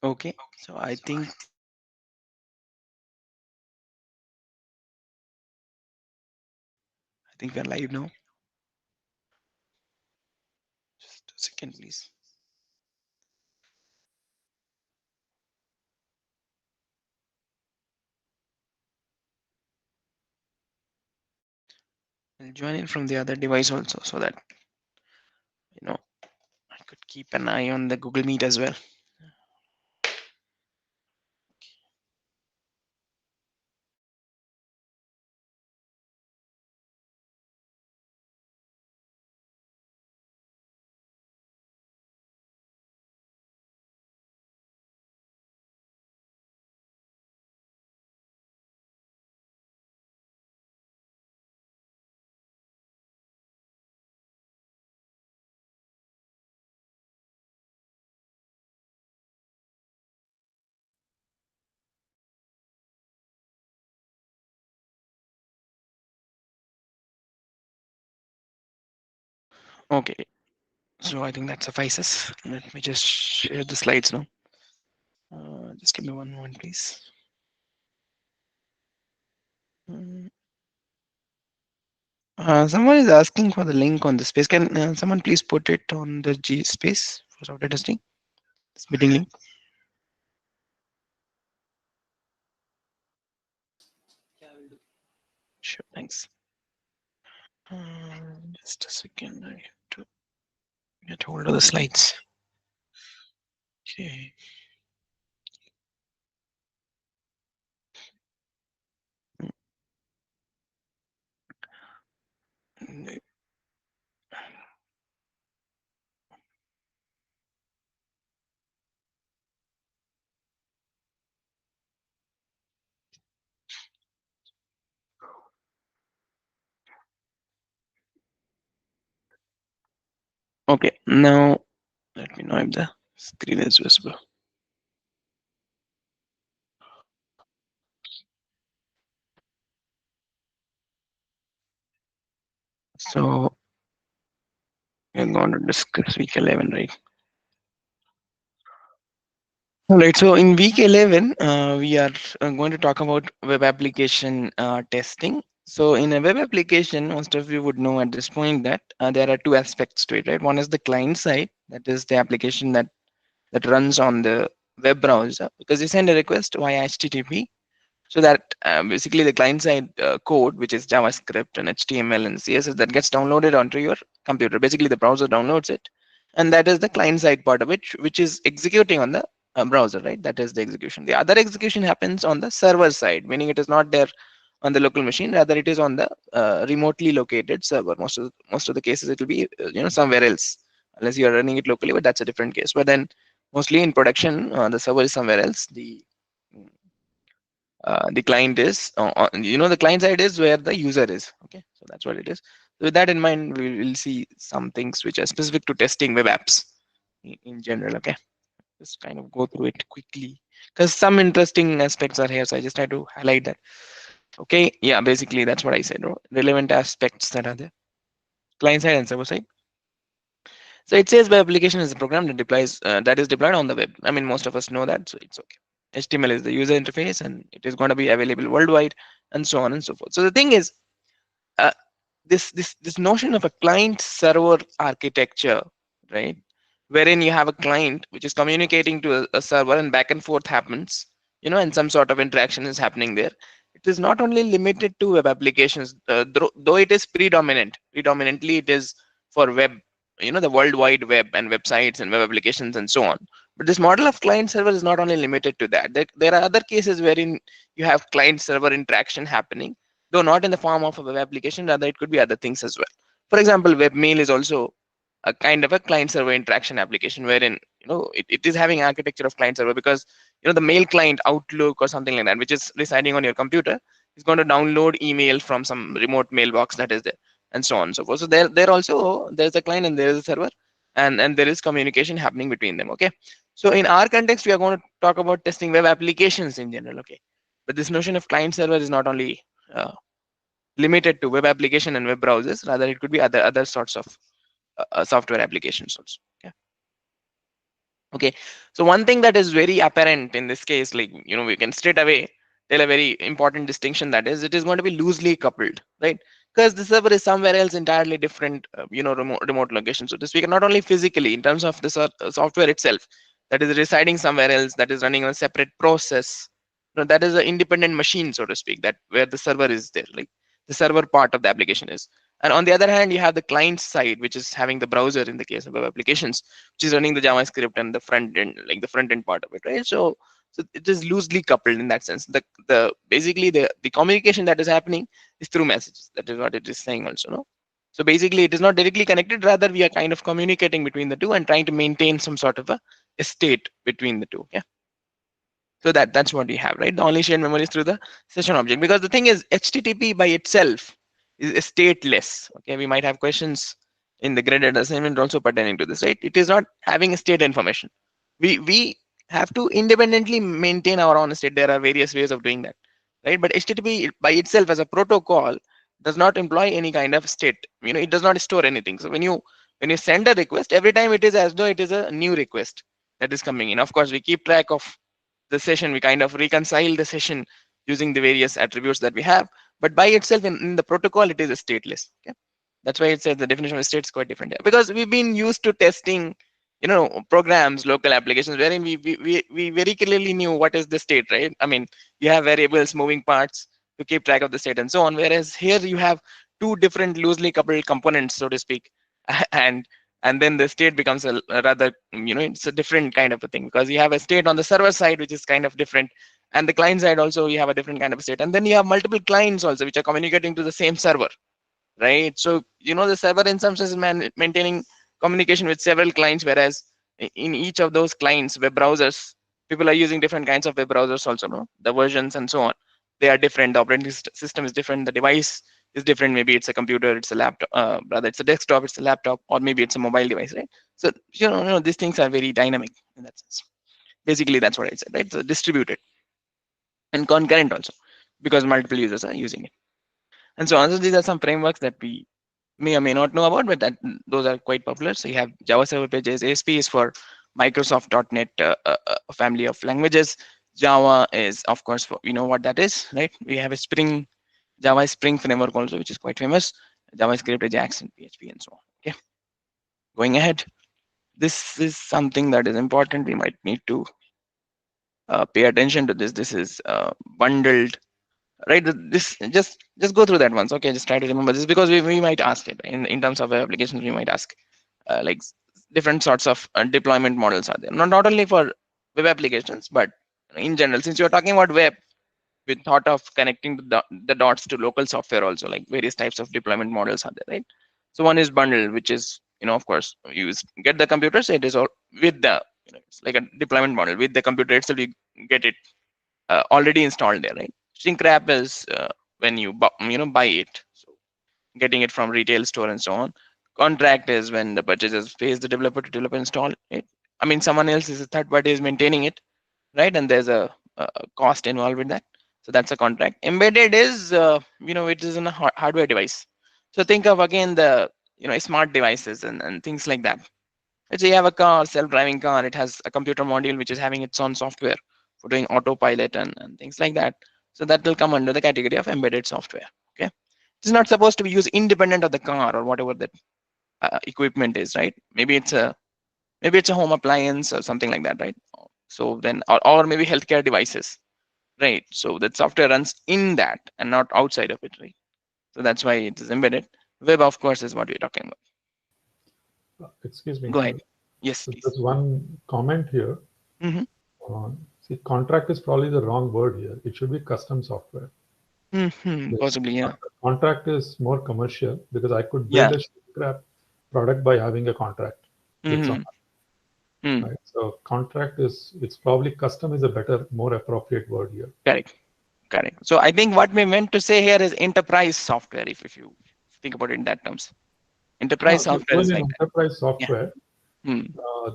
Okay, so I think we're live now. Just a second, please. I'll join in from the other device also, so that you know I could keep an eye on the Google Meet as well. Okay, so I think that suffices. Let me just share the slides now. Just give me one moment, please. Mm, someone is asking for the link on the space. Can someone please put it on the G space for software testing? This meeting link. Sure, thanks. Just a second. I have to get hold of the slides. Okay. Mm, okay, now let me know if the screen is visible. So we're going to discuss week 11, right? All right. So in week 11, we are going to talk about web application testing. So in a web application, most of you would know at this point that there are two aspects to it, right? One is the client side, that is the application that runs on the web browser, because you send a request via HTTP. So that basically the client side code, which is JavaScript and HTML and CSS, that gets downloaded onto your computer. Basically, the browser downloads it, and that is the client side part of it, which is executing on the browser, right? That is the execution. The other execution happens on the server side, meaning it is not there on the local machine. Rather, it is on the remotely located server. Most of the cases, it will be somewhere else, unless you are running it locally. But that's a different case. But then, mostly in production, the server is somewhere else. The client is the client side is where the user is. Okay, so that's what it is. So with that in mind, we will see some things which are specific to testing web apps in general. Okay, just kind of go through it quickly because some interesting aspects are here, so I just try to highlight that. Okay, yeah, basically that's what I said, relevant aspects that are there, client side and server side. So it says web application is a program that is deployed on the web. I mean, most of us know that, so it's okay. HTML is the user interface, and it is going to be available worldwide, and so on and so forth. So the thing is, uh, this notion of a client server architecture, right, wherein you have a client which is communicating to a server, and back and forth happens, and some sort of interaction is happening there. It is not only limited to web applications, though it is predominantly it is for web, the world wide web and websites and web applications and so on. But this model of client server is not only limited to that. There are other cases wherein you have client server interaction happening, though not in the form of a web application. Rather, it could be other things as well. For example, webmail is also a kind of a client server interaction application, wherein it is having architecture of client server, because the mail client, Outlook or something like that, which is residing on your computer, is going to download email from some remote mailbox that is there, and so on and so forth. So there also there's a client and there is a server, and there is communication happening between them. Okay, so in our context, we are going to talk about testing web applications in general. Okay, but this notion of client server is not only uh, limited to web application and web browsers. Rather, it could be other sorts of software applications also. Okay. Okay, so one thing that is very apparent in this case, like, we can straight away tell a very important distinction, that is, it is going to be loosely coupled, right? Because the server is somewhere else entirely different, remote location, so to speak, not only physically in terms of the software itself, that is residing somewhere else, that is running on a separate process. That is an independent machine, so to speak, that where the server is there, like the server part of the application is. And on the other hand, you have the client side, which is having the browser in the case of web applications, which is running the JavaScript and the front end, like the front end part of it, right? So it is loosely coupled in that sense. The basically the communication that is happening is through messages. That is what it is saying also, no? So basically, it is not directly connected. Rather, we are kind of communicating between the two and trying to maintain some sort of a state between the two. Yeah. So that's what we have, right? The only shared memory is through the session object, because the thing is, HTTP by itself is stateless. Okay, we might have questions in the graded assignment also pertaining to this, right? It is not having a state information. We have to independently maintain our own state. There are various ways of doing that, right? But HTTP by itself as a protocol does not employ any kind of state. It does not store anything. So when you send a request, every time it is as though it is a new request that is coming in. Of course, we keep track of the session, we kind of reconcile the session using the various attributes that we have, but by itself in the protocol it is a stateless. Okay, that's why it says the definition of state is quite different here, because we've been used to testing programs, local applications, wherein we very clearly knew what is the state, right? I mean, you have variables, moving parts to keep track of the state and so on, whereas here you have two different loosely coupled components, so to speak. and and then the state becomes a rather, it's a different kind of a thing, because you have a state on the server side which is kind of different, and the client side also you have a different kind of state, and then you have multiple clients also which are communicating to the same server, right? So the server in some sense is maintaining communication with several clients, whereas in each of those clients, web browsers, people are using different kinds of web browsers also, no? The versions and so on, they are different. The operating system is different. The device is different. Maybe it's a computer, it's a laptop, rather it's a desktop, it's a laptop, or maybe it's a mobile device, right? So these things are very dynamic in that sense. Basically, that's what I said, right? So distributed and concurrent also, because multiple users are using it, and so on. So these are some frameworks that we may or may not know about, but that those are quite popular. So you have Java Server Pages. ASP is for Microsoft .NET family of languages. Java is, of course, for, what that is, right? We have a Java Spring framework also, which is quite famous. JavaScript, Ajax, and PHP, and so on. Okay, going ahead. This is something that is important. We might need to pay attention to this. This is bundled, right? This just go through that once. Okay, just try to remember this, because we might ask it in terms of web applications. We might ask like different sorts of deployment models are there, not only for web applications, but in general. Since you're talking about web, we thought of connecting the dots to local software also, like various types of deployment models are there, right? So one is bundle, which is, of course, you get the computer, so it is all with the, it's like a deployment model with the computer itself. You get it already installed there, right? Shrink wrap is when you buy it, so getting it from retail store and so on. Contract is when the purchaser pays the developer to develop and install it. I mean, someone else is a third party is maintaining it, right? And there's a cost involved with that. So that's a contract. Embedded is, it is in a hardware device. So think of again the, smart devices and things like that. Let's say you have a car, self-driving car. It has a computer module which is having its own software for doing autopilot and things like that. So that will come under the category of embedded software. Okay, it's not supposed to be used independent of the car or whatever that equipment is, right? Maybe it's a home appliance or something like that, right? So then, or maybe healthcare devices, right? So that software runs in that and not outside of it, right? So that's why it is embedded. Web, of course, is what we're talking about. Excuse me. Go ahead. Yes, So please. there's one comment here. Mm-hmm. See, contract is probably the wrong word here. It should be custom software. Mm-hmm. The Possibly, yeah. contract is more commercial because I could build Yeah. a scrap product by having a contract with Mm-hmm. someone, Mm. right? So contract it's probably custom is a better, more appropriate word here. Correct. Correct. So I think what we meant to say here is enterprise software, if you think about it in that terms. Enterprise So software is even in like that. enterprise Yeah. software, Mm. uh,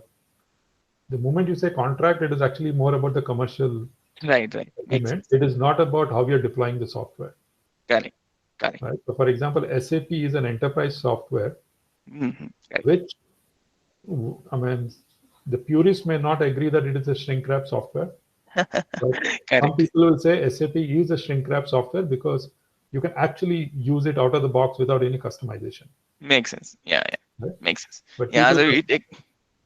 the moment you say contract, it is actually more about the commercial Right, right. Makes agreement. sense. It is not about how you're deploying the software, Correct. Correct. right? So for example, SAP is an enterprise software, Mm-hmm. Correct. which I mean, The purists may not agree that it is a shrink wrap software, but some Correct. people will say SAP is a shrink wrap software because you can actually use it out of the box without any customization, Makes sense. Yeah, yeah. right? Makes sense. But Yeah, people, so we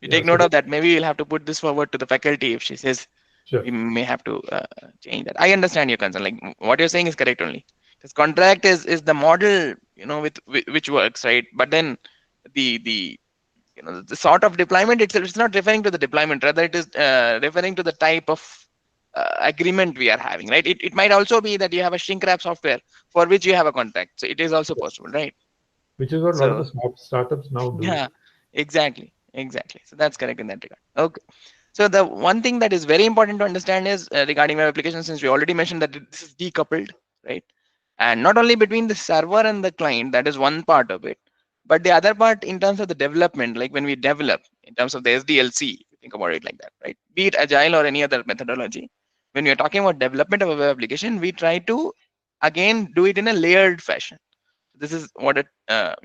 yeah, take so note that, of that. Maybe we'll have to put this forward to the faculty if she says sure. we may have to change that. I understand your concern. Like what you're saying is correct only. Because contract is the model, with which works, right? But then the the sort of deployment itself is not referring to the deployment, rather it is referring to the type of agreement we are having, right? It might also be that you have a shrink wrap software for which you have a contract, so it is also possible, right? Which is what a lot of So the startups now do. yeah, exactly, so that's correct in that regard. Okay, so the one thing that is very important to understand is regarding web applications, since we already mentioned that this is decoupled, right? And not only between the server and the client, that is one part of it, but the other part in terms of the development, like when we develop in terms of the SDLC, if you think about it like that, right? Be it agile or any other methodology, when we are talking about development of a web application, we try to again do it in a layered fashion. This is what a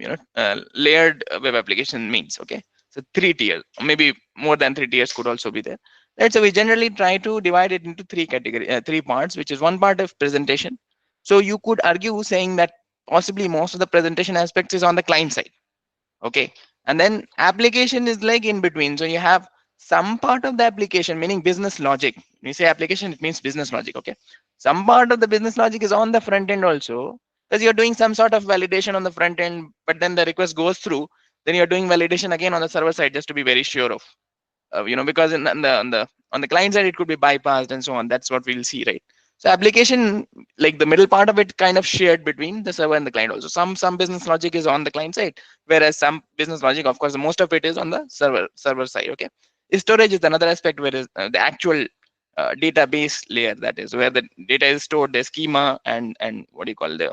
layered web application means. Okay, so 3 tiers, or maybe more than 3 tiers could also be there, right? So we generally try to divide it into three parts, which is one part of presentation. So you could argue saying that possibly most of the presentation aspects is on the client side. Okay, and then application is like in between. So you have some part of the application, meaning business logic. When you say application, it means business logic. Okay, some part of the business logic is on the front end also, because you're doing some sort of validation on the front end, but then the request goes through, then you're doing validation again on the server side, just to be very sure of, because on the client side it could be bypassed and so on. That's what we'll see, right? So application, like the middle part of it, kind of shared between the server and the client also. Some business logic is on the client side, whereas some business logic, of course, most of it is on the server side. Okay, storage is another aspect, where is the actual database layer, that is where the data is stored, the schema, and what do you call the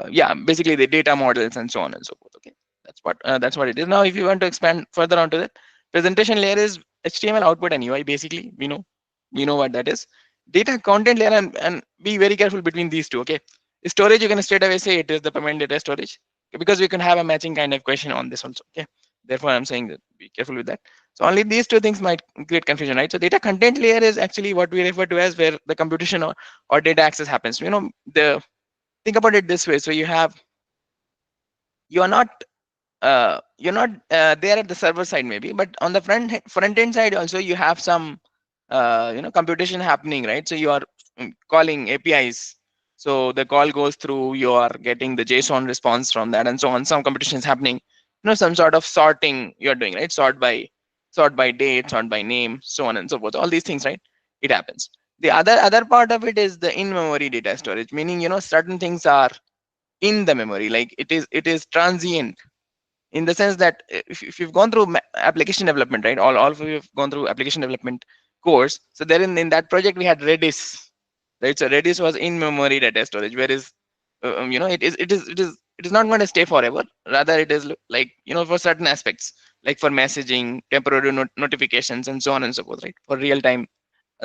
yeah, basically the data models and so on and so forth. Okay, that's what it is. Now if you want to expand further onto that, presentation layer is HTML output and UI. Basically, we know what that is. Data content layer, and be very careful between these two. Okay, storage, you can straight away say it is the permanent data storage, okay, because we can have a matching kind of question on this also. Okay, therefore I'm saying that be careful with that. So only these two things might create confusion, right? So data content layer is actually what we refer to as where the computation or data access happens. The think about it this way. So you're not there at the server side maybe, but on the front end side also you have some computation happening, right? So you are calling APIs, so the call goes through, you are getting the JSON response from that and so on. Some computation is happening, some sort of sorting you're doing, right? Sort by date, sort by name, so on and so forth, all these things, right? It happens. The other part of it is the in memory data storage, meaning certain things are in the memory, like it is transient, in the sense that if you've gone through application development, right? All of you have gone through application development course. So there in that project we had Redis, right? So Redis was in memory data storage, whereas it is not going to stay forever. Rather, it is like for certain aspects, like for messaging, temporary notifications, and so on and so forth, right? For real time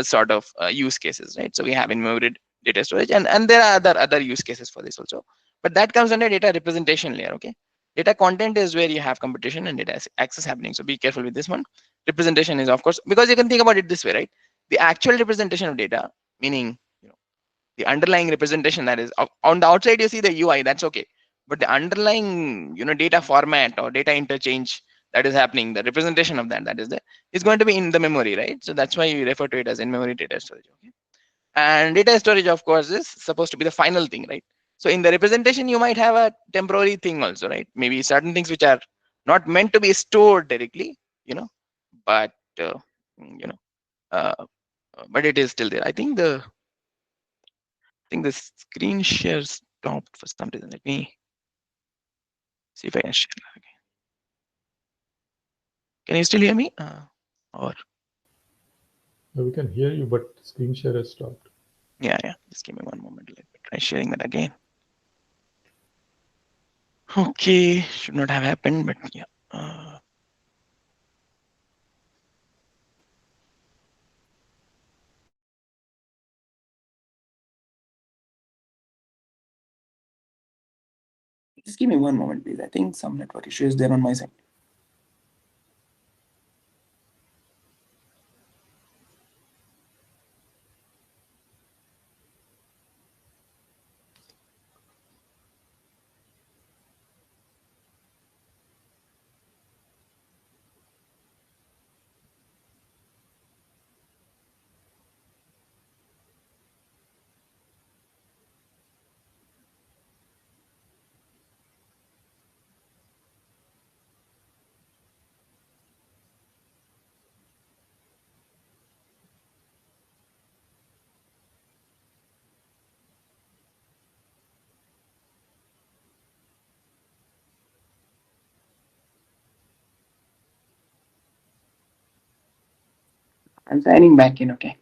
sort of use cases, right? So we have in-memory data storage, and there are other use cases for this also, but that comes under data representation layer. Okay, data content is where you have computation and data access happening. So be careful with this one. Representation is, of course, because you can think about it this way, right? The actual representation of data, meaning the underlying representation, that is on the outside you see the UI, that's okay, but the underlying data format or data interchange that is happening, the representation of that is there, is going to be in the memory, right? So that's why you refer to it as in memory data storage. Okay, and data storage, of course, is supposed to be the final thing, right? So in the representation you might have a temporary thing also, right? Maybe certain things which are not meant to be stored directly, but uh, you know uh, but it is still there. I think the screen share stopped for some reason. Let me see if I can share. Okay. Can you still hear me? Or We can hear you, but screen share has stopped. yeah. Just give me one moment. Let me try sharing that again. Okay, should not have happened, but yeah. Just give me one moment, please. I think some network issue is there on my side. I'm signing back in. Okay.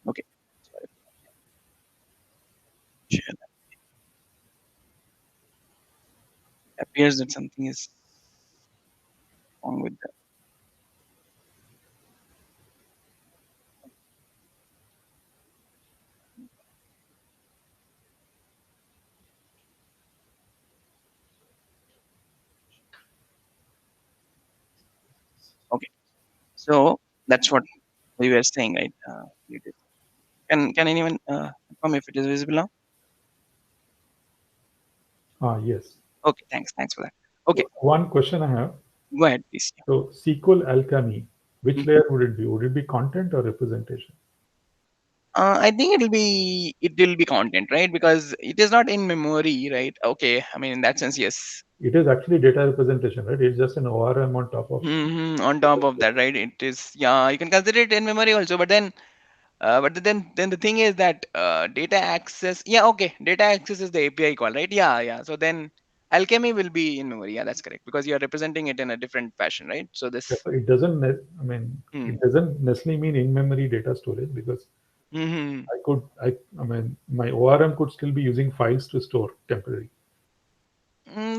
Okay. So it appears that something is wrong with that. Okay. So that's what we were saying, right? Can anyone confirm if it is visible now? Yes. Okay. Thanks for that. Okay. One question I have. Go ahead, please. Yeah. So SQL alchemy, which Mhm. layer would it be? Would it be content or representation? I think it will be content, right? Because it is not in memory, right? Okay. I mean, in that sense, yes. It is actually data representation, right? It's just an ORM on top of. On top of that, right? It is, yeah. You can consider it in memory also, but then the thing is that data access. Yeah. Okay. Data access is the API call, right? Yeah. Yeah. So then alchemy will be in memory. Yeah, that's correct because you are representing it in a different fashion, right? So Yeah, this. so it doesn't. I mean, Hmm. it doesn't necessarily mean in-memory data storage because Hmm. I could. I mean, my ORM could still be using files to store temporary.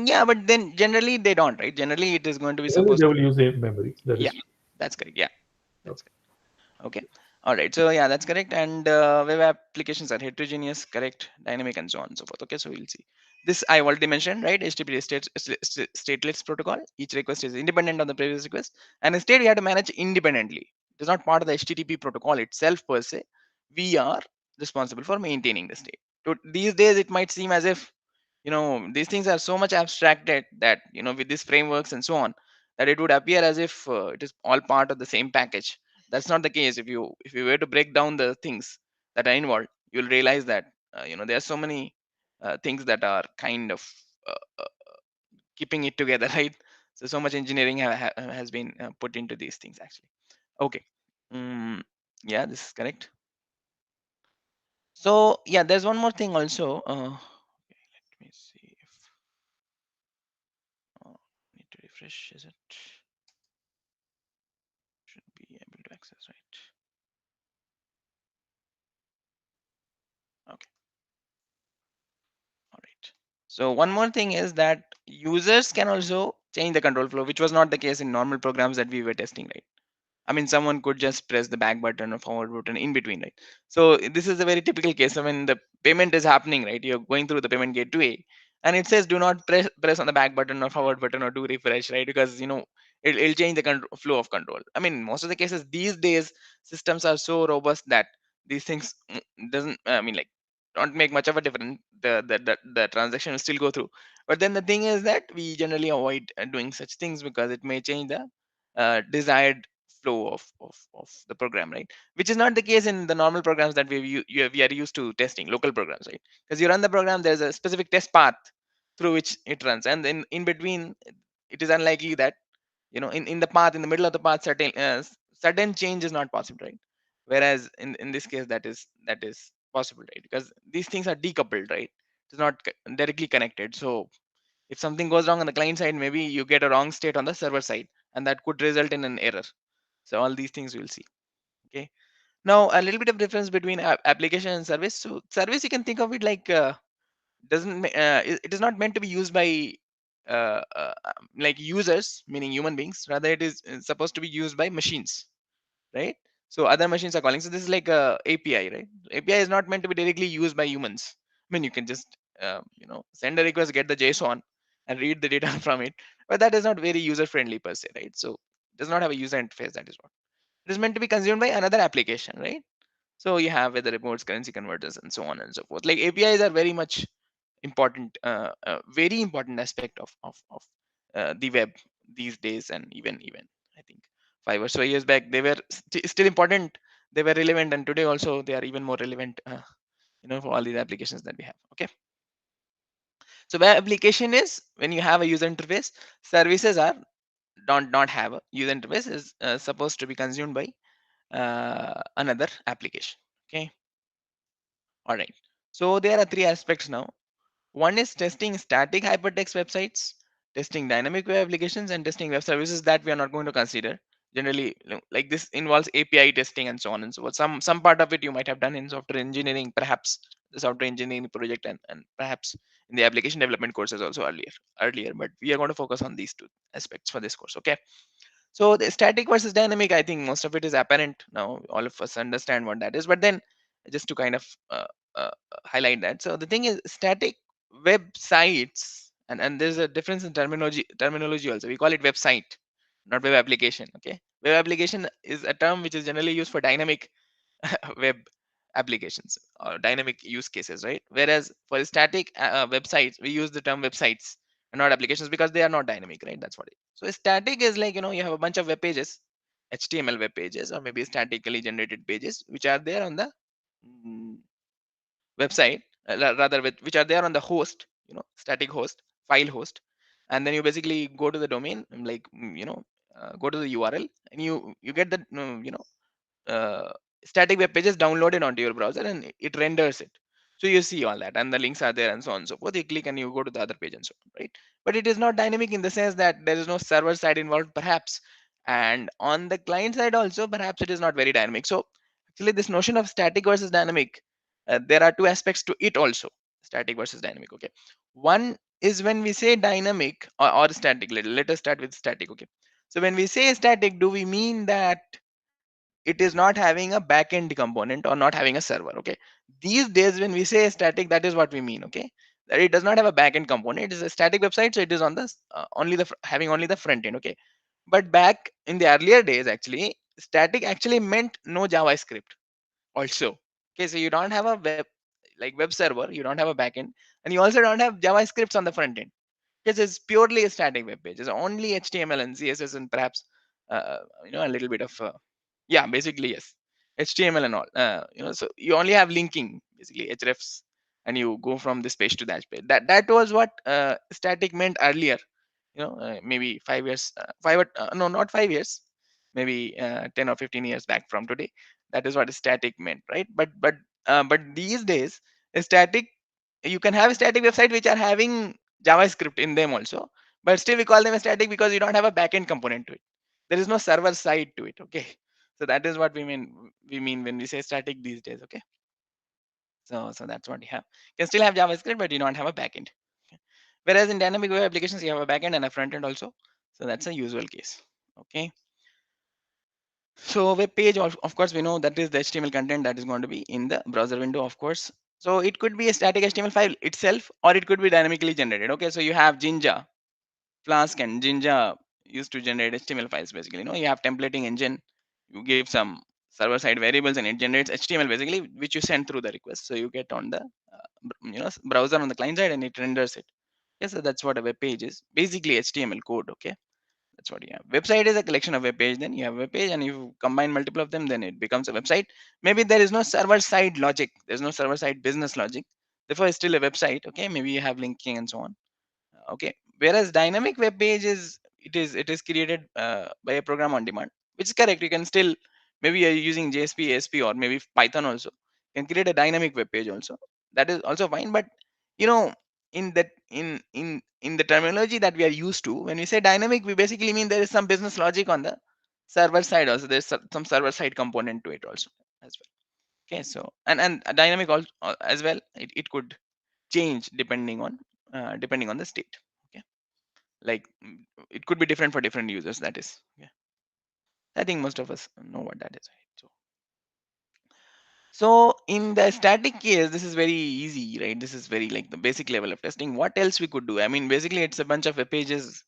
Yeah, but then generally they don't, right? Generally, it is going to be Generally, supposed they to. will use a memory. That Yeah, is true. that's correct. Yeah, Okay. that's okay. All right. So yeah, that's correct. And web applications are heterogeneous, correct, dynamic, and so on and so forth. Okay. So we'll see. This I already mentioned, right? HTTP stateless protocol. Each request is independent of the previous request, and instead we have to manage independently. It is not part of the HTTP protocol itself per se. We are responsible for maintaining the state. So these days, it might seem as if these things are so much abstracted that with these frameworks and so on, that it would appear as if it is all part of the same package. That's not the case. If you were to break down the things that are involved, you'll realize that there are so many things that are kind of keeping it together right. So much engineering has been put into these things actually. Okay. mm, yeah, this is correct. So yeah, there's one more thing also. Okay, let me see if need to refresh. Is it should be able to access, right? Okay. All right. So one more thing is that users can also change the control flow, which was not the case in normal programs that we were testing, right? I mean, someone could just press the back button or forward button in between, right? So this is a very typical case. I mean, the payment is happening, right? You're going through the payment gateway, and it says do not press on the back button or forward button or do refresh, right? Because it'll change the flow of control. I mean, most of the cases these days systems are so robust that these things doesn't. I mean, like not make much of a difference. The transaction will still go through. But then the thing is that we generally avoid doing such things because it may change the desired flow of the program, right? Which is not the case in the normal programs that we are used to testing, local programs, right? Because you run the program, there's a specific test path through which it runs, and then in between, it is unlikely that, in the path, in the middle of the path, certain change is not possible, right? Whereas in this case, that is possible, right? Because these things are decoupled, right? It's not directly connected. So if something goes wrong on the client side, maybe you get a wrong state on the server side, and that could result in an error. So all these things we'll see. Okay. Now a little bit of difference between application and service. So service, you can think of it like, it is not meant to be used by like users, meaning human beings. Rather, it is supposed to be used by machines, right? So other machines are calling. So this is like a API, right? API is not meant to be directly used by humans. I mean, you can just send a request, get the JSON, and read the data from it, but that is not very user friendly per se, right? So it does not have a user interface. That is what it is meant to be consumed by another application, right? So you have weather reports, currency converters, and so on and so forth. Like APIs are very much important, very important aspect of the web these days. And even I think 5 or so years back, they were still important, they were relevant, and today also they are even more relevant, for all these applications that we have. Okay. So web application is when you have a user interface. Services are don't not have a user interface, is supposed to be consumed by another application. Okay. All right. So there are three aspects now. One is testing static hypertext websites, testing dynamic web applications, and testing web services that we are not going to consider. Generally, like this involves API testing and so on and so forth. Some part of it you might have done in software engineering, perhaps the software engineering project, and perhaps in the application development courses also earlier. But we are going to focus on these two aspects for this course. Okay. So the static versus dynamic, I think most of it is apparent now. All of us understand what that is. But then, just to kind of highlight that. So the thing is, static websites, and there's a difference in terminology also. We call it website, not web application. Okay, web application is a term which is generally used for dynamic web applications or dynamic use cases, right? Whereas for static websites, we use the term websites and not applications because they are not dynamic, right? That's what it is. So static is like, you have a bunch of web pages, HTML web pages, or maybe statically generated pages, which are there on the mm, website, rather, which are there on the host, static host, file host. And then you basically go to the domain, like, go to the URL, and you get the uh, static web pages downloaded onto your browser, and it renders it. So you see all that, and the links are there, and so on and so forth. You click and you go to the other page, and so on, right? But it is not dynamic in the sense that there is no server side involved, perhaps. And on the client side also, perhaps it is not very dynamic. So actually, this notion of static versus dynamic, there are two aspects to it also. Static versus dynamic. Okay. One is when we say dynamic or static. Let us start with static. Okay. So when we say static, do we mean that it is not having a backend component or not having a server? Okay. These days when we say static, that is what we mean. Okay. That it does not have a backend component. It is a static website, so it is on the only the having only the front end. Okay. But back in the earlier days, actually, static actually meant no JavaScript also. Okay. So you don't have a web server, you don't have a backend, and you also don't have JavaScripts on the front end, because it's purely a static web page. It's only HTML and CSS, and perhaps a little bit of yeah, basically yes, HTML and all. So you only have linking, basically hrefs, and you go from this page to that page. That was what static meant earlier. Maybe 5 years, no, not 5 years, maybe 10 or 15 years back from today. That is what static meant, right? But these days, a static, you can have a static website which are having JavaScript in them also, but still we call them a static because you don't have a backend component to it. There is no server side to it. Okay. So that is what we mean when we say static these days. Okay. So that's what you have. You can still have JavaScript, but you don't have a backend. Okay. Whereas in dynamic web applications, you have a backend and a front end also. So that's a usual case. Okay. So web page, of course, we know that is the HTML content that is going to be in the browser window, of course. So it could be a static HTML file itself, or it could be dynamically generated. Okay. So you have Jinja, Flask, and Jinja used to generate HTML files. Basically, you have templating engine. You give some server side variables, and it generates HTML basically, which you send through the request. So you get on the browser on the client side, and it renders it. Yes, so that's what a web page is. Basically HTML code. Okay, that's what you have. Website is a collection of web page. Then you have a web page, and you combine multiple of them, then it becomes a website. Maybe there is no server side logic. There's no server side business logic. Therefore, it's still a website. Okay, maybe you have linking and so on. Okay, whereas dynamic web page is, it is created by a program on demand, which is correct. You can still, maybe you're using JSP, ASP, or maybe Python also, you can create a dynamic web page also. That is also fine. But you know, in that, in the terminology that we are used to, when we say dynamic, we basically mean there is some business logic on the server side also. There's some server side component to it also as well. Okay, so and a dynamic also as well, it could change depending on the state. Okay, like, it could be different for different users. That is, yeah, I think most of us know what that is, right? So in the static case, this is very easy, right? This is very like the basic level of testing. What else we could do? I mean, basically it's a bunch of web pages,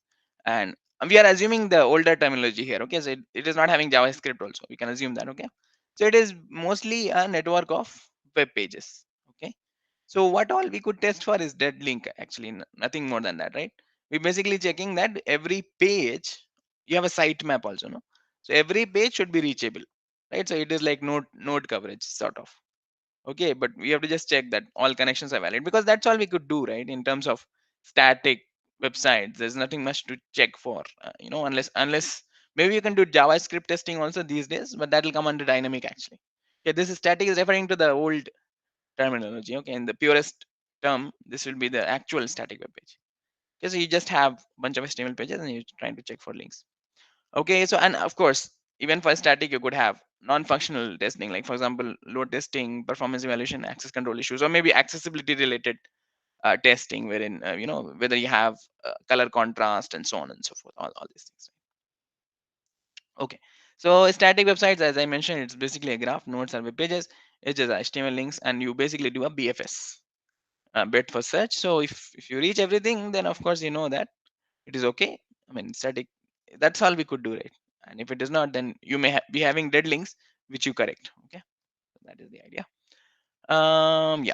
and we are assuming the older terminology here. Okay, so it is not having JavaScript also. We can assume that. Okay, so it is mostly a network of web pages. Okay, so what all we could test for is dead link. Actually, nothing more than that, right? We basically checking that every page, you have a sitemap also, no? So every page should be reachable, right? So it is like node coverage sort of. Okay, but we have to just check that all connections are valid, because that's all we could do, right? In terms of static websites, there's nothing much to check for, unless maybe you can do JavaScript testing also these days, but that will come under dynamic actually. Okay, this is static is referring to the old terminology. Okay, in the purest term, this will be the actual static web page. Okay, so you just have a bunch of HTML pages and you're trying to check for links. Okay, so and of course, even for static, you could have non-functional testing, like for example, load testing, performance evaluation, access control issues, or maybe accessibility related testing, wherein whether you have color contrast and so on and so forth, all these things. Okay, so static websites, as I mentioned, it's basically a graph. Nodes are web pages, edges are HTML links, and you basically do a BFS, bid for search. So if you reach everything, then of course you know that it is okay. I mean, static, that's all we could do, right? And if it is not, then you may be having dead links, which you correct. Okay, so that is the idea. Yeah,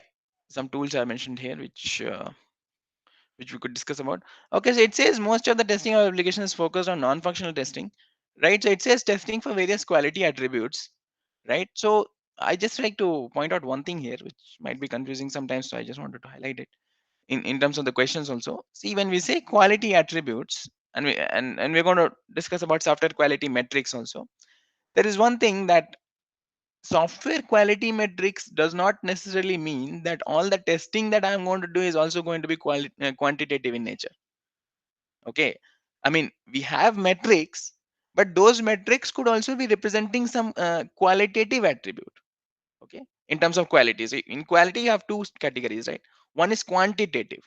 some tools are mentioned here, which we could discuss about. Okay, so it says most of the testing of application is focused on non-functional testing, right? So it says testing for various quality attributes, right? So I just like to point out one thing here, which might be confusing sometimes, so I just wanted to highlight it in terms of the questions also. See, when we say quality attributes, and we're going to discuss about software quality metrics also, there is one thing that software quality metrics does not necessarily mean that all the testing that I'm going to do is also going to be quantitative in nature. Okay, I mean, we have metrics, but those metrics could also be representing some qualitative attribute. Okay, in terms of quality, so in quality you have two categories, right? One is quantitative,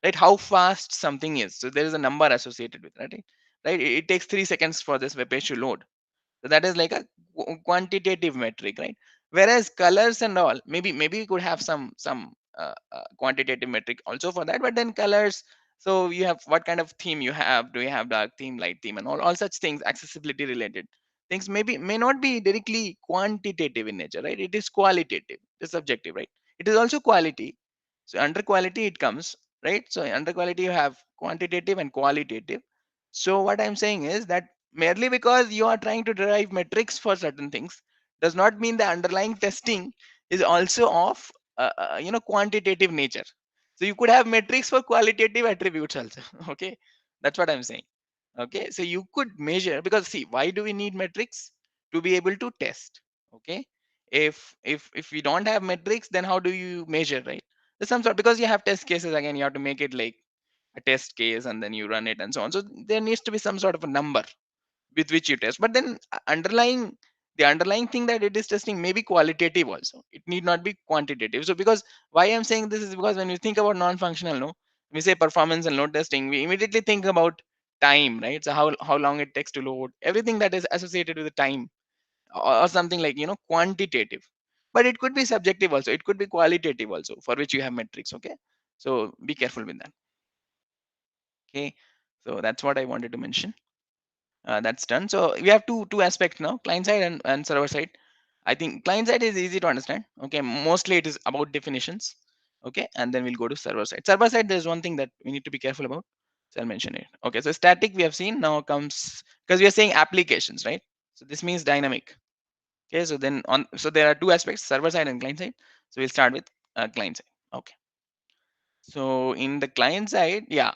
right? How fast something is, so there is a number associated with that, right? It takes 3 seconds for this web page to load. So that is like a quantitative metric, right? Whereas colors and all, maybe we could have some quantitative metric also for that. But then colors, so you have what kind of theme you have. Do you have dark theme, light theme, and all such things, accessibility related things, maybe may not be directly quantitative in nature, right? It is qualitative, it's subjective, right? It is also quality. So under quality it comes, right? So under quality you have quantitative and qualitative. So what I'm saying is that merely because you are trying to derive metrics for certain things does not mean the underlying testing is also of quantitative nature. So you could have metrics for qualitative attributes also. Okay, that's what I'm saying. Okay, so you could measure, because see, why do we need metrics? To be able to test. Okay, if we don't have metrics, then how do you measure, right? There's some sort, because you have test cases, again you have to make it like a test case and then you run it and so on. So there needs to be some sort of a number with which you test. But then underlying, the underlying thing that it is testing may be qualitative also, it need not be quantitative. So because, why I'm saying this is because when you think about non-functional, no, we say performance and load testing, we immediately think about time, right? So how long it takes to load, everything that is associated with the time, or something like quantitative. But it could be subjective also, it could be qualitative also, for which you have metrics. Okay, so be careful with that. Okay, so that's what I wanted to mention. That's done. So we have two aspects now, client side and server side. I think client side is easy to understand. Okay, mostly it is about definitions. Okay, and then we'll go to server side. Server side, there's one thing that we need to be careful about. So I'll mention it. Okay, so static we have seen. Now comes, because we are saying applications, right? So this means dynamic. Okay, so then on, so there are two aspects: server side and client side. So we'll start with client side. Okay, so in the client side, yeah,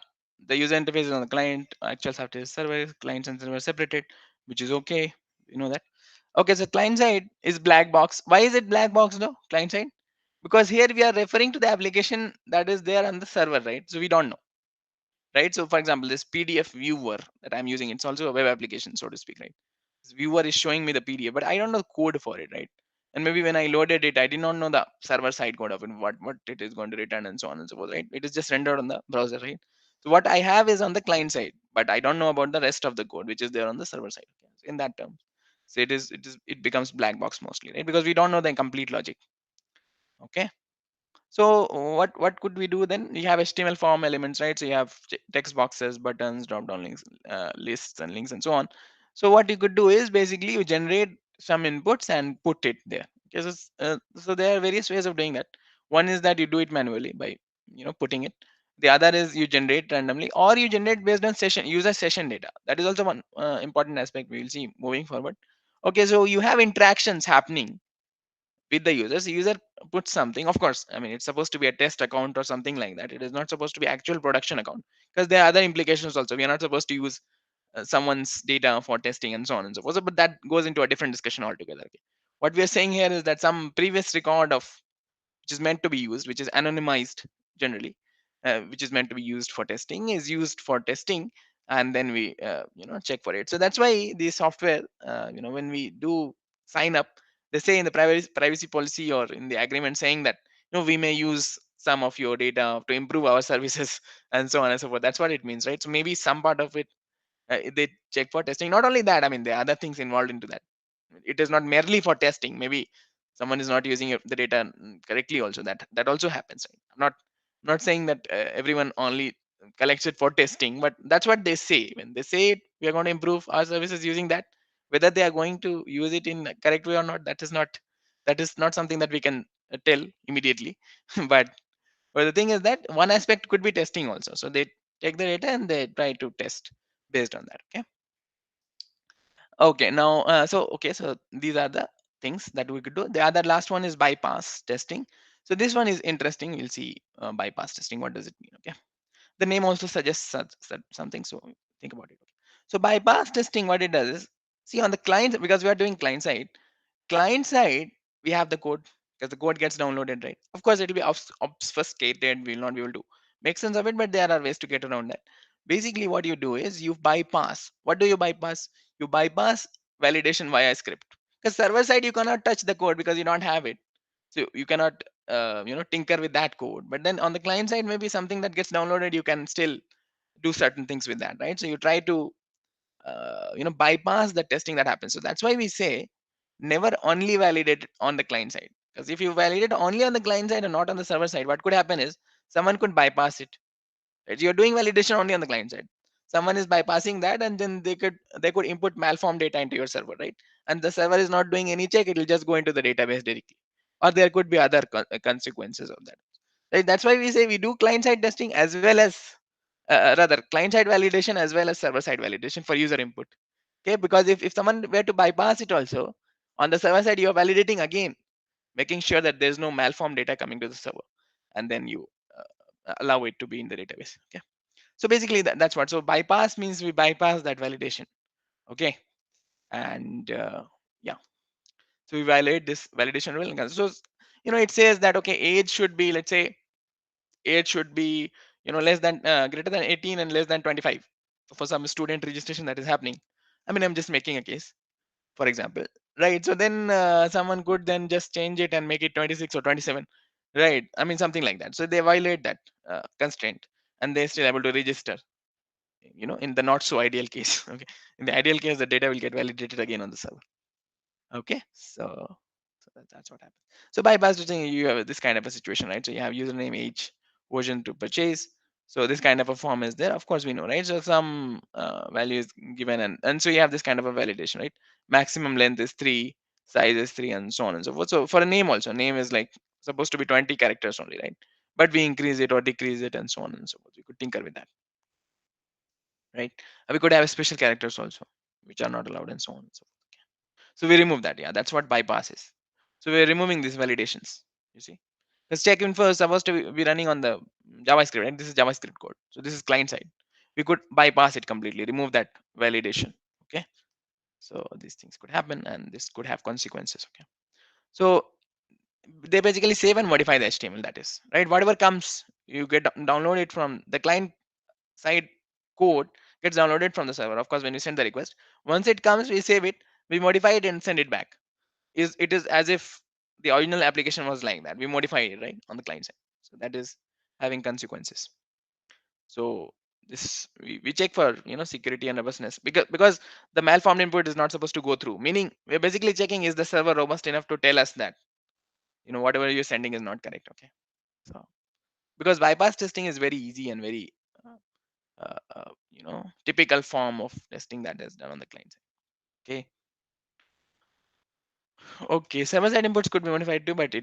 the user interface is on the client, actual software is server, clients and server separated, which is okay. You know that. Okay, so client side is black box. Why is it black box though? Client side? Because here we are referring to the application that is there on the server, right? So we don't know, right? So for example, this PDF viewer that I'm using, it's also a web application, so to speak, right? This viewer is showing me the PDF, but I don't know the code for it, right? And maybe when I loaded it, I did not know the server side code of it, what it is going to return and so on and so forth, right? It is just rendered on the browser, right? So what I have is on the client side, but I don't know about the rest of the code which is there on the server side. Okay? So in that term, so it becomes black box mostly, right? Because we don't know the complete logic. Okay. So what could we do then? You have HTML form elements, right? So you have text boxes, buttons, drop down links, lists and links and so on. So what you could do is basically you generate some inputs and put it there. Okay, so, so there are various ways of doing that. One is that you do it manually by putting it. The other is you generate randomly, or you generate based on session user session data. That is also one important aspect we will see moving forward. Okay, so you have interactions happening with the users. The user puts something, of course, I mean it's supposed to be a test account or something like that. It is not supposed to be actual production account, because there are other implications also. We are not supposed to use someone's data for testing and so on and so forth. So, but that goes into a different discussion altogether. Okay, what we are saying here is that some previous record of which is meant to be used, which is anonymized generally, which is meant to be used for testing, is used for testing, and then we check for it. So that's why the software, when we do sign up, they say in the privacy policy or in the agreement saying that we may use some of your data to improve our services and so on and so forth. That's what it means, right? So maybe some part of it they check for testing. Not only that, I mean there are other things involved into that. It is not merely for testing. Maybe someone is not using the data correctly also. That also happens, right? I'm not saying that everyone only collects it for testing, but that's what they say. When they say it, we are going to improve our services using that. Whether they are going to use it in a correct way or not, that is not something that we can tell immediately. But the thing is that one aspect could be testing also. So they take the data and they try to test based on that. Okay. Okay. Now, so these are the things that we could do. The other last one is bypass testing. So this one is interesting. We'll see bypass testing. What does it mean? Okay. The name also suggests something. So think about it. Okay. So bypass testing, what it does is, see on the client, because we are doing client side, we have the code, because the code gets downloaded, right? Of course, it will be obfuscated. We will not be able to make sense of it, but there are ways to get around that. Basically, what you do is you bypass. What do you bypass? You bypass validation via script. Because server side, you cannot touch the code because you don't have it. So you cannot, tinker with that code. But then on the client side, maybe something that gets downloaded, you can still do certain things with that, right? So you try to bypass the testing that happens. So that's why we say never only validate on the client side, because if you validate only on the client side and not on the server side, what could happen is someone could bypass it, right? You're doing validation only on the client side, someone is bypassing that, and then they could input malform data into your server, right? And the server is not doing any check, it will just go into the database directly, or there could be other consequences of that, right? That's why we say we do client side testing as well as rather client side validation as well as server side validation for user input. Okay, because if someone were to bypass it also, on the server side you're validating again, making sure that there's no malform data coming to the server, and then you allow it to be in the database. Okay, so basically that's what. So bypass means we bypass that validation. Okay, and yeah, so we violate this validation rule. So it says that okay, age should be, let's say age should be less than greater than 18 and less than 25 for some student registration that is happening. I mean, I'm just making a case, for example, right? So then someone could then just change it and make it 26 or 27, right? I mean, something like that. So they violate that constraint, and they're still able to register, in the not so ideal case. Okay, in the ideal case the data will get validated again on the server. Okay, so that's what happens. So bypass testing, you have this kind of a situation, right? So you have username, age, version to purchase. So this kind of a form is there. Of course, we know, right? So some value is given, and so you have this kind of a validation, right? Maximum length is 3, size is 3, and so on and so forth. So for a name also, name is like supposed to be 20 characters only, right? But we increase it or decrease it and so on and so forth. We could tinker with that, right? We could have special characters also, which are not allowed and so on and so forth. So we remove that. Yeah, that's what bypass is. So we're removing these validations, you see. Because check info is supposed to be running on the JavaScript, right? This is JavaScript code. So this is client side. We could bypass it completely, remove that validation. Okay. So these things could happen and this could have consequences. Okay. So they basically save and modify the HTML, that is, right? Whatever comes, you get download it from the client side code, gets downloaded from the server. Of course, when you send the request, once it comes, we save it, we modify it and send it back. It is as if the original application was like that. We modify it, right, on the client side. So that is having consequences. So this we check for, security and robustness, because the malformed input is not supposed to go through, meaning we're basically checking is the server robust enough to tell us that whatever you're sending is not correct. Okay. So because bypass testing is very easy and very typical form of testing that is done on the client side. Okay. Okay, server-side inputs could be modified too, but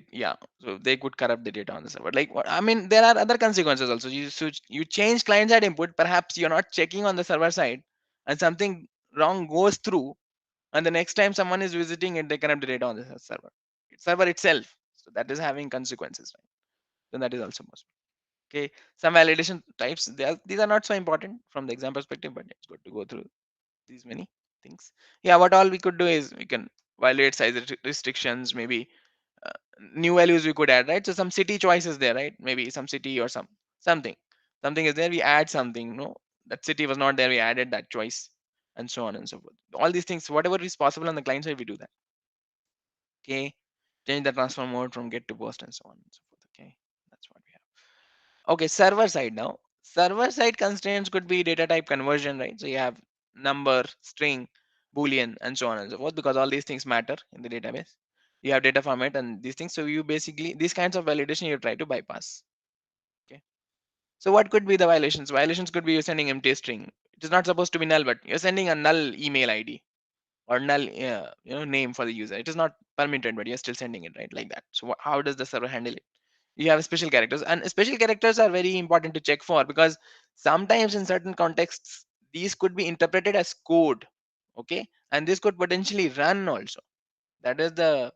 so they could corrupt the data on the server. Like what I mean, there are other consequences also. You change client-side input, perhaps you're not checking on the server side, and something wrong goes through, and the next time someone is visiting it, they corrupt the data on the server itself. So that is having consequences, right? Then that is also possible. Okay, some validation types, these are not so important from the exam perspective, but it's good to go through these many things. Yeah, what all we could do is we can violate size restrictions, maybe uh, new values we could add, right? So some city choices there, right? Maybe some city or something something is there, we add something, no, that city was not there, we added that choice, and so on and so forth. All these things, whatever is possible on the client side, we do that. Okay, change the transfer mode from get to post and so on and so forth. Okay, that's what we have. Okay, server side now. Server side constraints could be data type conversion, right? So you have number, string, boolean, and so on and so forth, because all these things matter in the database. You have data format and these things. So you basically, these kinds of validation you try to bypass. Okay. So what could be the violations? Violations could be you're sending empty string. It is not supposed to be null, but you're sending a null email ID or null name for the user. It is not permitted, but you're still sending it, right? Like that. So how does the server handle it? You have special characters, and special characters are very important to check for, because sometimes in certain contexts these could be interpreted as code. Okay, and this could potentially run also. That is the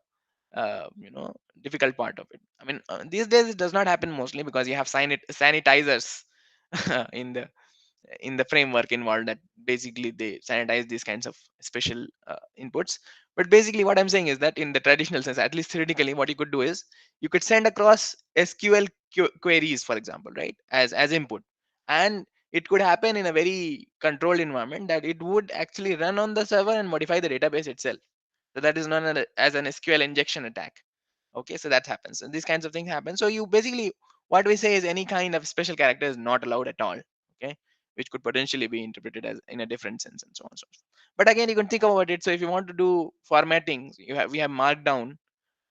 uh, you know difficult part of it. I mean, these days it does not happen, mostly because you have sanitizers in the framework involved, that basically they sanitize these kinds of special inputs. But basically what I'm saying is that in the traditional sense, at least theoretically, what you could do is you could send across SQL queries, for example, right, as input, and it could happen in a very controlled environment, that it would actually run on the server and modify the database itself. So that is known as an SQL injection attack. Okay, so that happens, and these kinds of things happen. So you basically, what we say is any kind of special character is not allowed at all. Okay, which could potentially be interpreted as in a different sense and so on and so forth. But again, you can think about it. So if you want to do formatting, we have markdown,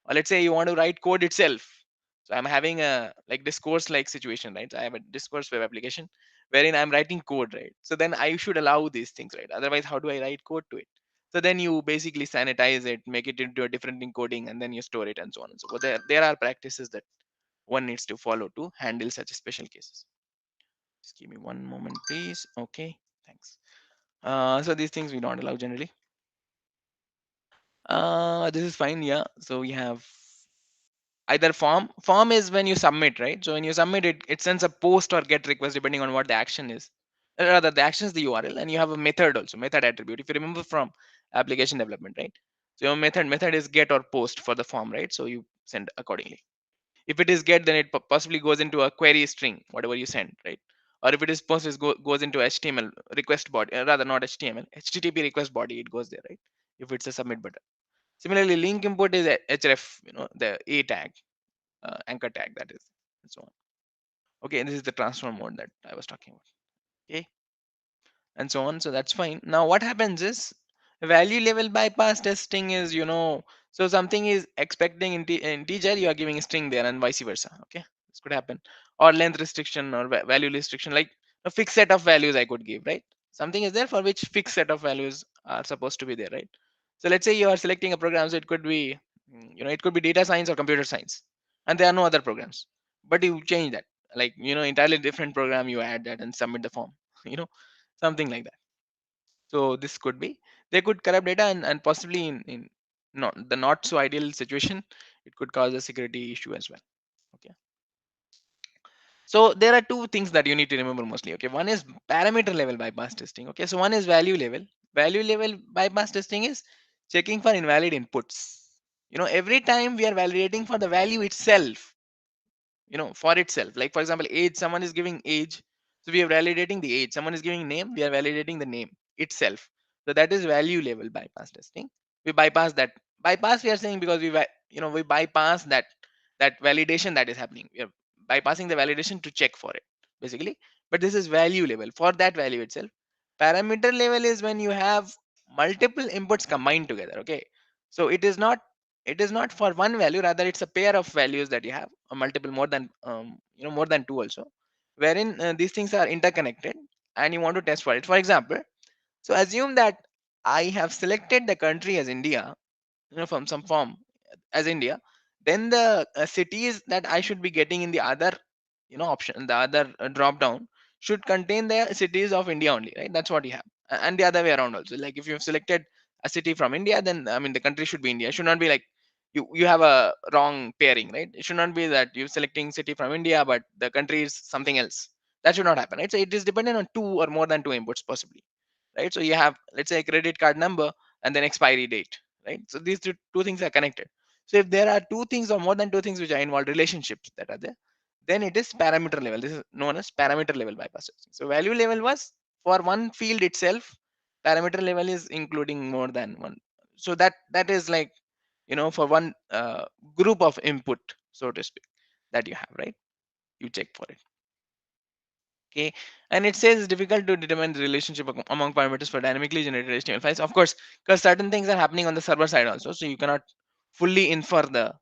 or let's say you want to write code itself. So I'm having a like discourse like situation, right? So I have a discourse web application wherein I'm writing code, right? So then I should allow these things, right? Otherwise, how do I write code to it? So then you basically sanitize it, make it into a different encoding, and then you store it and so on and so forth. There are practices that one needs to follow to handle such special cases. Just give me one moment, please. Okay, thanks. So these things we don't allow generally. This is fine. Yeah. So we have either form is when you submit, right? So when you submit it, it sends a post or get request depending on what the action is. Rather, the action is the URL, and you have a method also, method attribute, if you remember from application development, right? So your method is get or post for the form, right? So you send accordingly. If it is get, then it possibly goes into a query string, whatever you send, right? Or if it is post, goes into HTML request body, rather not HTML, HTTP request body, it goes there, right? If it's a submit button. Similarly, link import is href, the a tag, anchor tag, that is, and so on. Okay, and this is the transform mode that I was talking about. Okay, and so on. So that's fine. Now what happens is value level bypass testing is, so something is expecting integer, you are giving a string there, and vice versa. Okay, this could happen. Or length restriction or value restriction, like a fixed set of values I could give, right? Something is there for which fixed set of values are supposed to be there, right? So let's say you are selecting a program, so it could be, it could be data science or computer science, and there are no other programs, but you change that, like, entirely different program, you add that and submit the form, you know, something like that. So this could be, they could corrupt data, and possibly in not the not so ideal situation, it could cause a security issue as well. Okay. So there are two things that you need to remember mostly. Okay, one is parameter level bypass testing. Okay, so one is value level. Value level bypass testing is checking for invalid inputs. Every time we are validating for the value itself, for itself. Like for example, age, someone is giving age, so we are validating the age. Someone is giving name, we are validating the name itself. So that is value level bypass testing. We bypass that. Bypass, we are saying, because we bypass that validation that is happening. We are bypassing the validation to check for it, basically. But this is value level for that value itself. Parameter level is when you have multiple inputs combined together. Okay, so it is not for one value, rather it's a pair of values that you have, a multiple, more than two also, wherein these things are interconnected, and you want to test for it. For example, so assume that I have selected the country as India, from some form, as India. Then the cities that I should be getting in the other, option, the other drop down, should contain the cities of India only, right? That's what you have. And the other way around also. Like if you have selected a city from India, then I mean the country should be India. It should not be like you have a wrong pairing, right? It should not be that you're selecting city from India, but the country is something else. That should not happen, right? So it is dependent on two or more than two inputs possibly, right? So you have, let's say, a credit card number and then expiry date, right? So these two things are connected. So if there are two things or more than two things which are involved, relationships that are there, then it is parameter level. This is known as parameter level bypass testing. So value level was for one field itself. Parameter level is including more than one. So that is like, for one group of input, so to speak, that you have, right? You check for it. Okay, and it says it's difficult to determine the relationship among parameters for dynamically generated HTML files. Of course, because certain things are happening on the server side also, so you cannot fully infer the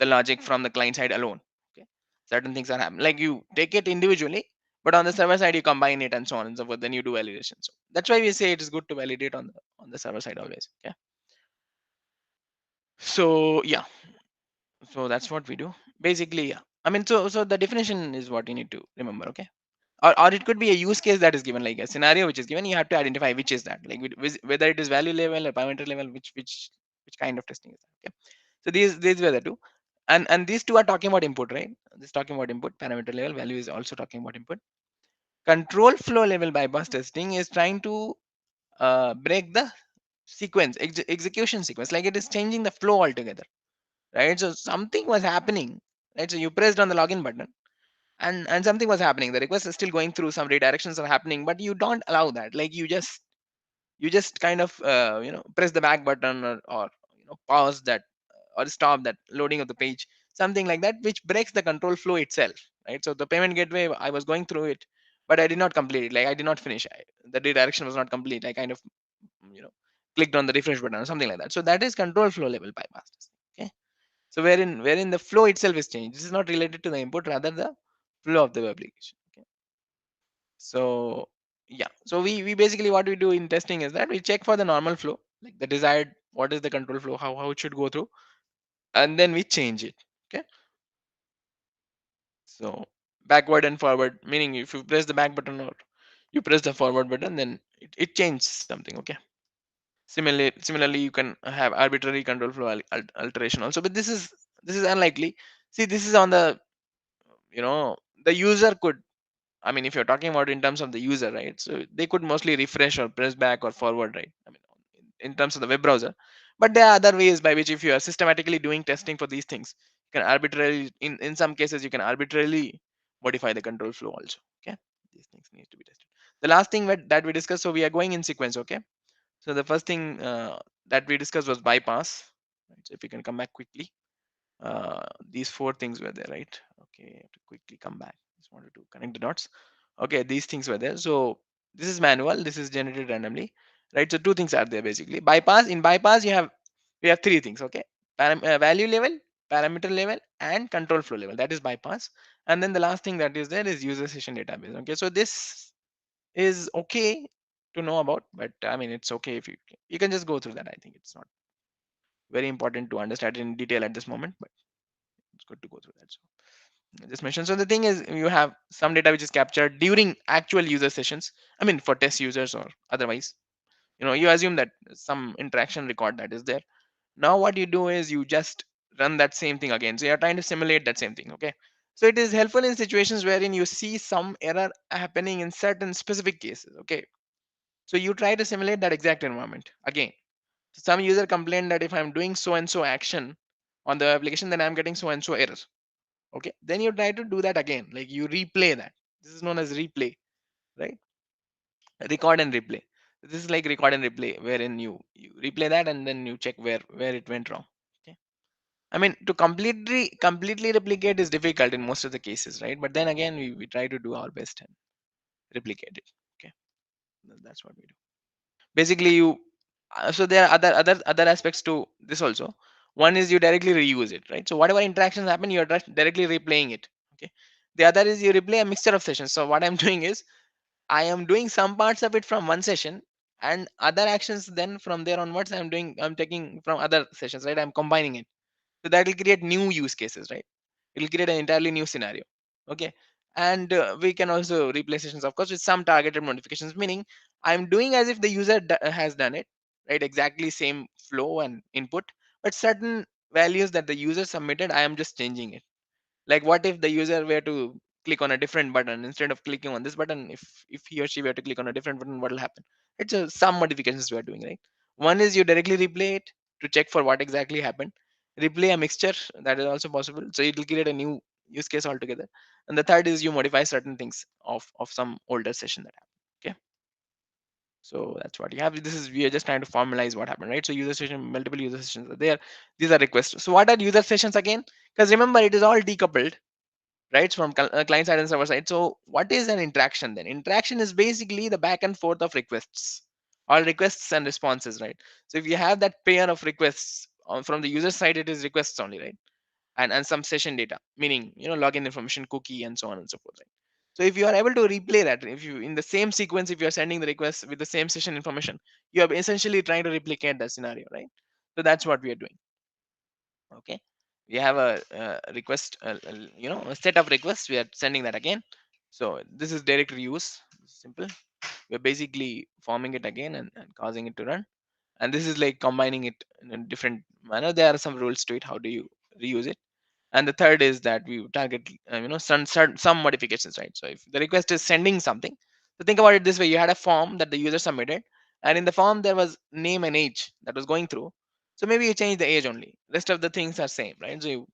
logic from the client side alone. Okay, certain things are happening. Like you take it individually, but on the server side you combine it and so on and so forth. Then you do validation. So that's why we say it is good to validate on the server side always. Okay. So yeah, so that's what we do basically. Yeah, I mean, so the definition is what you need to remember. Okay. Or it could be a use case that is given, like a scenario which is given, you have to identify which is that, like whether it is value level or parameter level, which kind of testing is that. Okay, so these were the two, and these two are talking about input, right? This talking about input. Parameter level, value is also talking about input. Control flow level bypass testing is trying to break the sequence, execution sequence, like it is changing the flow altogether, right? So something was happening, right? So you pressed on the login button, and something was happening, the request is still going through, some redirections are happening, but you don't allow that. Like you just kind of press the back button, or pause that, or stop that loading of the page, something like that, which breaks the control flow itself, right? So the payment gateway, I was going through it, but I did not complete it, like I did not finish, the redirection was not complete, I kind of you know clicked on the refresh button or something like that. So that is control flow level bypass. Okay, so wherein the flow itself is changed. This is not related to the input, rather the flow of the application. Okay. So yeah. So we basically, what we do in testing is that we check for the normal flow, like the desired, what is the control flow, how it should go through, and then we change it. Okay. So backward and forward, meaning if you press the back button or you press the forward button, then it changes something. Okay. Similarly, you can have arbitrary control flow alteration also, but this is unlikely. See, this is on you know the user could, I mean, if you're talking about in terms of the user, right? So they could mostly refresh or press back or forward, right? I mean, in terms of the web browser. But there are other ways by which, if you are systematically doing testing for these things, you can arbitrarily, in some cases, you can arbitrarily modify the control flow also. Okay, these things need to be tested. The last thing that we discussed, so we are going in sequence. Okay, so the first thing that we discussed was bypass. Right? So if you can come back quickly, these four things were there, right? Okay, I have to quickly come back, just wanted to connect the dots. Okay, these things were there. So this is manual, this is generated randomly, right? So two things are there basically. Bypass, in bypass we have three things. Okay, value level, parameter level, and control flow level, that is bypass. And then the last thing that is there is user session database. Okay, so this is okay to know about, but I mean, it's okay if you can just go through that. I think it's not very important to understand it in detail at this moment, but it's good to go through that. So I just mentioned. So the thing is, you have some data which is captured during actual user sessions. I mean, for test users or otherwise, you assume that some interaction record that is there. Now what you do is you just run that same thing again. So you're trying to simulate that same thing. Okay. So it is helpful in situations wherein you see some error happening in certain specific cases. Okay. So you try to simulate that exact environment again. So some user complained that if I'm doing so and so action on the application, then I'm getting so and so error. Okay. Then you try to do that again. Like you replay that. This is known as replay, right? Record and replay. This is like record and replay, wherein you replay that and then you check where it went wrong. Okay. I mean, to completely replicate is difficult in most of the cases, right? But then again, we try to do our best and replicate it. Okay, that's what we do. Basically, so there are other aspects to this also. One is you directly reuse it, right? So whatever interactions happen, you're directly replaying it. Okay. The other is you replay a mixture of sessions. So what I'm doing is I am doing some parts of it from one session, and other actions then from there onwards I'm taking from other sessions, right? I'm combining it. So that will create new use cases, right? It will create an entirely new scenario. Okay. And we can also replace sessions, of course, with some targeted modifications, meaning I'm doing as if the user has done it, right? Exactly same flow and input, but certain values that the user submitted, I am just changing it. Like what if the user were to click on a different button instead of clicking on this button? If he or she were to click on a different button, what will happen? It's some modifications we are doing, right? One is you directly replay it to check for what exactly happened. Replay a mixture, that is also possible, so it will create a new use case altogether. And the third is you modify certain things of some older session that happened. Okay. So that's what you have. This is we are just trying to formalize what happened, right? So user session, multiple user sessions are there. These are requests. So what are user sessions again? Because remember, it is all decoupled, right, from client side and server side. So what is an interaction then? Interaction is basically the back and forth of requests, all requests and responses, right? So if you have that pair of requests from the user side, it is requests only, right? And some session data, meaning login information, cookie, and so on and so forth, right? So if you are able to replay that, if you in the same sequence, if you are sending the request with the same session information, you are essentially trying to replicate that scenario, right? So that's what we are doing. Okay. We have a request, a set of requests, we are sending that again. So this is direct reuse. Simple. We're basically forming it again and causing it to run, and this is like combining it in a different manner. There are some rules to it, how do you reuse it. And the third is that we target some modifications, right? So if the request is sending something, so think about it this way: you had a form that the user submitted, and in the form there was name and age that was going through. So maybe you change the age only, rest of the things are same, right? So you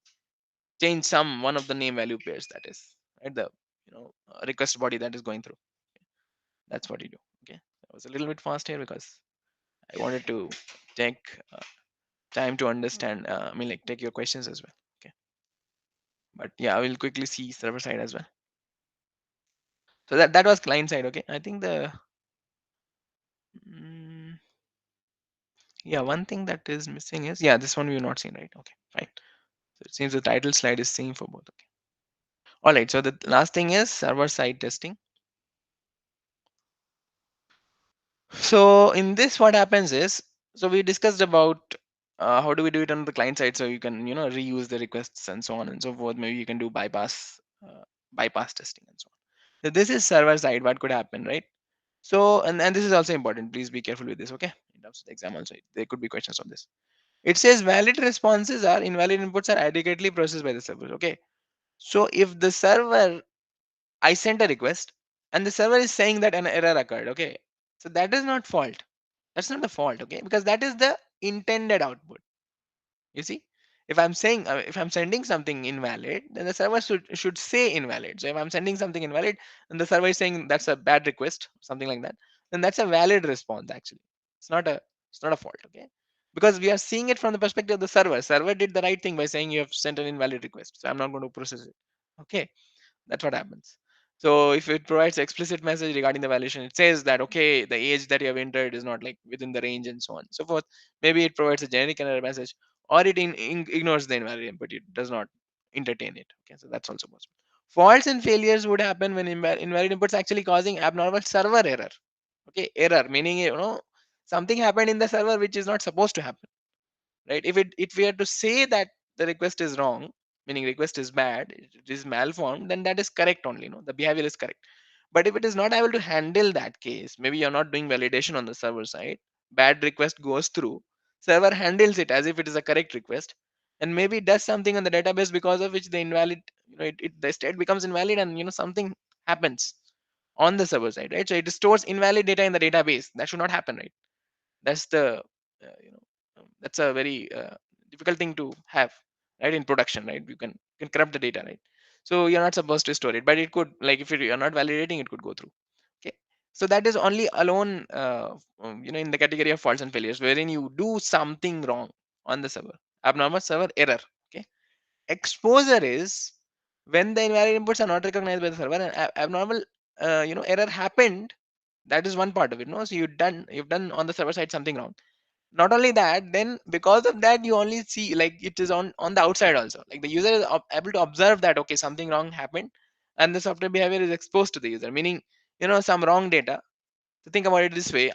change some one of the name value pairs, that is, right, the request body that is going through. That's what you do. Okay. I was a little bit fast here because I wanted to take time to understand, I mean, like, take your questions as well. Okay. But yeah, I will quickly see server side as well. So that was client side. Okay. I think mm, yeah, one thing that is missing is, yeah, this one we've not seen, right? Okay, fine. So it seems the title slide is same for both. Okay. All right. So the last thing is server side testing. So in this, what happens is, so we discussed about how do we do it on the client side, so you can reuse the requests and so on and so forth. Maybe you can do bypass testing and so on. So this is server side. What could happen, right? So and this is also important. Please be careful with this. Okay, in terms of the exam also, there could be questions on this. It says valid responses are invalid inputs are adequately processed by the server. Okay, so if the server, I sent a request and the server is saying that an error occurred. Okay, so that is not fault. That's not the fault. Okay, because that is the intended output. You see, if I'm sending something invalid, then the server should say invalid. So if I'm sending something invalid and the server is saying that's a bad request, something like that, then that's a valid response. Actually, it's not a it's not a fault. Okay, because we are seeing it from the perspective of the server. Server did the right thing by saying you have sent an invalid request, so I'm not going to process it. Okay, that's what happens. So if it provides explicit message regarding the valuation, it says that okay, the age that you have entered is not like within the range and so on and so forth. Maybe it provides a generic error message, or it ignores the invalid, but it does not entertain it. Okay, so that's also possible. Faults and failures would happen when invalid inputs actually causing abnormal server error. Okay, error meaning, something happened in the server which is not supposed to happen, right? If we are to say that the request is wrong, meaning request is bad, it is malformed, then that is correct only, the behavior is correct. But if it is not able to handle that case, maybe you're not doing validation on the server side, bad request goes through, server handles it as if it is a correct request, and maybe does something on the database because of which the invalid, the state becomes invalid, and something happens on the server side, right? So it stores invalid data in the database. That should not happen, right? That's the that's a very difficult thing to have, right? In production, right? You can corrupt the data, right? So you're not supposed to store it, but it could, like, if you're not validating, it could go through. Okay, so that is only alone in the category of faults and failures, wherein you do something wrong on the server, abnormal server error. Okay, exposure is when the invalid inputs are not recognized by the server, and abnormal error happened. That is one part of it, no? So you've done on the server side something wrong. Not only that, then because of that, you only see, like, it is on the outside also, like the user is able to observe that, okay, something wrong happened, and the software behavior is exposed to the user, meaning, some wrong data. So think about it this way: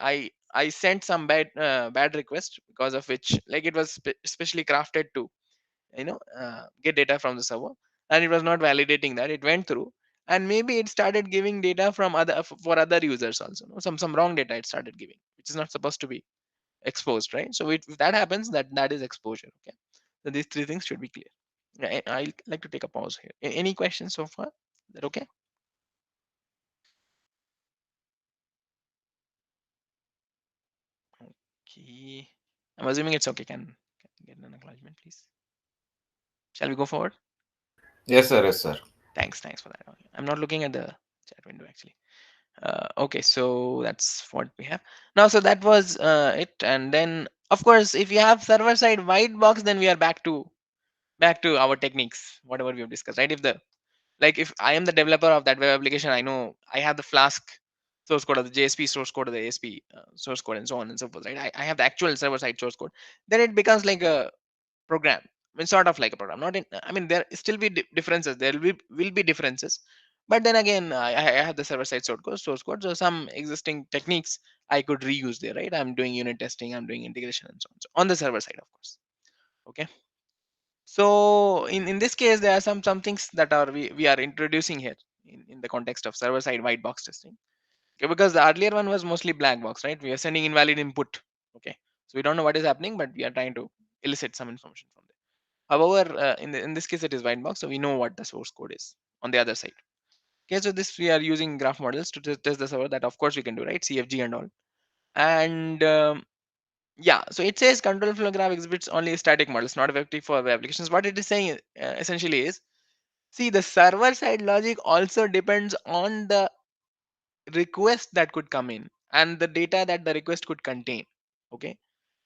I sent some bad request, because of which, like, it was specially crafted to get data from the server, and it was not validating that it went through, and maybe it started giving data from for other users also, some wrong data it started giving, which is not supposed to be exposed, right? So if that happens, that is exposure. Okay, so these three things should be clear. I'd like to take a pause here. Any questions so far? Is that okay? Okay, I'm assuming it's okay. Can I get an acknowledgement, please? Shall we go forward? Yes, sir. Yes, sir. Thanks for that. Okay. I'm not looking at the chat window, actually. Okay, so that's what we have now. So that was it. And then, of course, if you have server side white box, then we are back to our techniques, whatever we have discussed, right? Like, if I am the developer of that web application, I know I have the Flask source code, or the JSP source code, or the ASP source code, and so on and so forth, right? I have the actual server side source code. Then it becomes like a program. I mean, sort of like a program. Not in. I mean, there still be differences. There will be differences, but then again, I have the server side source code. So some existing techniques I could reuse there, right? I'm doing unit testing. I'm doing integration, and so on. So on the server side, of course. Okay. So in this case, there are some things that we are introducing here in the context of server side white box testing. Okay, because the earlier one was mostly black box, right? We are sending invalid input. Okay, so we don't know what is happening, but we are trying to elicit some information from there. However, in this case, it is white box, so we know what the source code is on the other side. Okay, so this we are using graph models to test the server. That, of course, we can do, right? CFG and all. And yeah, so it says control flow graph exhibits only static models, not effective for web applications. What it is saying essentially is, see, the server side logic also depends on the request that could come in and the data that the request could contain. Okay,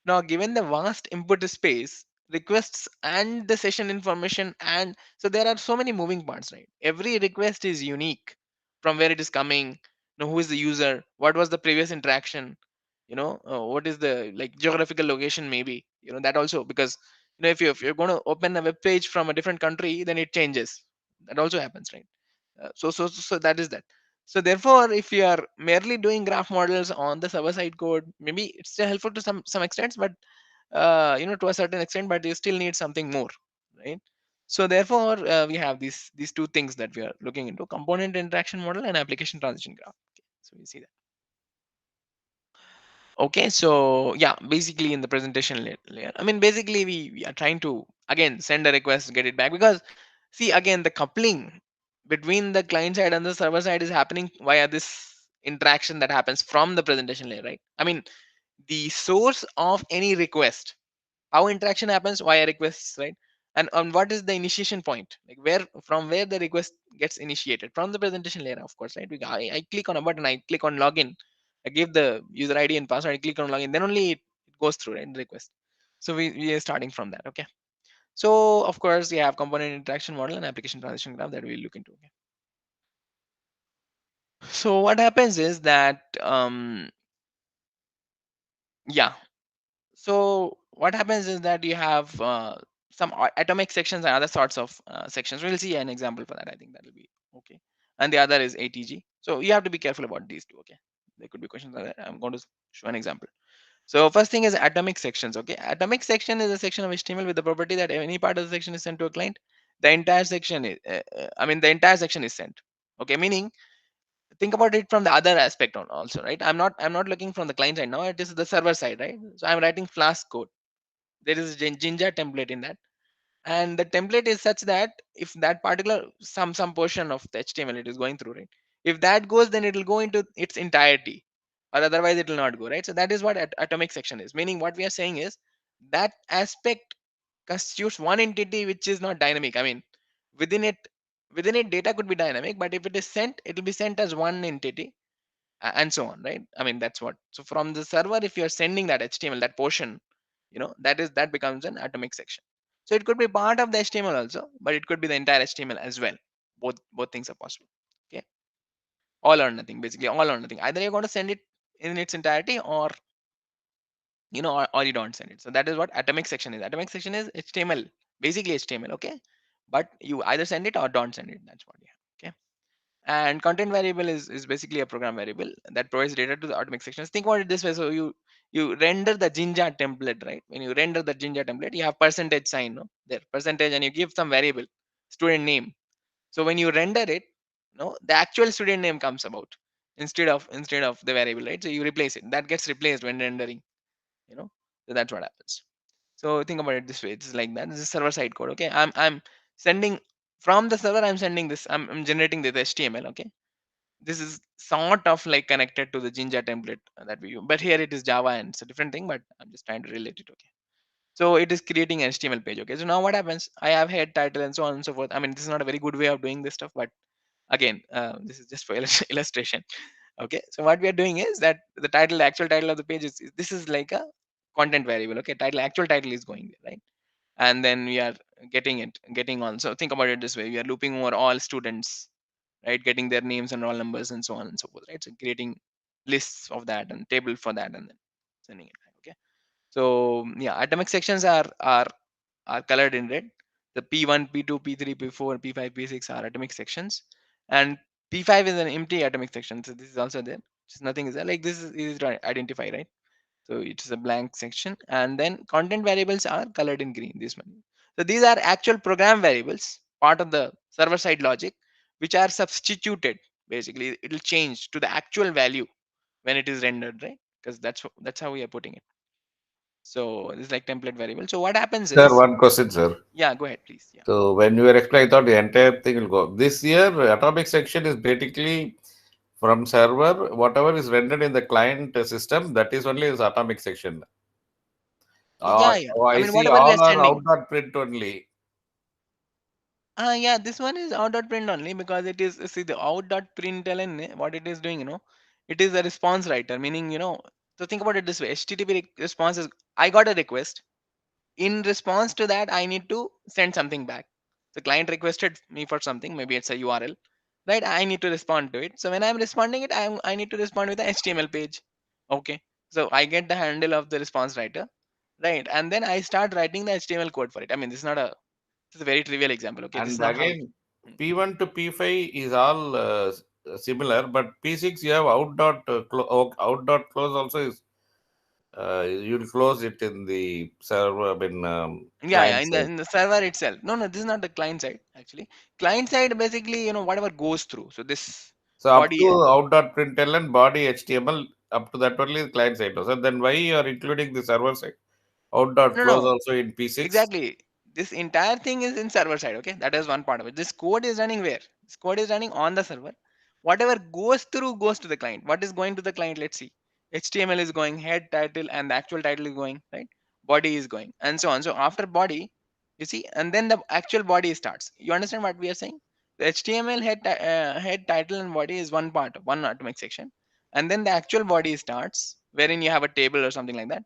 now, given the vast input space, requests and the session information, and so there are so many moving parts, right? Every request is unique, from where it is coming, who is the user, what was the previous interaction, what is the, like, geographical location, maybe, that also, because if you're going to open a web page from a different country, then it changes. That also happens, right? So that is that. So therefore, if you are merely doing graph models on the server side code, maybe it's still helpful to some extent, but to a certain extent, but you still need something more, right? So therefore, we have these two things that we are looking into: component interaction model and application transition graph. Okay, so we see that. Okay, so yeah, basically in the presentation layer, I mean, basically we are trying to again send a request, get it back, because, see, again, the coupling between the client side and the server side is happening via this interaction that happens from the presentation layer, right? I mean, the source of any request, how interaction happens via requests, right? And on what is the initiation point, like where the request gets initiated, from the presentation layer, of course, right? I click on a button, I click on login, I give the user ID and password, I click on login, then only it goes through, right, the request. So we are starting from that. Okay, so of course we have component interaction model and application transition graph that we'll look into. Okay, so what happens is that yeah, so what happens is that you have some atomic sections and other sorts of sections. We'll see an example for that. I think that will be okay. And the other is ATG. So you have to be careful about these two. Okay. There could be questions like that. I'm going to show an example. So first thing is atomic sections. Okay, atomic section is a section of HTML with the property that any part of the section is sent to a client. The entire section is, I mean, the entire section is sent. Okay, meaning think about it from the other aspect on also, right? I'm not looking from the client side now. It is the server side, right? So I'm writing Flask code. There is a Jinja template in that, and the template is such that if that particular some portion of the HTML it is going through, right, if that goes, then it will go into its entirety, or otherwise it will not go, right? So that is what atomic section is, meaning what we are saying is that aspect constitutes one entity which is not dynamic. I mean, within it within it data could be dynamic, but if it is sent, it will be sent as one entity, and so on, right? I mean, that's what. So from the server, if you're sending that HTML, that portion, that becomes an atomic section. So it could be part of the HTML also, but it could be the entire HTML as well. Both things are possible. Okay, all or nothing, basically all or nothing. Either you're going to send it in its entirety, or you don't send it. So that is what atomic section is. Atomic section is HTML, basically HTML. Okay, but you either send it or don't send it. That's what you have. Okay. And content variable is basically a program variable that provides data to the atomic sections. Think about it this way. So you render the Jinja template, right? When you render the Jinja template, you have percentage sign, no? There, percentage, and you give some variable, student name. So when you render it, no, the actual student name comes about instead of the variable, right? So you replace it. That gets replaced when rendering, you know. So that's what happens. So think about it this way. It's like that. This is server side code. Okay. I'm sending from the server. I'm sending this. I'm generating this HTML. Okay. This is sort of like connected to the Jinja template that we use, but here it is Java and it's a different thing. But I'm just trying to relate it. Okay. So it is creating an HTML page. Okay. So now what happens? I have head, title, and so on and so forth. I mean, this is not a very good way of doing this stuff, but again, this is just for illustration. Okay. So what we are doing is that the title, the actual title of the page is this is like a content variable. Okay. Title, actual title is going there, right? And then we are getting on. So think about it this way: we are looping over all students, right, getting their names and roll numbers and so on and so forth, right? So creating lists of that and table for that, and then sending it back. Okay. So yeah, atomic sections are colored in red. The P1, P2, P3, P4, P5, P6 are atomic sections, and P5 is an empty atomic section. So this is also there. Just nothing is there. Like this is easy to identify, right? So it is a blank section, and then content variables are colored in green. This one. So these are actual program variables, part of the server side logic, which are substituted. Basically, it will change to the actual value when it is rendered, right? Because that's how we are putting it. So this is like template variable. So what happens Sir, is, one question, sir. yeah, go ahead, please. Yeah. So when you were explaining, I thought the entire thing will go. This year, atomic section is basically from server, whatever is rendered in the client system, that is only is atomic section. Yeah, yeah. Oh, I I mean, see whatever we all are are sending. outdoor print only. Yeah, this one is out.print only because it is, see, the out.println, what it is doing, it is a response writer, meaning, so think about it this way: HTTP response is, I got a request. In response to that, I need to send something back. The client requested me for something, maybe it's a URL, right? I need to respond to it. So when I'm responding it, I need to respond with an HTML page. Okay. So I get the handle of the response writer, right? And then I start writing the HTML code for it. I mean, this is a very trivial example. Okay. This is And not how. again, P1 to P5 is all similar, but P6 you have out dot close also is you'll close it in the server, I mean Yeah, yeah, client in the side. in the server itself. No, no, this is not the client side actually. Client side basically, whatever goes through. So this So up body. to out dot println body HTML, up to that only is client side. So then why you are including the server side? Out dot No, close no, also in P6. exactly. This entire thing is in server side. Okay, that is one part of it. This code is running where? This code is running on the server. Whatever goes through goes to the client. What is going to the client? Let's see. HTML is going, head, title, and the actual title is going, right? Body is going, and so on. So after body, you see, and then the actual body starts. You understand what we are saying? The HTML head, title, and body is one part, one atomic section, and then the actual body starts, wherein you have a table or something like that,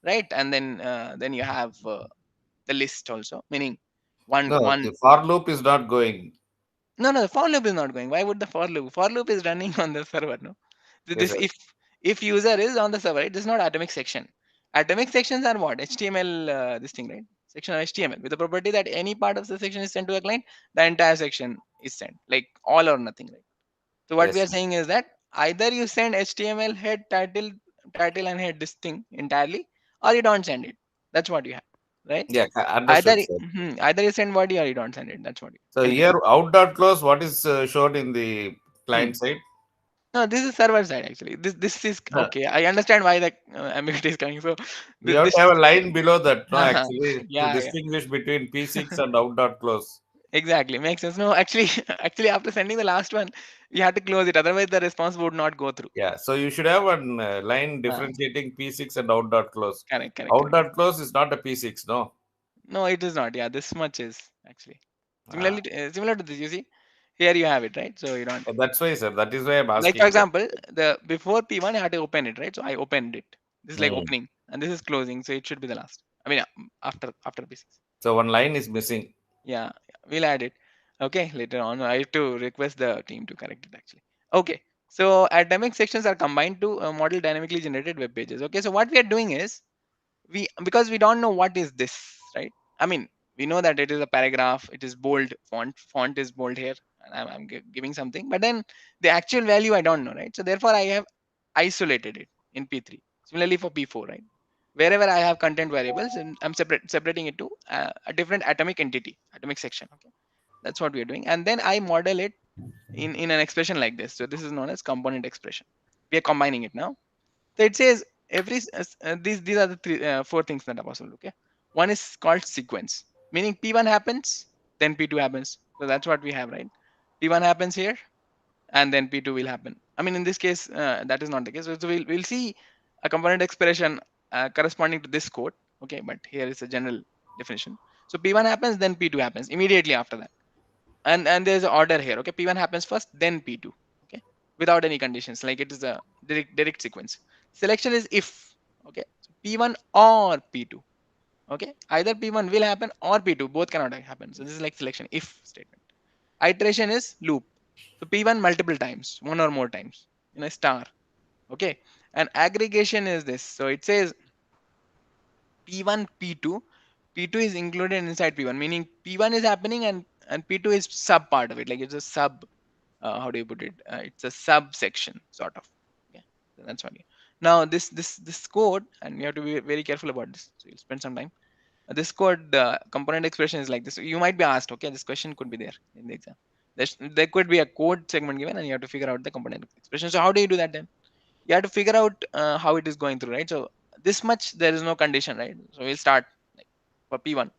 right? And then you have the list also, meaning one No, one. the for loop is not going. No, no, the for loop is not going. Why would the for loop is running on the server? No. So Yes, this, sir. if user is on the server, it is not atomic section. Atomic sections are what? HTML, this thing, right? Section of HTML with the property that any part of the section is sent to a client, the entire section is sent, like all or nothing, right? So what we Yes. are saying is that either you send HTML head title and head this thing entirely, or you don't send it. That's what you have, right? Yeah, Either understood, sir. either you send body or you don't send it. That's what you So end it. here out dot close, what is shown in the Hmm. client side? No, this is server side actually. This is Huh. okay. I understand why the ambiguity is coming. So We have this to have a line below that, no, uh actually, to yeah, yeah. distinguish between P6 and out dot close. Exactly, makes sense. No, actually, actually, after sending the last one, we had to close it. Otherwise, the response would not go through. Yeah, so you should have one line Uh, differentiating P6 and out dot close. correct, correct, Out correct. dot close is not a P6, no. No, it is not. Yeah, this much is actually Ah, similar to this. You see, here you have it, right? So you don't that's why, sir. That is why I'm like, for asking that. example, the before P1, I had to open it, right? So I opened it. This is like Hmm. opening, and this is closing. So it should be the last. I mean, after P6. So one line is missing. Yeah, we'll add it. Okay, later on, I have to request the team to correct it actually. Okay, so academic sections are combined to model dynamically generated web pages. Okay, so what we are doing is because we don't know what is this, right? I mean, we know that it is a paragraph, it is bold, font is bold here, and I'm giving something, but then the actual value I don't know, right? So therefore, I have isolated it in P3. Similarly for P4, right? Wherever I have content variables, and I'm separating it to a different atomic entity, atomic section. Okay, that's what we are doing, and then I model it in an expression like this. So this is known as component expression. We are combining it now. So it says these are the four things that are possible. Okay, one is called sequence, meaning P1 happens, then P2 happens. So that's what we have, right? P1 happens here, and then P2 will happen. I mean, in this case, that is not the case. So we'll see a component expression corresponding to this code. Okay, but here is a general definition. So P1 happens, then P2 happens immediately after that, and there's an order here. Okay, P1 happens first, then P2. Okay, without any conditions, like it is a direct sequence. Selection is if. Okay, so P1 or P2. Okay, either P1 will happen or P2, both cannot happen. So this is like selection if statement. Iteration is loop. So P1 multiple times, one or more times in a star. Okay, and aggregation is this. So it says P1, P2. P2 is included inside P1, meaning P1 is happening and P2 is sub part of it. Like it's a sub. How do you put it? It's a subsection sort of. Okay, so that's one. Now this code, and you have to be very careful about this. So you'll spend some time. This code component expression is like this. You might be asked, okay, this question could be there in the exam. There could be a code segment given, and you have to figure out the component expression. So how do you do that then? You have to figure out how it is going through, right? So this much there is no condition, right? So we'll start like for P1.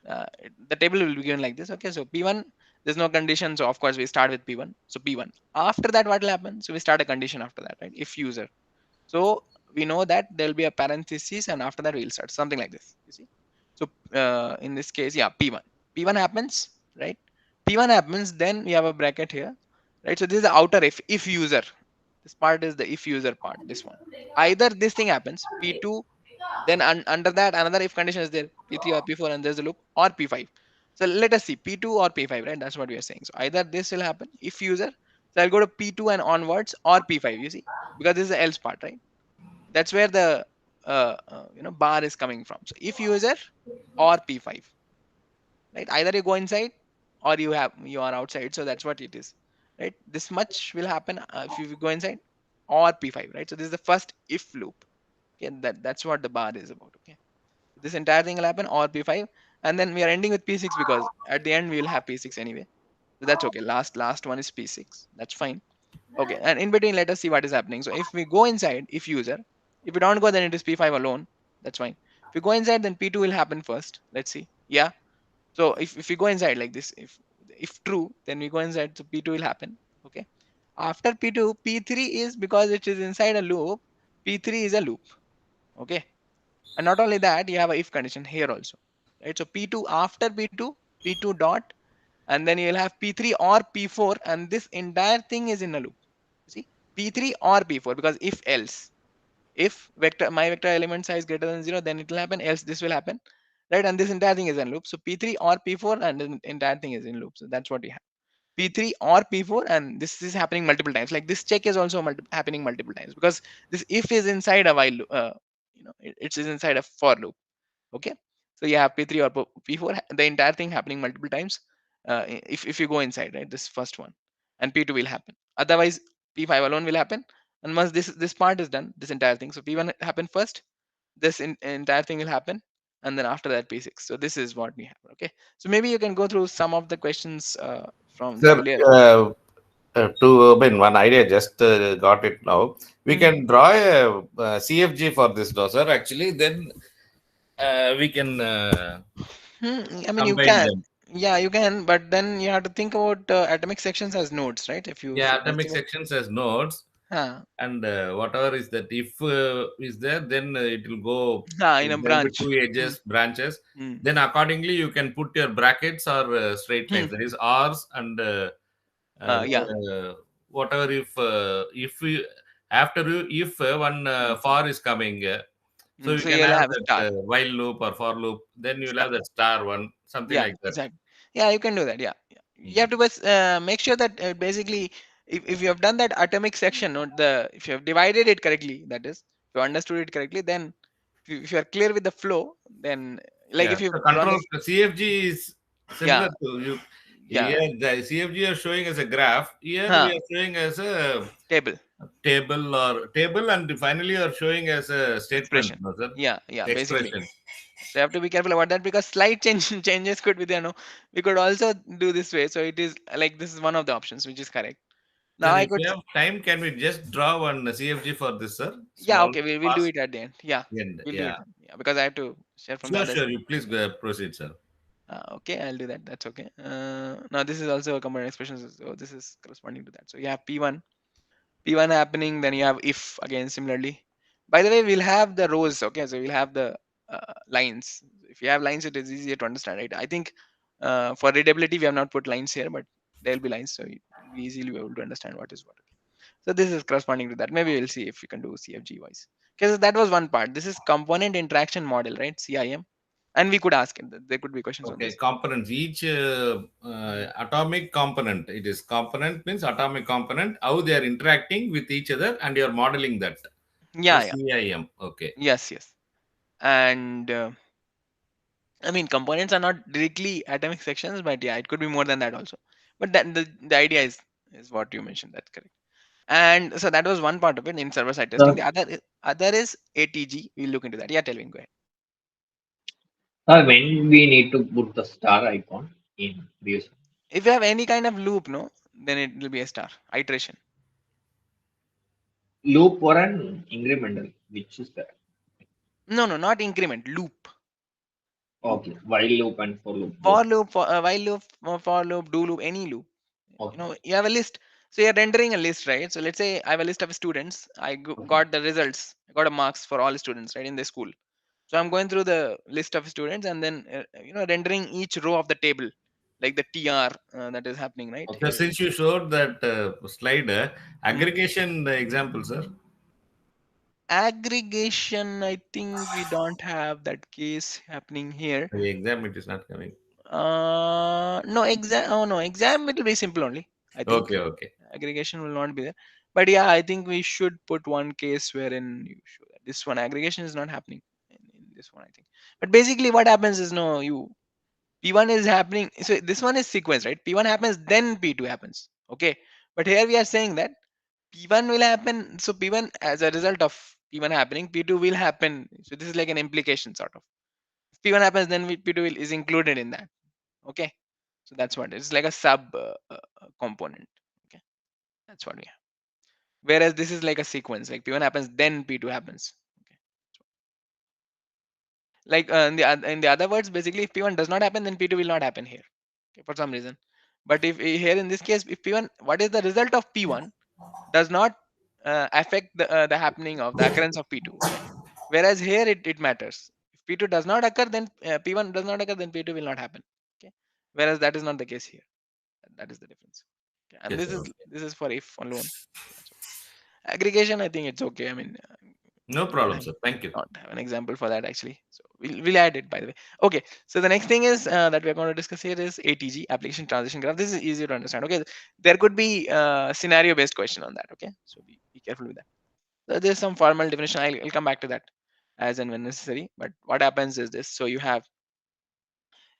The table will be given like this. Okay, so P1 there's no condition, so of course we start with P1. So P1. After that, what will happen? So we start a condition after that, right? If user. So we know that there will be a parenthesis, and after that we'll start something like this. You see. So in this case, yeah, P1. P1 happens, right? P1 happens, then we have a bracket here, right? So this is the outer if user. This part is the if user part. This one. Either this thing happens, P2, then under that another if condition is there, P3 or P4, and there's a loop, or P5. So let us see P2 or P5, right? That's what we are saying. So either this will happen if user. So I'll go to P2 and onwards, or P5. You see, because this is the else part, right? That's where the bar is coming from. So if user or P5, right? Either you go inside or you are outside. So that's what it is, right? This much will happen if you go inside or P5, right? So this is the first if loop. Okay, that's what the bar is about. Okay, this entire thing will happen or P5, and then we are ending with P6 because at the end we will have P6 anyway. So that's okay. Last one is P6. That's fine. Okay, and in between, let us see what is happening. So if we go inside, if user, if we don't go, then it is P5 alone. That's fine. If we go inside, then P2 will happen first. Let's see. Yeah. So if we go inside like this, if true, then we go inside. So P2 will happen. Okay. After P2, P3 is because it is inside a loop. P3 is a loop. Okay. And not only that, you have a if condition here also. Right. So P2 after P2, P2 dot, and then you'll have P3 or P4, and this entire thing is in a loop. See, P3 or P4, because if else, if vector my vector element size greater than 0, then it will happen, else this will happen, right? And this entire thing is in loop. So P3 or P4, and the entire thing is in loop. So that's what we have. P3 or P4, and this is happening multiple times. Like this check is also happening multiple times because this if is inside a while it is inside a for loop. Okay, so you have P3 or P4, the entire thing happening multiple times. If you go inside, right, this first one, and P2 will happen. Otherwise P5 alone will happen. And once this part is done, this entire thing. So P1 happen first, this entire thing will happen, and then after that P6. So this is what we have. Okay. So maybe you can go through some of the questions from the Sir, earlier. I mean, one idea just got it now. We Hmm. can draw a, CFG for this now, sir. Actually, then we can I mean, you combine can. them. Yeah, you can, but then you have to think about atomic sections as nodes, right? If Yeah, you atomic consider. sections as nodes, Huh. and whatever is that, if is there, then it will go. In a There will be branch. two Hmm. edges, branches. Hmm. Then accordingly, you can put your brackets or straight Hmm. lines. That is R's and Yeah. whatever. If we after you, if one for is coming, so you So can you'll have have that star. while loop or for loop. Then you'll Star. have that star one, something Yeah, like that. exactly. Yeah, you can do that. Yeah, yeah. You have Mm. to make sure that basically, if you have done that atomic section, not the if you have divided it correctly, that is, if you understood it correctly, then if you are clear with the flow, then like Yeah, if you've so drawn control this, CFG is similar yeah, to you. yeah, Here, the CFG are showing as a graph. Here we huh, are showing as a table table, and finally you are showing as a statement, expression. no, sir? Yeah, yeah, basically. Expression. So you have to be careful about that because slight changes could be there. No, we could also do this way. So it is like this is one of the options, which is correct. Now Then, I if could we have time, can we just draw one CFG for this, sir? Yeah, Small, okay, we'll do fast, it at the end. Yeah, end. we'll do Yeah. it. Yeah, because I have to share from the Sure, other sure. screen. You please proceed, sir. Okay, I'll do that. That's okay. Now this is also a combined expression, so this is corresponding to that. So you have P1 happening, then you have if again similarly. By the way, we'll have the rows. Okay, so we'll have the lines. If you have lines, it is easier to understand, right? I think for readability, we have not put lines here, but there'll be lines, so you'll be easily able to understand what is what. So this is corresponding to that. Maybe we'll see if we can do CFG wise. Because that was one part. This is component interaction model, right? CIM. And we could ask it. There could be questions on Okay, this. components. Each Mm. atomic component. It is component means atomic component. How they are interacting with each other, and you are modeling that. So Yeah, yeah. CIM. Okay. Yes, yes. And I mean, components are not directly atomic sections, but yeah, it could be more than that also. But that the idea is what you mentioned. That's correct. And so that was one part of it in server side testing. Sir, The other is ATG. We'll look into that. Yeah, tell me. Go ahead. when we need to put the star icon in views, If you have any kind of loop, no, then it will be a star iteration. loop or an incremental, which is that? No, no, not increment. Loop. Okay, while loop and for loop both. For loop, while loop, for loop, do loop, any loop. Okay, You have a list. So you're rendering a list, right? So let's say I have a list of students. okay, Got the results. I got a marks for all students, right, in the school. So I'm going through the list of students and then rendering each row of the table, like the TR that is happening right So here. since you showed that slide, Hmm. aggregation example, sir. Aggregation, I think we don't have that case happening here. The exam it is not coming. No exam. Oh no, exam it will be simple only. I think Okay, okay. aggregation will not be there. But yeah, I think we should put one case wherein you show that this one aggregation is not happening in this one. I think. But basically, what happens is no, you P1 is happening. So this one is sequence, right? P1 happens, then P2 happens. Okay. But here we are saying that P1 will happen. So P1 as a result of P1 happening, P2 will happen. So this is like an implication sort of. If P1 happens, then P2 is included in that. Okay. So that's what it's like a sub component. Okay. That's what we have. Whereas this is like a sequence. Like P1 happens, then P2 happens. Okay. Like in the other words, basically, if P1 does not happen, then P2 will not happen here. Okay, for some reason. But if here in this case, if P1, what is the result of P1 does not affect the happening of the occurrence of P2. Okay. Whereas here it matters. If P2 does not occur, then P1 does not occur, then P2 will not happen. Okay. Whereas that is not the case here. That is the difference. Okay. And Yes, this sir. is Okay. this is for if alone. So that's okay. Aggregation, I think it's okay. I mean, No we don't problem, have sir. Thank you. not have an example for that actually. So we'll add it by the way. Okay. So the next thing is that we're going to discuss here is ATG, application transition graph. This is easier to understand. Okay. There could be scenario based question on that. Okay. So be careful with that. So there's some formal definition. I'll come back to that as and when necessary. But what happens is this. So you have,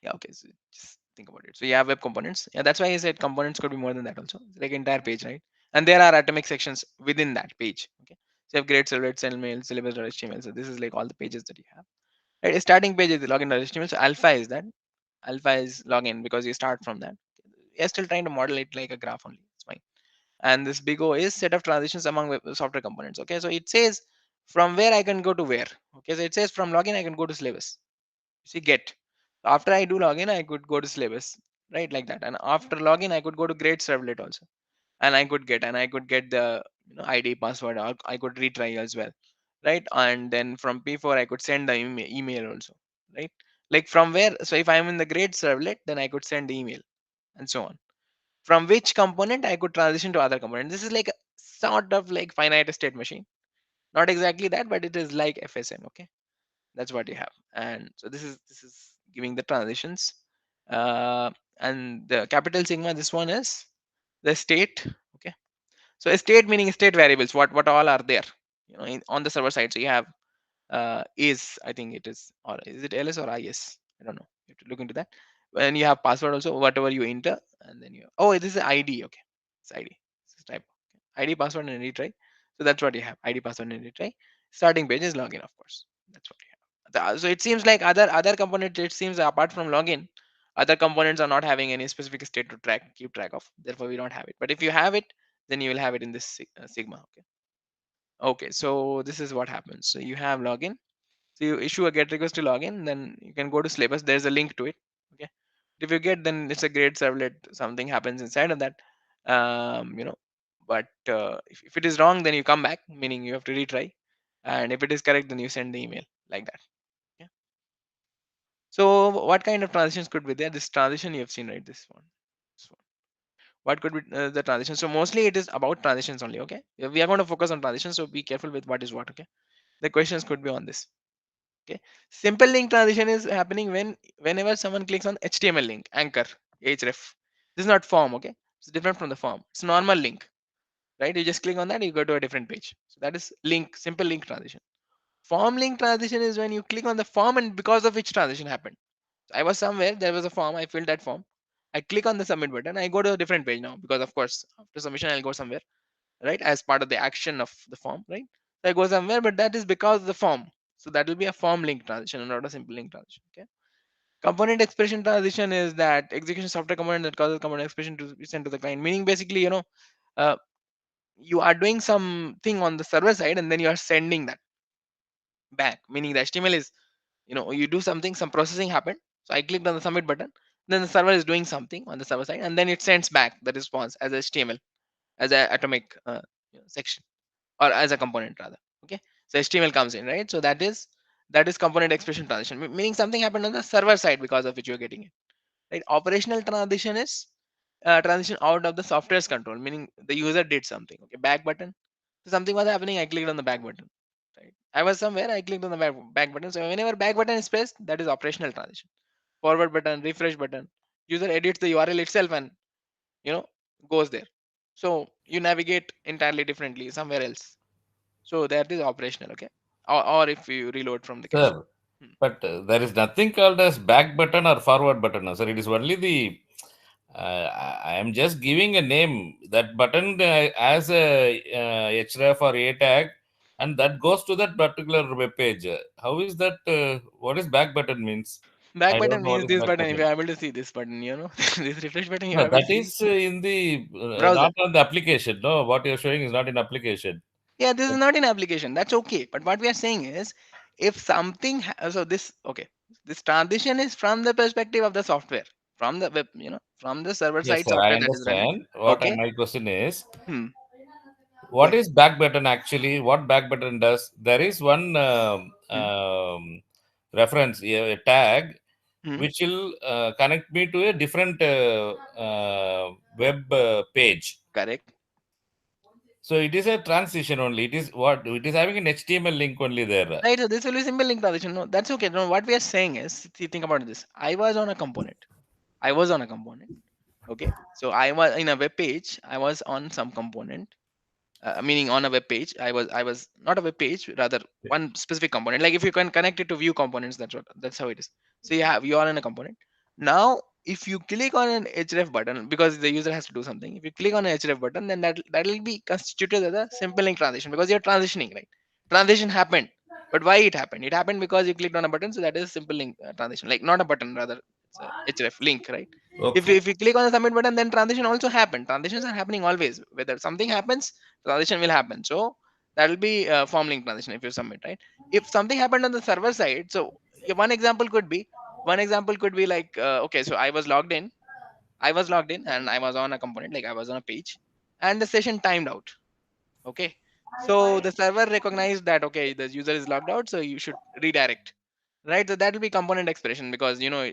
yeah, okay. So just think about it. So you have web components. Yeah, that's why I said components could be more than that also. It's like entire page, right? and there are atomic sections within that page. Okay, so you have grade servlet, send mail, syllabus.html. So this is like all the pages that you have. Right, a starting page is the login.html. So alpha is that. Alpha is login because you start from that. You're still trying to model it like a graph only. It's fine. And this big O is set of transitions among software components. Okay, so it says from where I can go to where. Okay, so it says from login I can go to syllabus. See, get. After I do login, I could go to syllabus, right, like that. And after login, I could go to grade servlet also, and I could get the ID, password, or I could retry as well, right? And then from P4, I could send the email also, right? Like from where? So if I'm in the grade servlet, then I could send the email and so on. From which component I could transition to other component. This is like a sort of like finite state machine. Not exactly that, but it is like FSM. Okay, that's what you have. And so this is giving the transitions. uh, and the capital sigma, this one is the state. Okay, so a state meaning state variables, what all are there, on the server side. So you have is, I think it is, or is it ls or is, I don't know, you have to look into that. When you have password also, whatever you enter, and then you, oh, this is id. Okay, it's id, this is type. Okay. Id, password, and retry. So that's what you have, id, password, and retry. Starting page is login, of course. That's what you have. So it seems like other components, it seems apart from login, other components are not having any specific state to keep track of, therefore we don't have it. But if you have it, then you will have it in this sigma. Okay, okay, so this is what happens. So you have login, so you issue a get request to login, then you can go to syllabus, there's a link to it. Okay, if you get, then it's a grade servlet, something happens inside of that. But if it is wrong, then you come back, meaning you have to retry, and if it is correct, then you send the email, like that. Yeah. So what kind of transitions could be there? This transition you have seen, right? This one. What could be the transition? So mostly it is about transitions only. Okay, we are going to focus on transitions, so be careful with what is what. Okay, the questions could be on this. Okay, simple link transition is happening whenever someone clicks on HTML link, anchor, href. This is not form. Okay, it's different from the form. It's normal link, right? You just click on that, you go to a different page. So that is link, simple link transition. Form link transition is when you click on the form and because of which transition happened. So I was somewhere, there was a form, I filled that form, I click on the submit button, I go to a different page now, because of course after submission I'll go somewhere, right, as part of the action of the form, right? So I go somewhere, but that is because of the form. So that will be a form link transition and not a simple link transition. Okay, component expression transition is that execution software component that causes component expression to be sent to the client, meaning basically, uh, you are doing something on the server side and then you are sending that back, meaning the HTML is, you do something, some processing happened, so I clicked on the submit button, then the server is doing something on the server side, and then it sends back the response as HTML, as a atomic section, or as a component rather. Okay, so HTML comes in, right? So that is component expression transition, meaning something happened on the server side because of which you're getting it, right? Operational transition is transition out of the software's control, meaning the user did something. Okay, back button, so something was happening, I clicked on the back button, right? I was somewhere, I clicked on the back button. So whenever back button is pressed, that is operational transition. Forward button, refresh button, user edits the URL itself and you know goes there. So you navigate entirely differently somewhere else. So that is operational. Okay, or if you reload from the cache. Sir, Hmm. but there is nothing called as back button or forward button, no, sir. It is only the. I am just giving a name. That button as a href or a tag, and that goes to that particular web page. How is that? What is back button means? Back I don't button know what means is this back button. If button. you're able to see this button, this refresh button, you're No, able to that see is in the browser. not on the application. No, what you're showing is not in application. Yeah, this is not an application. That's okay. But what we are saying is, if something, so this, okay, this transition is from the perspective of the software, from the web, from the server Yes, side sir. I software that is running. understand. Okay. My question is, Hmm. Go what ahead. is back button actually? What back button does? There is one Hmm. reference, a tag, Hmm. which will connect me to a different web page. Correct. So it is a transition only. It is what it is having an HTML link only there. Right. So this will be simple link transition. No, that's okay. No, what we are saying is, see, think about this. I was on a component. I was on a component. Okay. So I was in a web page. I was on some component, meaning on a web page. I was not a web page, rather one specific component. Like if you can connect it to view components, that's how it is. So you are in a component. Now if you click on an href button, because the user has to do something, if you click on an href button, then that will be constituted as a simple link transition, because you're transitioning, right? Transition happened, but why it happened? It happened because you clicked on a button, so that is a simple link transition, like not a button, rather it's a href link, right? if, Okay. if you click on the submit button, then transition also happened. Transitions are happening always, whether something happens, transition will happen. So that will be a form link transition if you submit, right? If something happened on the server side, so yeah, one example could be like, okay, so I was logged in and I was on a component, like I was on a page, and the session timed out. Okay, so the server recognized that, okay, the user is logged out, so you should redirect, right? So that will be component expression, because it will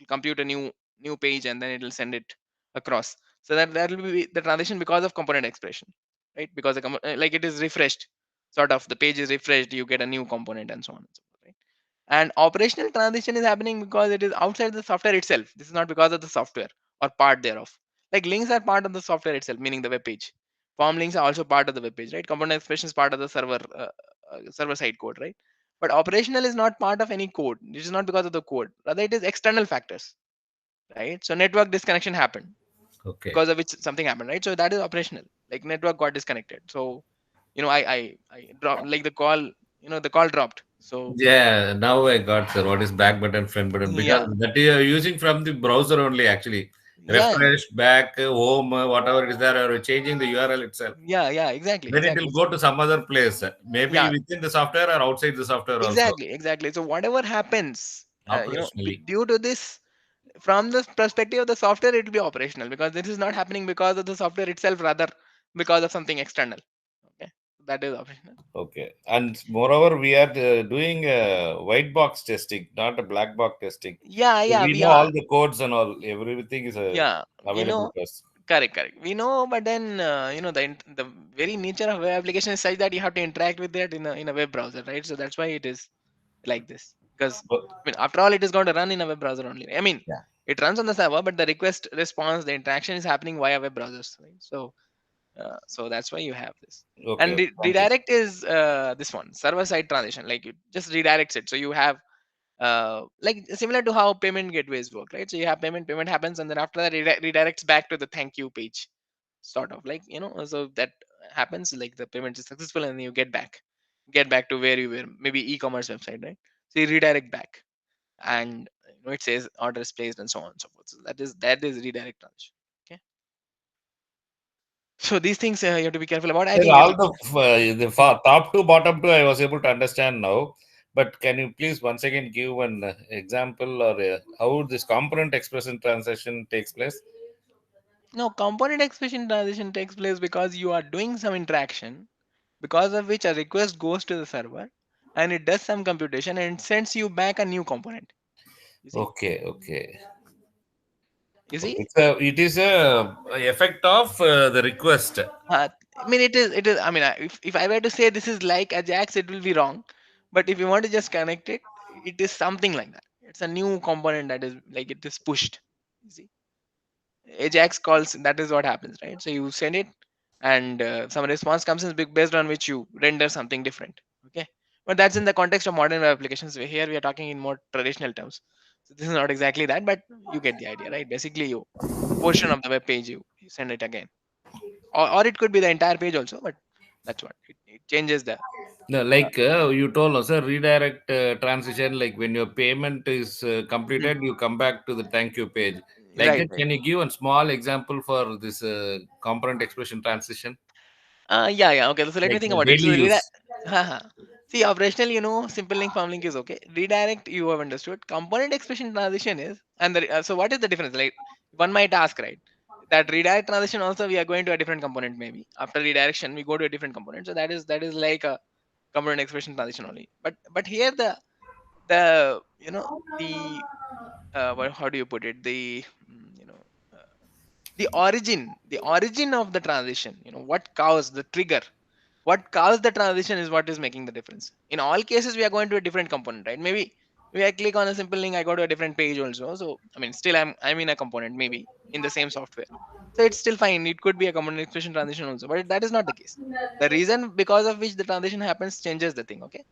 compute a new page and then it will send it across. So that will be the transition because of component expression, right? Because like it is refreshed, sort of the page is refreshed, you get a new component and so on and so forth, right? And operational transition is happening because it is outside the software itself. This is not because of the software or part thereof. Like links are part of the software itself, meaning the web page. Form links are also part of the web page, right? Component expression is part of the server side code, right? But operational is not part of any code. It is not because of the code, rather it is external factors, right? So network disconnection happened, Okay. because of which something happened, right? So that is operational, like network got disconnected, so I dropped, like the call dropped, so Yeah, now I got, sir, what is back button, front button, because yeah, that you are using from the browser only actually. yeah, Refresh, back, home, whatever it is there, or changing the URL itself. yeah, exactly, Then it will exactly. go to some other place, maybe Yeah, within the software or outside the software also, exactly. So whatever happens, operationally. due to this, from the perspective of the software, it will be operational, because this is not happening because of the software itself, rather because of something external. Okay, that is operational. Okay. And moreover, we are doing white box testing, not a black box testing. So Yeah, we we know are. all the codes and all, everything is Yeah, we available know. to us. Correct. We know, but then the very nature of web application is such that you have to interact with that in a web browser, right? So that's why it is like this. Because But, I mean, after all, it is going to run in a web browser only. I mean, yeah. it runs on the server, but the request response, the interaction is happening via web browsers, right? So that's why you have this. Okay. And Okay. Thank you. redirect is this one, server side transition. Like, it just redirects it. So you have like similar to how payment gateways work, right? So you have payment happens, and then after that, it redirects back to the thank you page, sort of like, so that happens, like the payment is successful, and you get back to where you were, maybe e-commerce website, right? So you redirect back, and it says order is placed and so on and so forth. So that is redirect transition. Okay, so these things you have to be careful about, I Well, think all it'll. the top two, bottom two, I was able to understand now. But can you please once again give an example or how this component expression transaction takes place? No, component expression transition takes place because you are doing some interaction, because of which a request goes to the server, and it does some computation and sends you back a new component. You see? Okay, okay. You Okay. see? It is a effect of the request. Uh, I mean, it is. I mean, if I were to say this is like Ajax, it will be wrong. But if you want to just connect it, it is something like that. It's a new component that is like it is pushed. You see? Ajax calls, that is what happens, right? So you send it, and some response comes in based on which you render something different. Okay, but that's in the context of modern web applications. Here we are talking in more traditional terms, so this is not exactly that, but you get the idea, right? Basically, you a portion of the web page, you send it again, or it could be the entire page also, but that's what it changes the No, uh, like you told us, a redirect transition, like when your payment is hmm, completed, you come back to the thank you page. Like right, that, right. can you give a small example for this component expression transition? Yeah. Okay, so let me Like think about it. So daily use. haha. See, operational, simple link, farm link is okay. Redirect, you have understood. Component expression transition is, and so what is the difference? Like, one might ask, right? That redirect transition also, we are going to a different component maybe. After redirection, we go to a different component. So that is like a component expression transition only. But here the how do you put it? Uh, the origin of the transition, what caused the trigger, what caused the transition is what is making the difference. In all cases, we are going to a different component, right? Maybe I click on a simple link, I go to a different page also. So I mean, still I'm in a component, maybe in the same software. So it's still fine, it could be a component expression transition also, but that is not the case. The reason because of which the transition happens changes the thing. Okay,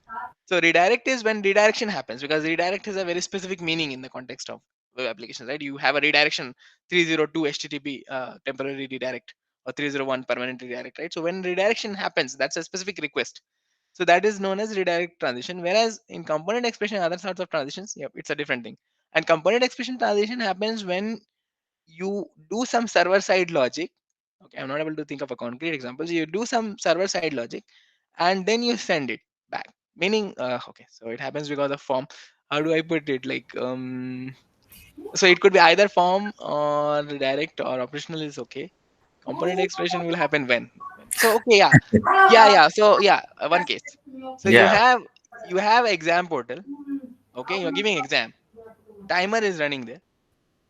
so redirect is when redirection happens, because redirect has a very specific meaning in the context of web applications, right? You have a redirection 302 HTTP temporary redirect or 301 permanent redirect, right? So when redirection happens, that's a specific request. So that is known as redirect transition. Whereas in component expression, other sorts of transitions, yep, it's a different thing. And component expression transition happens when you do some server side logic. Okay, I'm not able to think of a concrete example. So you do some server side logic, and then you send it back. Meaning, okay, so it happens because of form. How do I put it? Like, so it could be either form or direct or operational is okay. Component expression will happen when. So okay, yeah. So yeah, one case. So you Yeah. have exam portal. Okay, you're giving exam. Timer is running there.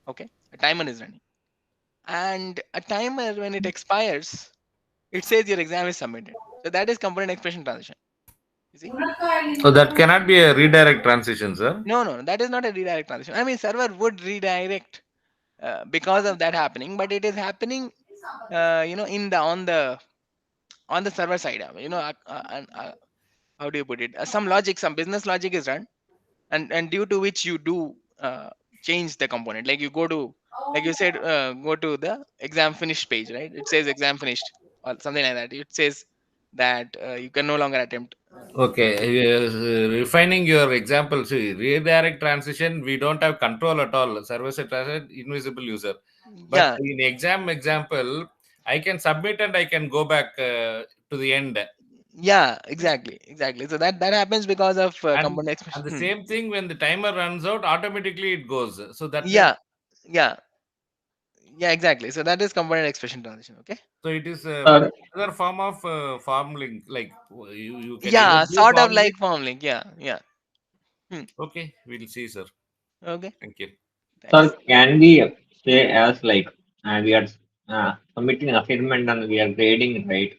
Okay, a timer is running, and a timer when it expires, it says your exam is submitted. So that is component expression transition. You see? So that cannot be a redirect transition, sir. No, that is not a redirect transition. I mean, server would redirect because of that happening, but it is happening, in the on the server side. How do you put it? Some logic, some business logic is run, and due to which you do change the component. Like you go to, like you said, go to the exam finished page, right? It says exam finished or something like that. It says that you can no longer attempt. Okay, refining your example, see, redirect transition, we don't have control at all. Server side transition, invisible user. But Yeah, in example, I can submit and I can go back to the end. yeah, exactly. So that happens because of And component and expression. the same thing when the timer runs out, automatically it goes. So that Yeah, yeah, yeah, exactly. So that is component expression transition. Okay. so it is Sir, another form of form link. Like you can even Yeah, do sort of form like link. form link. Yeah. Hmm. Okay, we'll see, sir. Okay. Thank you. sir, Thanks. can we say as like we are submitting assignment and we are grading, right?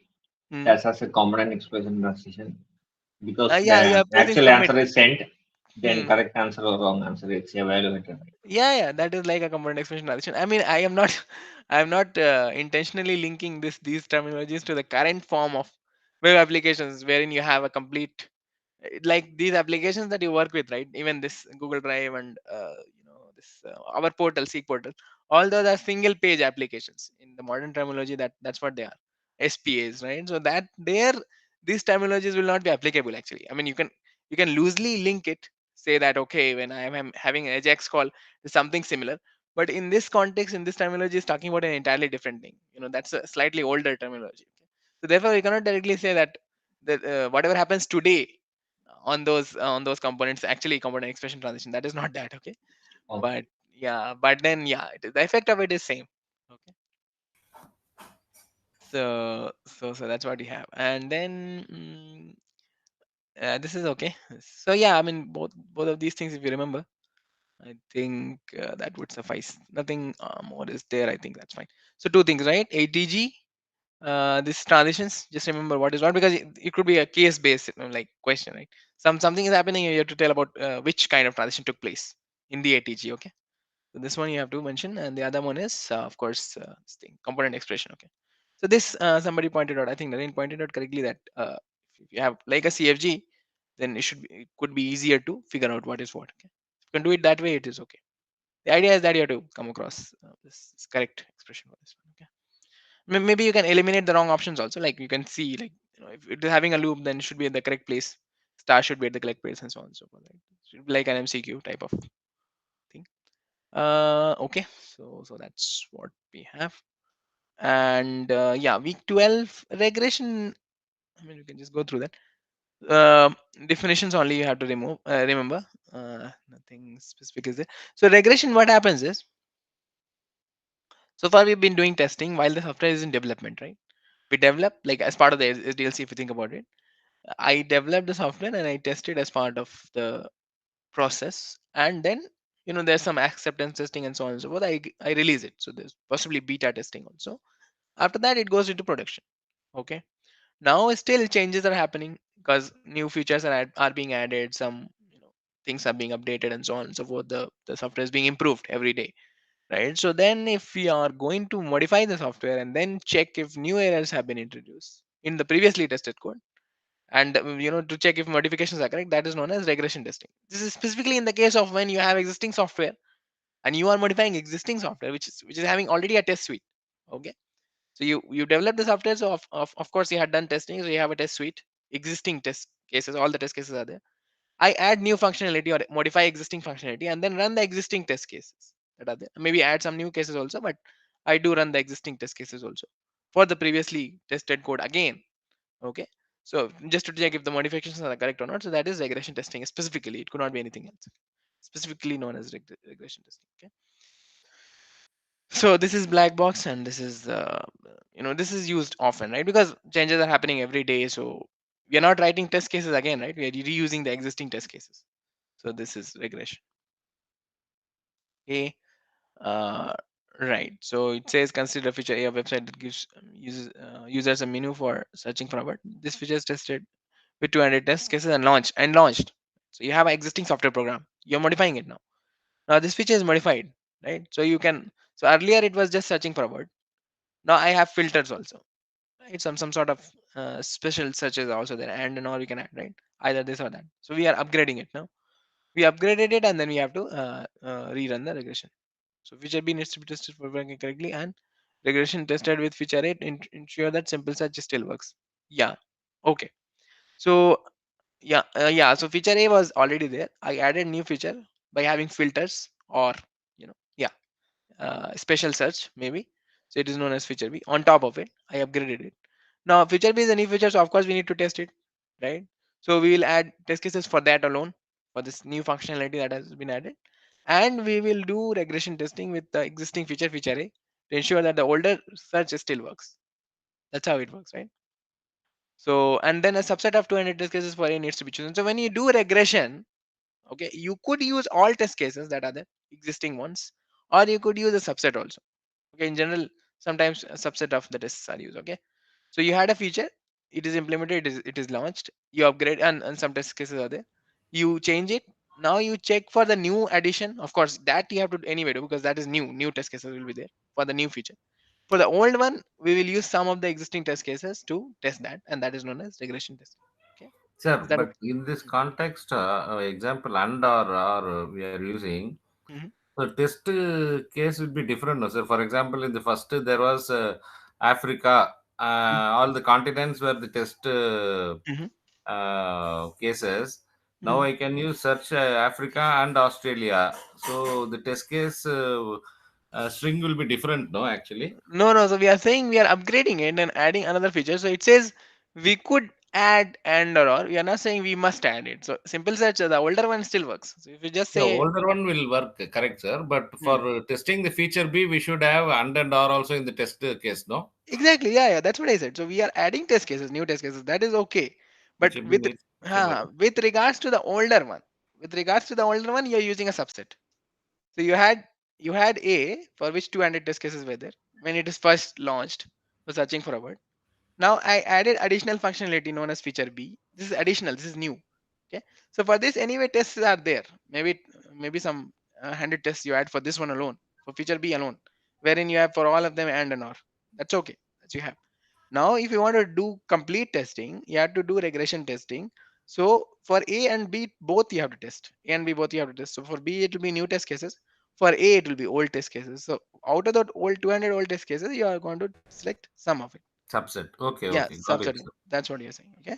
Hmm. That's as a component expression transition. Because Yeah, you the are pressing actual submit. answer is sent, then Hmm. correct answer or wrong answer it's evaluated. Yeah, that is like a component expression transition. I mean, I am not, I am not intentionally linking these terminologies to the current form of web applications, wherein you have a complete, like these applications that you work with, right? Even this Google Drive and this our portal, Seek portal, all those are single page applications. In the modern terminology, that's what they are, SPAs, right? So that there, these terminologies will not be applicable actually. I mean, you can loosely link it, say that okay, when I am having an Ajax call, is something similar. But in this context, in this terminology, is talking about an entirely different thing. That's a slightly older terminology. Okay? So therefore, we cannot directly say that whatever happens today on those components actually component expression transition. That is not that. Okay. But Okay. yeah, but then yeah, the effect of it is same. Okay. So that's what we have, and then this is okay. So yeah, I mean, both of these things, if you remember, I think that would suffice. Nothing more is there. I think that's fine. So two things, right? ATG, this transitions. Just remember what is what, because it could be a case based like question, right? Something is happening. You have to tell about which kind of transition took place in the ATG. Okay. So this one you have to mention, and the other one is of course this thing, component expression. Okay. So this somebody pointed out. I think Naren pointed out correctly that if you have like a CFG, then it could be easier to figure out what is what. Okay. If you can do it that way, it is okay. The idea is that you have to come across this correct expression for this one. Okay. Maybe you can eliminate the wrong options also. Like you can see, like if it is having a loop, then it should be at the correct place. Star should be at the correct place, and so on and so forth. Right? It should be like an MCQ type of thing. Okay. So that's what we have. And yeah, week 12 regression. I mean, you can just go through that. Uh, Definitions only you have to remember. Nothing specific is there. So regression, what happens is, so far we've been doing testing while the software is in development, right? We develop like as part of the SDLC. If you think about it, I developed the software and I tested as part of the process, and then there's some acceptance testing and so on and so forth. I release it. So there's possibly beta testing also. After that, it goes into production. Okay. Now still changes are happening because new features are being added. Some things are being updated and so on and so forth. The software is being improved every day, right? So then if we are going to modify the software and then check if new errors have been introduced in the previously tested code, and to check if modifications are correct, that is known as regression testing. This is specifically in the case of when you have existing software and you are modifying existing software which is having already a test suite. Okay, so you develop the software, so of course you had done testing, so you have a test suite, existing test cases, all the test cases are there. I add new functionality or modify existing functionality and then run the existing test cases that are there. Maybe add some new cases also, but I do run the existing test cases also for the previously tested code again. Okay. So just to check if the modifications are correct or not. So that is regression testing specifically. It could not be anything else. Specifically known as regression testing. Okay. So this is black box, and this is this is used often, right? Because changes are happening every day. So we are not writing test cases again, right? We are reusing the existing test cases. So this is regression. Okay. Uh, right. So it says consider feature A, a website that gives users a menu for searching for a word. This feature is tested with 200 test cases and launched. So you have an existing software program. You're modifying it now. Now this feature is modified, right? So you can. So earlier it was just searching for a word. Now I have filters also, right? Some sort of special searches are also there, and or you can add, right? Either this or that. So we are upgrading it now. We upgraded it, and then we have to rerun the regression. So feature B needs to be tested for working correctly, and regression tested with feature A to ensure that simple search still works. Yeah. Okay. So yeah. So feature A was already there. I added new feature by having filters or yeah, special search maybe. So it is known as feature B. On top of it, I upgraded it. Now feature B is a new feature, so of course we need to test it, right? So we will add test cases for that alone, for this new functionality that has been added, and we will do regression testing with the existing feature A to ensure that the older search still works. That's how it works, right? So and then a subset of 200 test cases for A needs to be chosen. So when you do regression, okay, you could use all test cases that are the existing ones, or you could use a subset also. Okay, in general, sometimes a subset of the tests are used. Okay, so you had a feature, it is implemented, it is launched, you upgrade, and some test cases are there, you change it. Now you check for the new addition. Of course that you have to anyway do, because that is new test cases will be there for the new feature. For the old one, we will use some of the existing test cases to test that, and that is known as regression testing. Okay, Sir, is that but okay? in this context, example and or we are using, Mm-hmm. the test case will be different, no, sir. For example, in the first there was Africa, all the continents were the test Mm-hmm. cases. Now Mm-hmm. I can use search Africa and Australia. So the test case string will be different, no, actually. No. So we are saying we are upgrading it and adding another feature. So it says we could add and or. We are not saying we must add it. So simple search, the older one still works. So if you just Yeah, say older one will work, correct, sir. But hmm, for testing the feature B, we should have and or also in the test case, no? exactly, yeah, that's what I said. So we are adding test cases, new test cases. That is okay. But Feature B needs feature Y. with regards to the older one, you're using a subset. So you had A for which 200 test cases were there when it is first launched for searching for a word. Now I added additional functionality known as feature B. This is additional. This is new. Okay. So for this, anyway, tests are there. Maybe some 100 tests you add for this one alone, for feature B alone, wherein you have for all of them and or. That's okay. That you have. Now, if you want to do complete testing, you have to do regression testing. So for A and B, both you have to test. A and B both you have to test. So for B, it will be new test cases. For A, it will be old test cases. So out of that old 200 old test cases, you are going to select some of it. Subset. Okay, Yeah, okay, got it, subset. sir. That's what you're saying. Okay.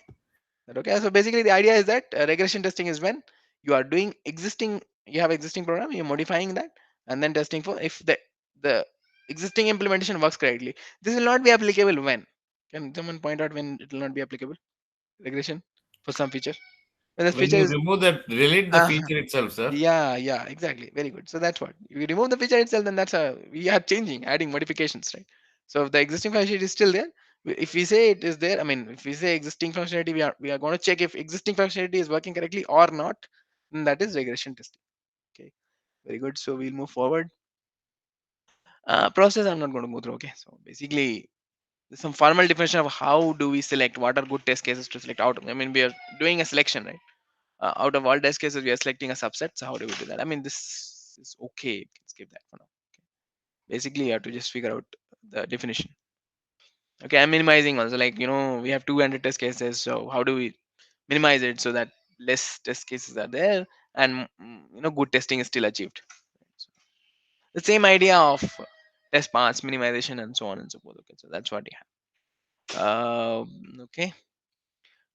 Okay. So basically, the idea is that regression testing is when you are doing existing, you have existing program, you're modifying that, and then testing for if the existing implementation works correctly. This will not be applicable when. Can someone point out when it will not be applicable? Regression for some feature. When the When feature you is remove that, delete the uh, feature itself, sir. yeah, exactly. Very good. So that's what. If you remove the feature itself, then that's a we are changing, adding modifications, right? So if the existing functionality is still there, if we say it is there, I mean, if we say existing functionality, we are going to check if existing functionality is working correctly or not. Then that is regression testing. Okay, very good. So we'll move forward. Process I'm not going to go through. Okay, so basically there's some formal definition of how do we select what are good test cases to select out. I mean, we are doing a selection, right? Out of all test cases, we are selecting a subset. So how do we do that? I mean, this is okay. You can skip that for now. Okay. Basically, you have to just figure out the definition. Okay, I'm minimizing also. Like we have 200 test cases. So how do we minimize it so that less test cases are there and good testing is still achieved? The same idea of test paths, minimization, and so on and so forth. Okay, so that's what you have. Okay,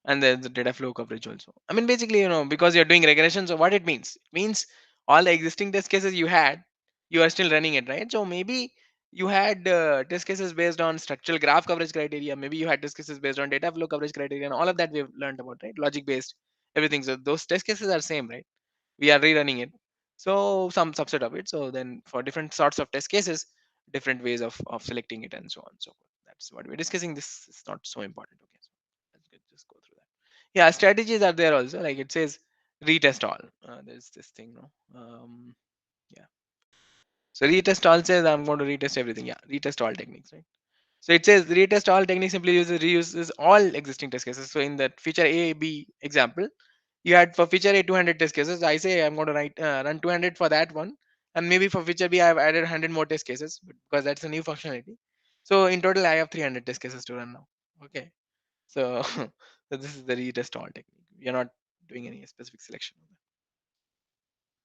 and there's the data flow coverage also. I mean, basically, because you're doing regression, so what it means all the existing test cases you had, you are still running it, right? So maybe you had test cases based on structural graph coverage criteria, maybe you had test cases based on data flow coverage criteria, and all of that we've learned about, right? Logic based, everything. So those test cases are same, right? We are rerunning it, so some subset of it. So then for different sorts of test cases, different ways of selecting it, and so on and so forth. That's what we're discussing. This is not so important. Okay, so let's just go through that. Yeah, strategies are there also, like it says retest all. There's this thing, no? Yeah, so retest all says I'm going to retest everything. Yeah, retest all techniques, right? So it says retest all techniques simply reuses all existing test cases. So in that feature A B example, you had for feature A 200 test cases. I say I'm going to run 200 for that one, and maybe for feature B I've added 100 more test cases, because that's a new functionality. So in total I have 300 test cases to run now. Okay, so so this is the retest all technique. We are not doing any specific selection.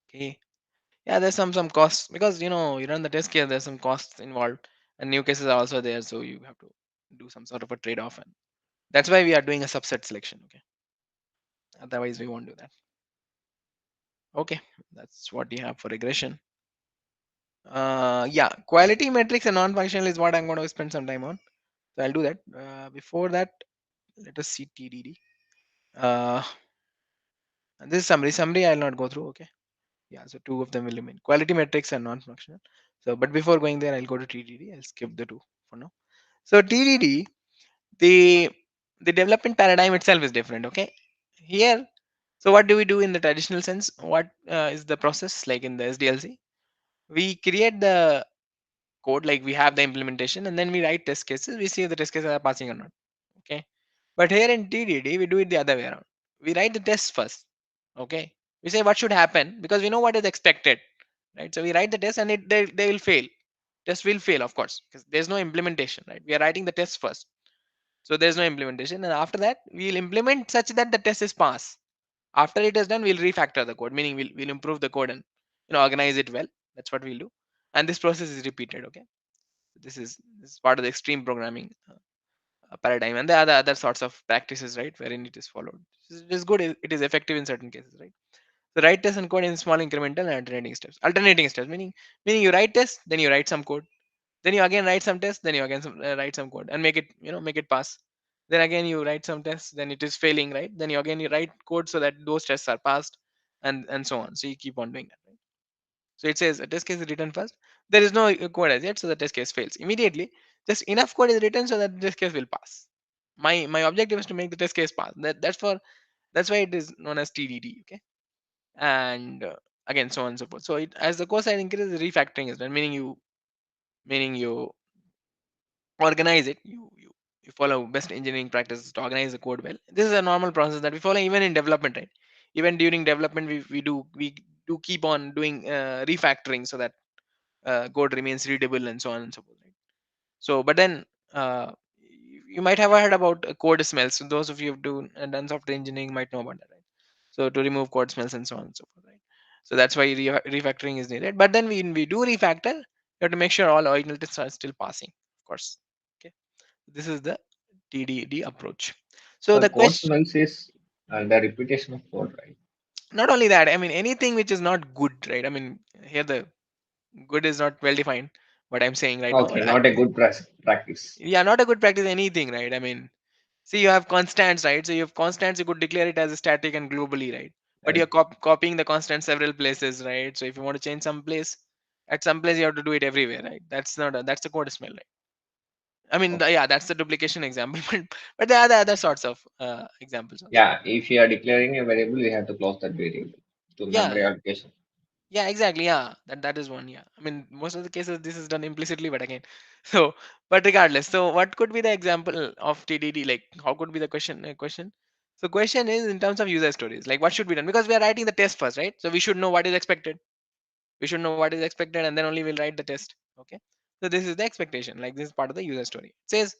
Okay, yeah, there's some costs, because you run the test case. There's some costs involved, and new cases are also there, so you have to do some sort of a trade-off, and that's why we are doing a subset selection. Okay, otherwise we won't do that. Okay, that's what you have for regression. Yeah, quality metrics and non-functional is what I'm going to spend some time on, so I'll do that. Before that, let us see TDD. uh and this is summary I'll not go through. Okay, yeah, so two of them will remain, quality metrics and non-functional. So but before going there, I'll go to TDD. I'll skip the two for now. So TDD, the the development paradigm itself is different. Okay, here, so what do we do in the traditional sense? What is the process like in the SDLC? We create the code, like we have the implementation, and then we write test cases. We see if the test cases are passing or not. Okay, but here in TDD we do it the other way around. We write the test first. Okay, we say what should happen, because we know what is expected, right? So we write the test, and they will fail. Test will fail, of course, because there's no implementation, right? We are writing the test first, so there's no implementation, and after that we'll implement such that the test is pass. After it is done, we'll refactor the code, meaning we'll improve the code and organize it well. That's what we'll do, and this process is repeated. Okay, this is part of the extreme programming paradigm, and the other sorts of practices, right, wherein it is followed. It is good. It is effective in certain cases, right? So write test and code in small incremental and alternating steps. Alternating steps, meaning you write test, then you write some code, then you again write some test, then you again write some code, and make it pass. Then again you write some tests, then it is failing, right? Then you write code so that those tests are passed, and so on. So you keep on doing that, right? So it says a test case is written first. There is no code as yet, so the test case fails immediately. Just enough code is written so that the test case will pass. My objective is to make the test case pass. That's why it is known as TDD. Okay, and again so on and so forth. So as the core size increases, refactoring is done, meaning you organize it. You follow best engineering practices to organize the code well. This is a normal process that we follow even in development, right? Even during development, we do keep on doing refactoring so that code remains readable, and so on and so forth, right? So but then you might have heard about code smells. So those of you who've done software engineering might know about that, right? So to remove code smells and so on and so forth, right? So that's why refactoring is needed. But then when we do refactor, you have to make sure all original tests are still passing, of course. Okay, this is the TDD approach. So So the code question, smells is the repetition of code, right? not only that, I mean anything which is not good, right? I mean here the good is not well defined. What I'm saying right now, Okay, but not a good practice. yeah, not a good practice. Anything, right? I mean, see, you have constants, right? So you have constants. You could declare it as a static and globally, right? But you're Right. copying the constant several places, right? So if you want to change some place, at some place you have to do it everywhere, right? That's a code smell, right? I mean, Okay. yeah, that's the duplication example, but there are the other sorts of examples also. Yeah, if you are declaring a variable, we have to close that variable to Yeah, memory allocation. yeah, exactly. Yeah, that is one. Yeah, I mean, most of the cases this is done implicitly, but again, so but regardless, so what could be the example of TDD? Like, how could be the question? So, question is in terms of user stories, like what should be done, because we are writing the test first, right? So we should know what is expected. We should know what is expected, and then only we'll write the test. Okay. So this is the expectation. Like this is part of the user story. It says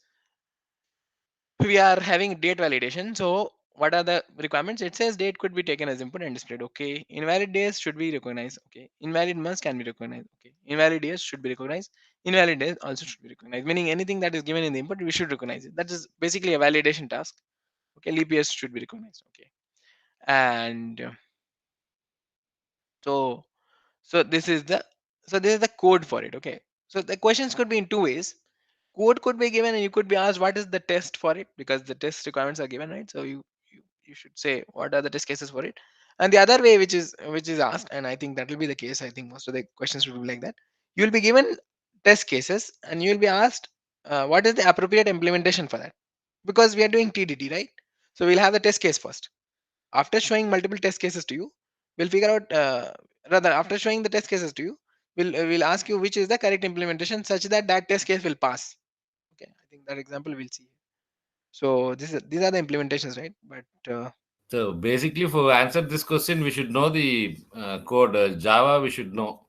we are having date validation. So what are the requirements? It says date could be taken as input and displayed. Okay. Invalid days should be recognized. Okay. Invalid months can be recognized. Okay. Invalid years should be recognized. Invalid days also should be recognized. Meaning anything that is given in the input, we should recognize it. That is basically a validation task. Okay. Leap years should be recognized. Okay. And so so this is the this is the code for it. Okay. So the questions could be in two ways. Code could be given and you could be asked what is the test for it, because the test requirements are given, right? So you should say what are the test cases for it. And the other way which is asked, and I think that will be the case, I think most of the questions will be like that. You will be given test cases and you will be asked what is the appropriate implementation for that, because we are doing TDD, right? So we'll have the test case first. After showing multiple test cases to you, we'll figure out rather after showing the test cases to you, we'll ask you which is the correct implementation such that that test case will pass. Okay, I think that example we'll see. So these are the implementations, right? But So basically, for answer this question, we should know the code Java. We should know.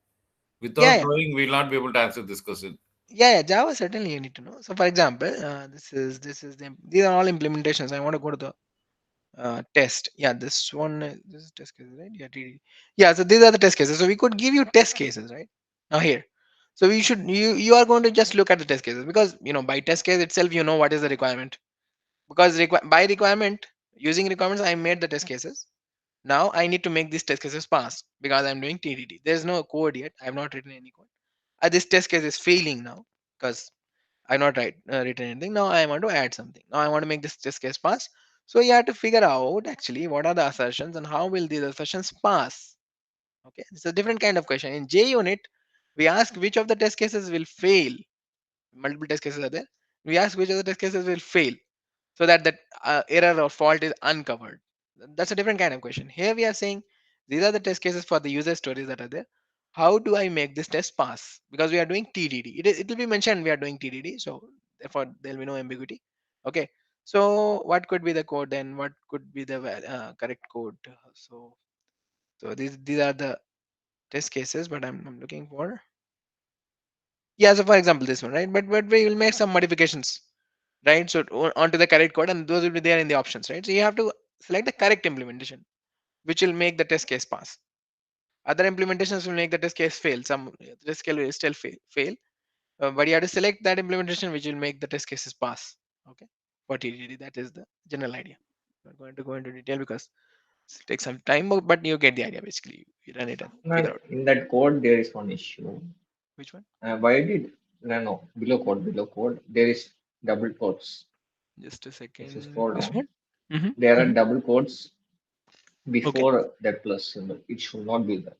yeah, Without yeah, knowing, we will not be able to answer this question. yeah. Java certainly you need to know. So for example, these are all implementations. I want to go to the test. Yeah, this one this is test cases, right? Yeah, TD. Yeah. So these are the test cases. So we could give you test cases, right? Now here. So you are going to just look at the test cases, because by test case itself you know what is the requirement, because by requirement, using requirements I made the test cases. Now I need to make these test cases pass because I'm doing TDD. There's no code yet. I have not written any code. This test case is failing now because I've not written anything. Now I want to add something. Now I want to make this test case pass. So you have to figure out actually what are the assertions and how will these assertions pass. Okay, it's a different kind of question. In JUnit, we ask which of the test cases will fail. Multiple test cases are there. We ask which of the test cases will fail, so that that error or fault is uncovered. That's a different kind of question. Here we are saying these are the test cases for the user stories that are there. How do I make this test pass? Because we are doing TDD. It will be mentioned we are doing TDD, so therefore there will be no ambiguity. Okay. So what could be the code then? What could be the correct code? So these are the test cases, but I'm looking for. Yeah, so for example this one, right? But we will make some modifications, right? So onto the correct code, and those will be there in the options, right? So you have to select the correct implementation, which will make the test case pass. Other implementations will make the test case fail. Some test case will still fail, but you have to select that implementation which will make the test cases pass. Okay, for TDD, that is the general idea. I'm not going to go into detail because it takes some time, but you get the idea. Basically, you run it and figure Now, out in that code, there is one issue. which one. Why did no below code there is double quotes. Just a This is second. scroll This down. one. Hmm. There are Hmm. double quotes Okay. before that plus symbol. It should not be there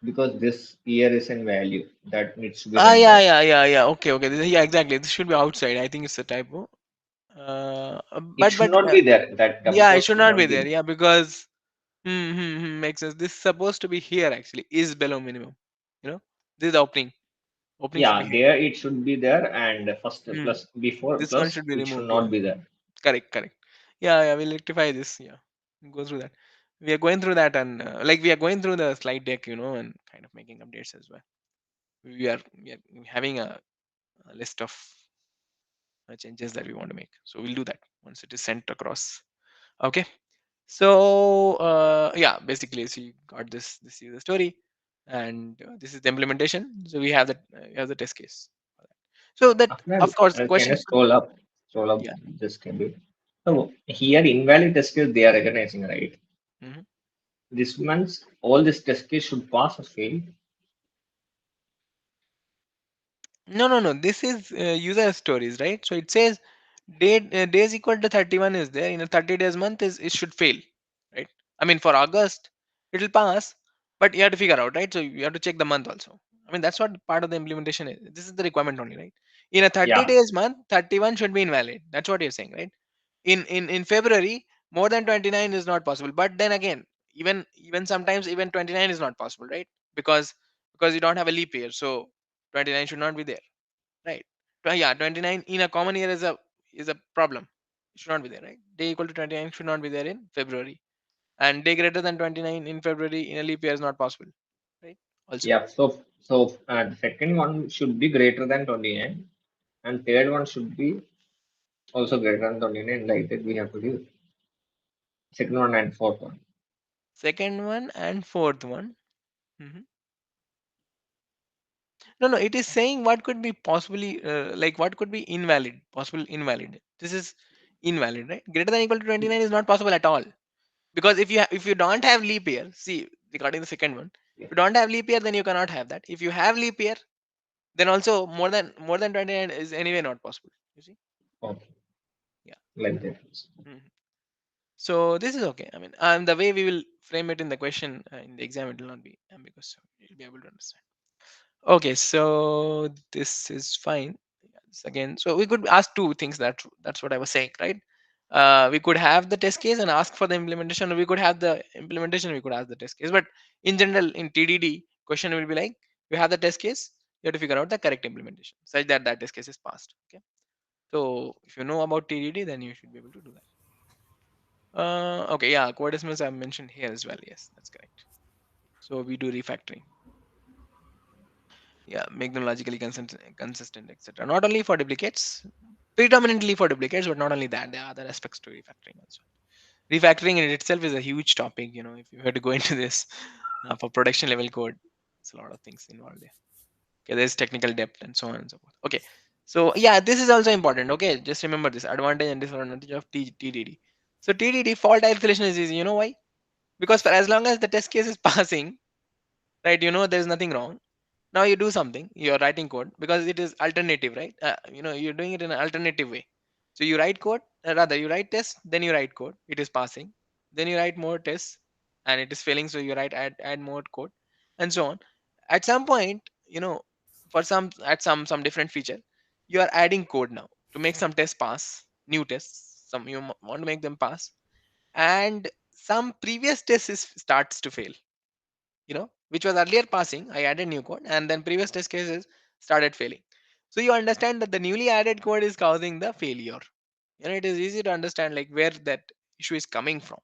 because this year is in value that needs to be Ah, rendered. yeah. Okay, okay. Yeah, exactly. This should be outside. I think it's a typo. It But should not be there. That double yeah, it quote should should not be not be there. there. Yeah, because makes sense. This is supposed to be here actually. Is below minimum. You know, this is the opening. Opening should be Yeah, here. there it should be there, and first Hmm. plus before This one plus should be it should removed. Yeah, not be there. correct, correct. Yeah, we'll rectify this. Yeah, go through that. We are going through that, and like we are going through the slide deck, and kind of making updates as well. We are having a list of changes that we want to make. So we'll do that once it is sent across. Okay. So yeah, basically, so you got this is the story, and this is the implementation. So we have the test case. So that, After that, of course, can you question. scroll up? Scroll up Yeah. just can be. So here invalid test case they are recognizing, right? Mhm. This means all this test case should pass or fail. No. This is user stories, right? So it says days equal to 31 is there in a 30 days month, is it should fail, right? I mean for August it will pass, but you have to figure out, right? So you have to check the month also. I mean that's what part of the implementation is. This is the requirement only, right? In a 30 Yeah, days month, 31 should be invalid. That's what you're saying, right? In February, more than 29 is not possible. But then again, even sometimes even 29 is not possible, right? Because you don't have a leap year, so 29 should not be there, right? Yeah, 29 in a common year is a problem. It should not be there, right? Day equal to 29 should not be there in February, and day greater than 29 in February in a leap year is not possible, right? Also, yeah. The second one should be greater than 29, and third one should be also greater than 29. Like that, we have to do. Second one and fourth one. Second one and fourth one. Mhm. No, no, it is saying what could be possibly like what could be invalid, possible invalid. This is invalid, right? Greater than equal to 29 is not possible at all, because if you don't have leap year, see, regarding the second one, Yeah. if you don't have leap year, then you cannot have that. If you have leap year, then also more than 29 is anyway not possible. You see? Okay. Yeah. Like that. Mhm. So this is okay. I mean, the way we will frame it in the question in the exam, it will not be ambiguous. So you'll be able to understand. Okay, so this is fine. Yes, again, so we could ask two things. That's what I was saying, right? We could have the test case and ask for the implementation, or we could have the implementation, we could ask the test case. But in general, in TDD, question will be like, you have the test case, you have to figure out the correct implementation such that that test case is passed. Okay, so if you know about TDD, then you should be able to do that. Okay, yeah, coordinates I've mentioned here as well. Yes, that's correct. So we do refactoring. Yeah, make them logically consistent, etc. Not only for duplicates, predominantly for duplicates, but not only that, there are other aspects to refactoring also. Refactoring in itself is a huge topic. If you were to go into this for production level code, it's a lot of things involved there. Okay, there's technical depth and so on and so forth. Okay, so yeah, this is also important. Okay, just remember this advantage and disadvantage of TDD. So TDD, fault isolation is easy. You know why? Because for as long as the test case is passing, right, there's nothing wrong. Now you do something, you're writing code because it is alternative, right? You're doing it in an alternative way. So you write code, rather you write test, then you write code, it is passing, then you write more tests and it is failing, so you write add more code, and so on. At some point, for some different feature, you are adding code now to make some tests pass, new tests, some you want to make them pass, and some previous test starts to fail, which was earlier passing. I added new code, and then previous test cases started failing. So you understand that the newly added code is causing the failure. It is easy to understand like where that issue is coming from,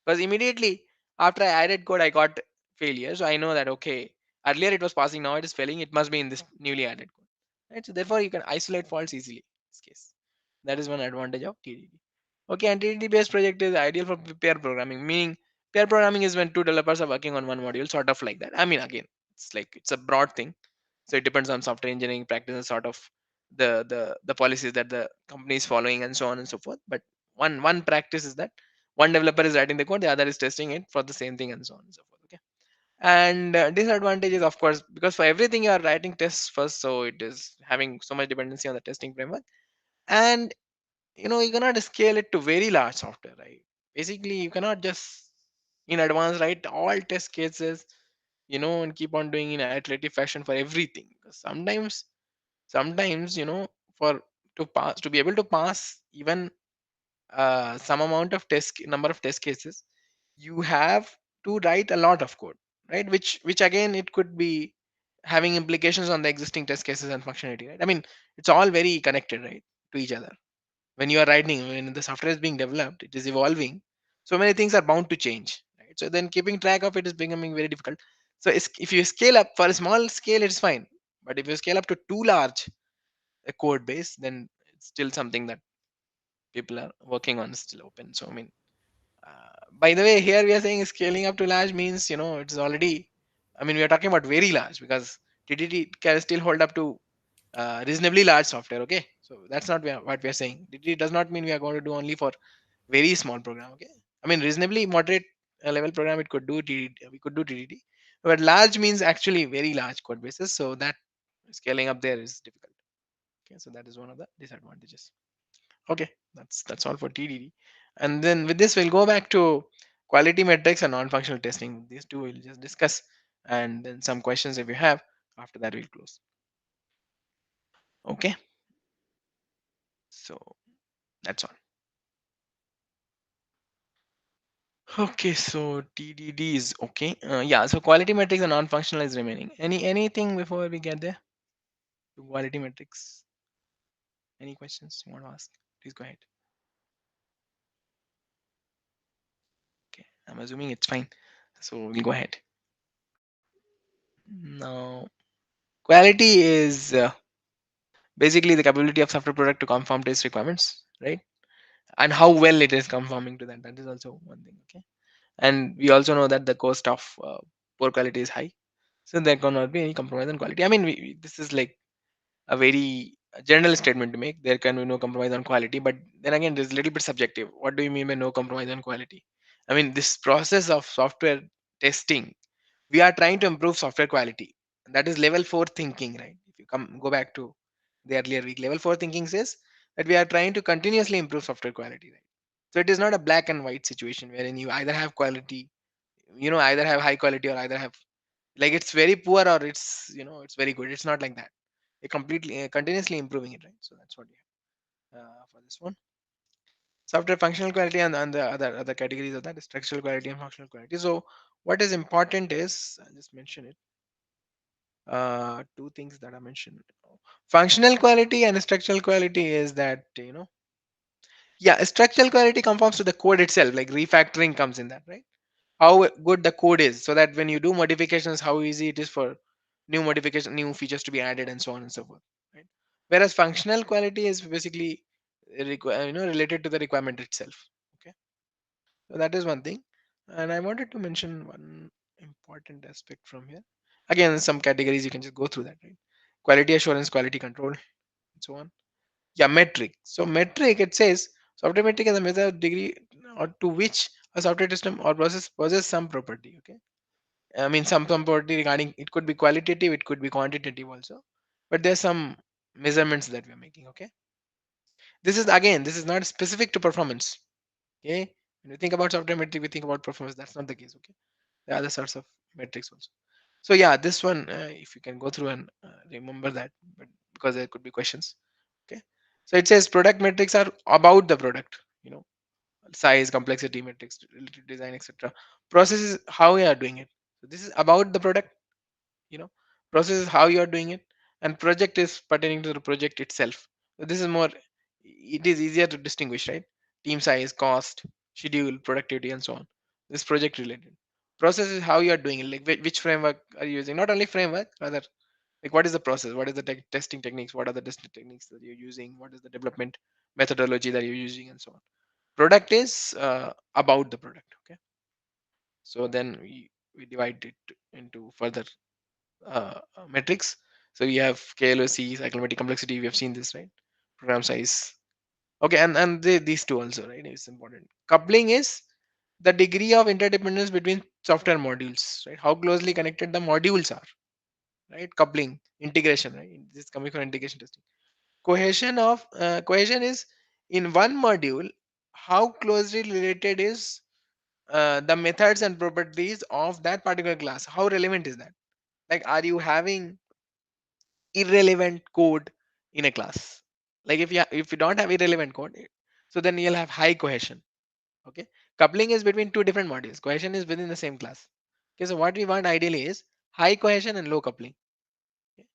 because immediately after I added code, I got failure. So I know that, okay, earlier it was passing, now it is failing. It must be in this newly added code, right? So therefore, you can isolate faults easily in this case. That is one advantage of TDD. Okay, and TDD based project is ideal for pair programming, meaning pair programming is when two developers are working on one module, sort of like that. I mean, again, it's a broad thing, so it depends on software engineering practices, sort of the policies that the company is following, and so on and so forth. But one practice is that one developer is writing the code, the other is testing it for the same thing, and so on and so forth. Okay, and disadvantages, of course, because for everything you are writing tests first, so it is having so much dependency on the testing framework. And you cannot scale it to very large software, right? Basically, you cannot just in advance write all test cases, and keep on doing in iterative fashion for everything. Because sometimes, for to be able to pass even some amount of number of test cases, you have to write a lot of code, right? Which again, it could be having implications on the existing test cases and functionality, right? I mean, it's all very connected, right, to each other. When the software is being developed, it is evolving, so many things are bound to change, right? So then keeping track of it is becoming very difficult. So if you scale up for a small scale, it's fine, but if you scale up to too large a code base, then it's still something that people are working on, still open. So I mean, by the way, here we are saying scaling up to large means, it's already, I mean, we are talking about very large, because TDD can still hold up to reasonably large software. Okay, so that's not what we are saying. TDD does not mean we are going to do only for very small program. Okay, I mean, reasonably moderate level program, it could do TDD, we could do TDD, but large means actually very large code bases, so that scaling up there is difficult. Okay, so that is one of the disadvantages. Okay, that's all for TDD. And then with this, we'll go back to quality metrics and non-functional testing. These two we'll just discuss, and then some questions if you have. After that, we'll close. Okay, so that's all. Okay, so TDD is okay. Yeah, so quality metrics and non-functional is remaining. Anything before we get there to quality metrics? Any questions you want to ask? Please go ahead. Okay, I'm assuming it's fine. So we'll go ahead. Now, quality is basically the capability of software product to conform to its requirements, right? and how well it is conforming to that. That is also one thing. Okay, and we also know that the cost of poor quality is high, so there cannot be any compromise on quality. I mean, this is like a very general statement to make. There can be no compromise on quality, but then again, there's a little bit subjective. What do you mean by no compromise on quality? I mean, this process of software testing, we are trying to improve software quality. That is level 4 thinking, right? If you go back to the earlier week, level 4 thinking says that we are trying to continuously improve software quality, right? So it is not a black and white situation wherein you either have quality, either have high quality or either have, like, it's very poor or it's, it's very good. It's not like that. You're completely continuously improving it, right? So that's what we have for this one. Software functional quality, and the other categories of that is structural quality and functional quality. So what is important is, I'll just mention it. Two things that I mentioned. Functional quality and structural quality is that, yeah, structural quality conforms to the code itself, like refactoring comes in that, right? How good the code is, so that when you do modifications, how easy it is for new features to be added, and so on and so forth, right? Whereas functional quality is basically related to the requirement itself. Okay, so that is one thing. And I wanted to mention one important aspect from here. Again, some categories you can just go through that, right? Quality assurance, quality control, and so on. Yeah, metric. So metric, it says software metric is a measure of degree or to which a software system or process possesses some property. Okay, I mean, some property regarding, it could be qualitative, it could be quantitative also, but there's some measurements that we're making. Okay, this is not specific to performance. Okay, when we think about software metric, we think about performance. That's not the case. Okay, there are other sorts of metrics also. So yeah, this one, if you can go through and remember that, but because there could be questions. Okay, so it says product metrics are about the product. Size, complexity metrics, relative design, etc. Process is how you are doing it. So this is about the product. you know Process is how you are doing it, and project is pertaining to the project itself. So this is more, it is easier to distinguish, right? Team size, cost, schedule, productivity, and so on. This project related. Process is how you are doing it, like which framework are you using, not only framework, rather, like what is the process, what is the testing techniques, what are the testing techniques that you're using, what is the development methodology that you're using, and so on. Product is about the product. Okay, so then we divide it into further metrics. So we have KLOC, cyclomatic complexity. We have seen this, right? Program size. Okay, and these two also, right? It's important. Coupling is the degree of interdependence between software modules, right? How closely connected the modules are, right? Coupling, integration, right? This is coming from integration testing. Cohesion is in one module. How closely related is the methods and properties of that particular class? How relevant is that? Like, are you having irrelevant code in a class? Like, if you don't have irrelevant code, so then you'll have high cohesion. Okay, coupling is between two different modules, cohesion is within the same class. Okay, so what we want ideally is high cohesion and low coupling. Okay?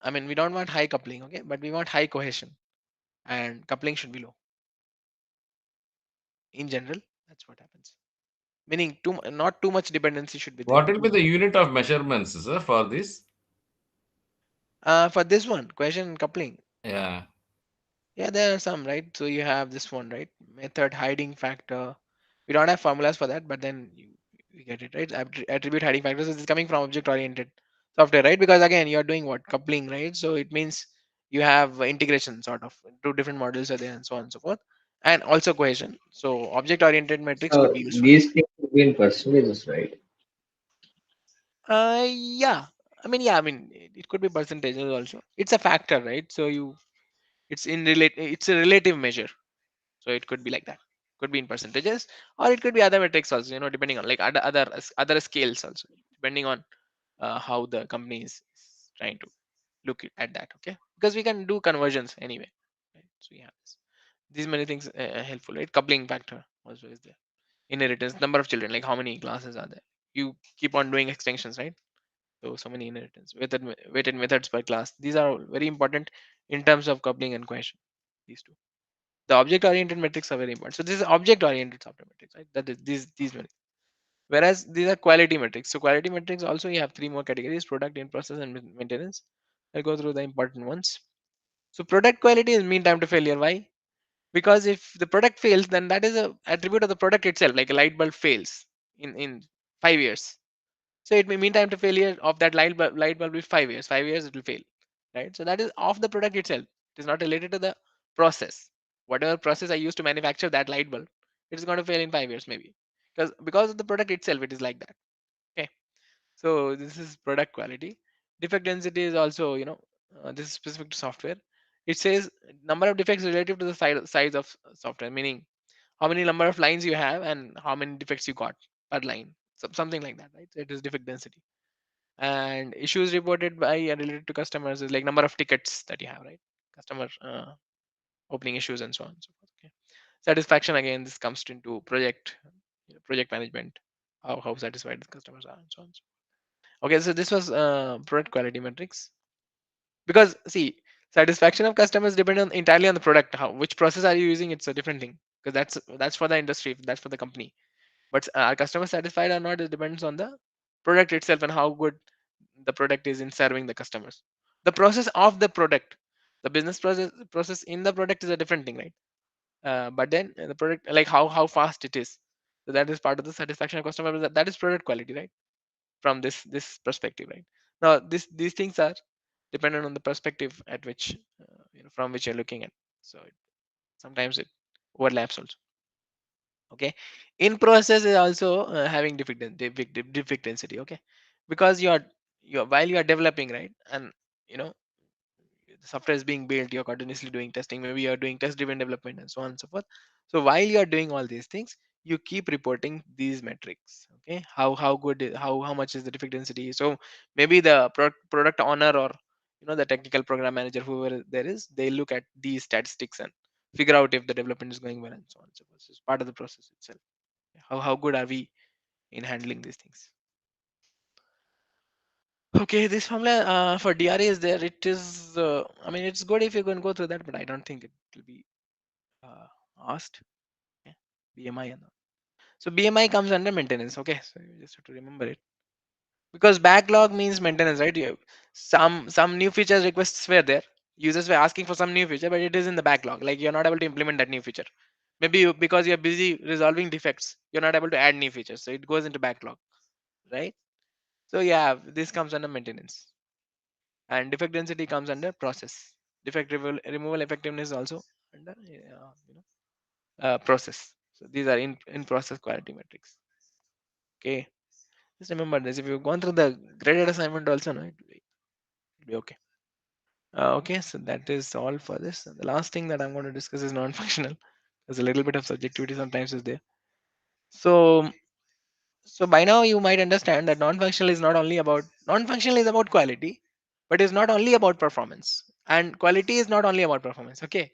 I mean, we don't want high coupling, okay, but we want high cohesion, and coupling should be low. In general, that's what happens, meaning not too much dependency should be there. What will be the unit of measurements, sir, for this? For this one, cohesion and coupling, Yeah. yeah, there are some, right? So you have this one, right? Method hiding factor. We don't have formulas for that, but then you get it, right? Attribute hiding factors is coming from object oriented software, right? Because again, you're doing what? Coupling, right? So it means you have integration sort of, two different models are there, and so on and so forth, and also cohesion. So object oriented metrics could So be used for that. these things will be in percentages, right? Yeah. I mean, it could be percentages also. It's a factor, right? So it's a relative measure. So it could be like that. Could be in percentages, or it could be other metrics also. Depending on, like, other scales also, depending on how the company is trying to look at that. Okay, because we can do conversions anyway. Right? So we have this. These many things helpful, right? Coupling factor also is there. Inheritance, number of children, like how many classes are there. You keep on doing extensions, right? So many inheritance, weighted methods per class. These are all very important in terms of coupling and cohesion. These two. The object oriented metrics are very important. So this is object oriented software metrics, right? That is these many. Whereas these are quality metrics. So quality metrics also, you have three more categories: product, in process, and maintenance. I'll go through the important ones. So product quality is mean time to failure. Why? because if the product fails, then that is a attribute of the product itself. Like a light bulb fails in 5 years, so it may mean time to failure of that light bulb is 5 years. 5 years it will fail, right? So that is of the product itself. It is not related to the process. Whatever process I use to manufacture that light bulb, it is going to fail in 5 years maybe, because of the product itself. It is like that. Okay. So this is product quality. Defect density is also, this is specific to software. It says number of defects relative to the size of software, meaning how many number of lines you have and how many defects you got per line. So something like that, right? So it is defect density. And issues reported by and related to customers is like number of tickets that you have, right? Customer opening issues and so on and so forth. Okay. Satisfaction, again, this comes into project management, how satisfied the customers are and so on. Okay, so this was product quality metrics. Because see, satisfaction of customers depend on entirely on the product. How which process are you using? It's a different thing, because that's for the industry, that's for the company. But are customers satisfied or not? It depends on the product itself and how good the product is in serving the customers. The process of the product, the business process in the product is a different thing, right? But then the product, like how fast it is, so that is part of the satisfaction of customer. That is product quality, right? From this perspective, right? Now these things are dependent on the perspective at which from which you're looking at. So sometimes it overlaps also. Okay. In process is also having defect density. Okay. Because you're while you are developing, right? And you know the software is being built, you're continuously doing testing, maybe you're doing test driven development and so on and so forth. So while you're doing all these things, you keep reporting these metrics. Okay. How good how much is the defect density. So maybe the product owner, or the technical program manager, whoever there is, they look at these statistics and figure out if the development is going well and so on and so forth. So it's part of the process itself. How good are we in handling these things. Okay, this formula for DRA is there. It is, I mean, it's good if you can go through that, but I don't think it will be uh, asked. Okay. BMI and all. So BMI comes under maintenance. Okay, so you just have to remember it, because backlog means maintenance, right? You have some new features requests were there. Users were asking for some new feature, but it is in the backlog. Like you're not able to implement that new feature. Maybe because you're busy resolving defects, you're not able to add new features, so it goes into backlog, right? So yeah, this comes under maintenance. And defect density comes under process. Defect removal effectiveness also under process. So these are in process quality metrics. Okay, just remember this. If you've gone through the graded assignment also, no, it'll be okay. Okay, so that is all for this. And the last thing that I'm going to discuss is non-functional. There's a little bit of subjectivity sometimes is there. So so by now you might understand that non-functional is about quality, but it's not only about performance. And quality is not only about performance. Okay.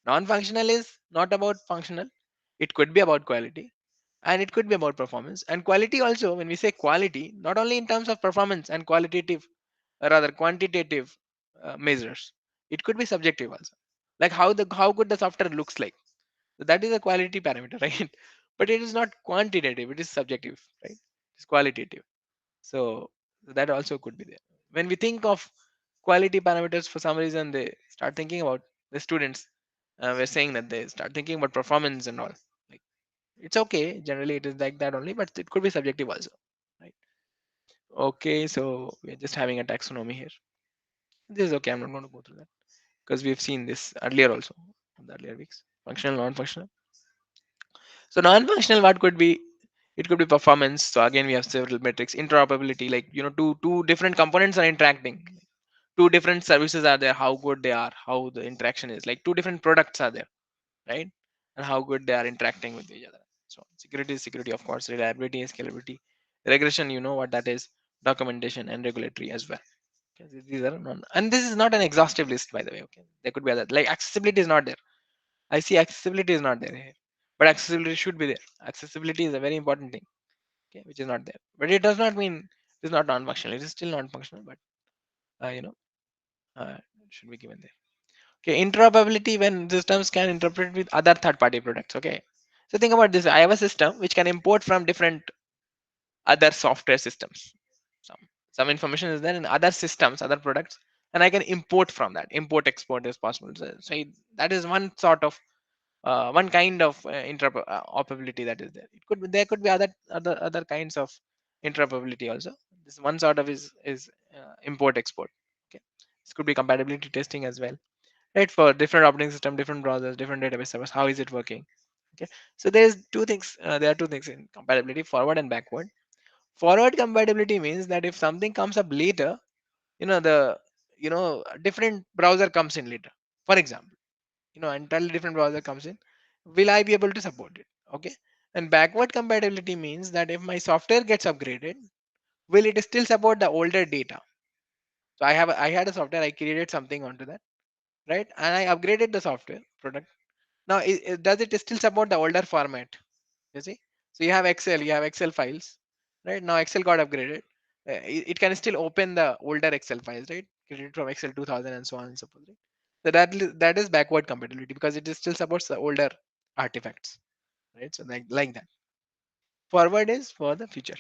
Non-functional is not about functional. It could be about quality and it could be about performance. And quality also, when we say quality, not only in terms of performance and qualitative, or rather quantitative measures, it could be subjective also. Like how good the software looks like. So that is a quality parameter, right? But it is not quantitative, it is subjective, right? It's qualitative. So that also could be there. When we think of quality parameters, for some reason they start thinking about the students. We're saying that they start thinking about performance and all. Like it's okay. Generally, it is like that only, but it could be subjective also, right? Okay, so we're just having a taxonomy here. This is okay. I'm not going to go through that because we've seen this earlier also in the earlier weeks. Functional, non-functional. So non-functional, what could be? It could be performance. So again, we have several metrics. Interoperability, like two different components are interacting. Two different services are there. How good they are, how the interaction is. Like two different products are there, right? And how good they are interacting with each other. So security is security, of course. Reliability is scalability. Regression, you know what that is. Documentation and regulatory as well. Okay, these are non, and this is not an exhaustive list, by the way. Okay, there could be other, like accessibility is not there. I see accessibility is not there here, but accessibility should be there. Accessibility is a very important thing, okay, which is not there. But it does not mean it is not non-functional. It is still non-functional, but uh, you know, it should be given there. Okay, interoperability, when systems can interpret with other third-party products. Okay, so think about this. I have a system which can import from different other software systems. Some some information is there in other systems, other products, and I can import from that. Import export is possible. So that is one sort of one kind of interoperability that is there. There could be other kinds of interoperability also. This one sort of is import export. Okay, this could be compatibility testing as well, right? For different operating system, different browsers, different database servers, how is it working? Okay, so there's two things. There are two things in compatibility: forward and backward. Forward compatibility means that if something comes up later, the different browser comes in later. For example, entirely different browser comes in, will I be able to support it? Okay, and backward compatibility means that if my software gets upgraded, will it still support the older data? So I had a software, I created something onto that, right? And I upgraded the software product. Now does it still support the older format? You see, so you have excel files, right? Now excel got upgraded. It can still open the older excel files, right? Created from excel 2000 and so on and so forth, right? So that is backward compatibility because it still supports the older artifacts, right? So like that. Forward is for the future.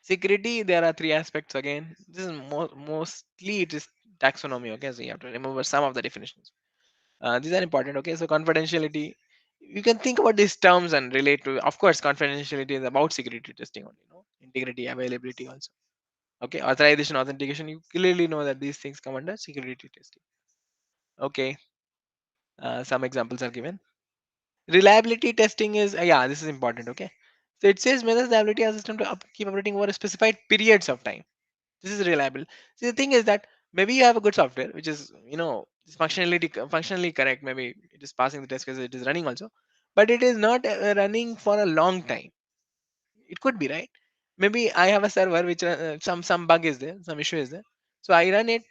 Security, there are three aspects again. This is mostly it is taxonomy. Okay, so you have to remember some of the definitions. These are important. Okay, so confidentiality, you can think about these terms and relate to. Of course, confidentiality is about security testing only. Integrity, availability also. Okay, authorization, authentication, you clearly know that these things come under security testing. Okay, some examples are given. Reliability testing is, yeah, this is important. Okay, so it says whether the ability of the system to keep operating over specified periods of time. This is reliable. See, the thing is that maybe you have a good software which is is functionally correct. Maybe it is passing the test because it is running also, but it is not running for a long time. It could be, right? Maybe I have a server which some bug is there, some issue is there, so I run it,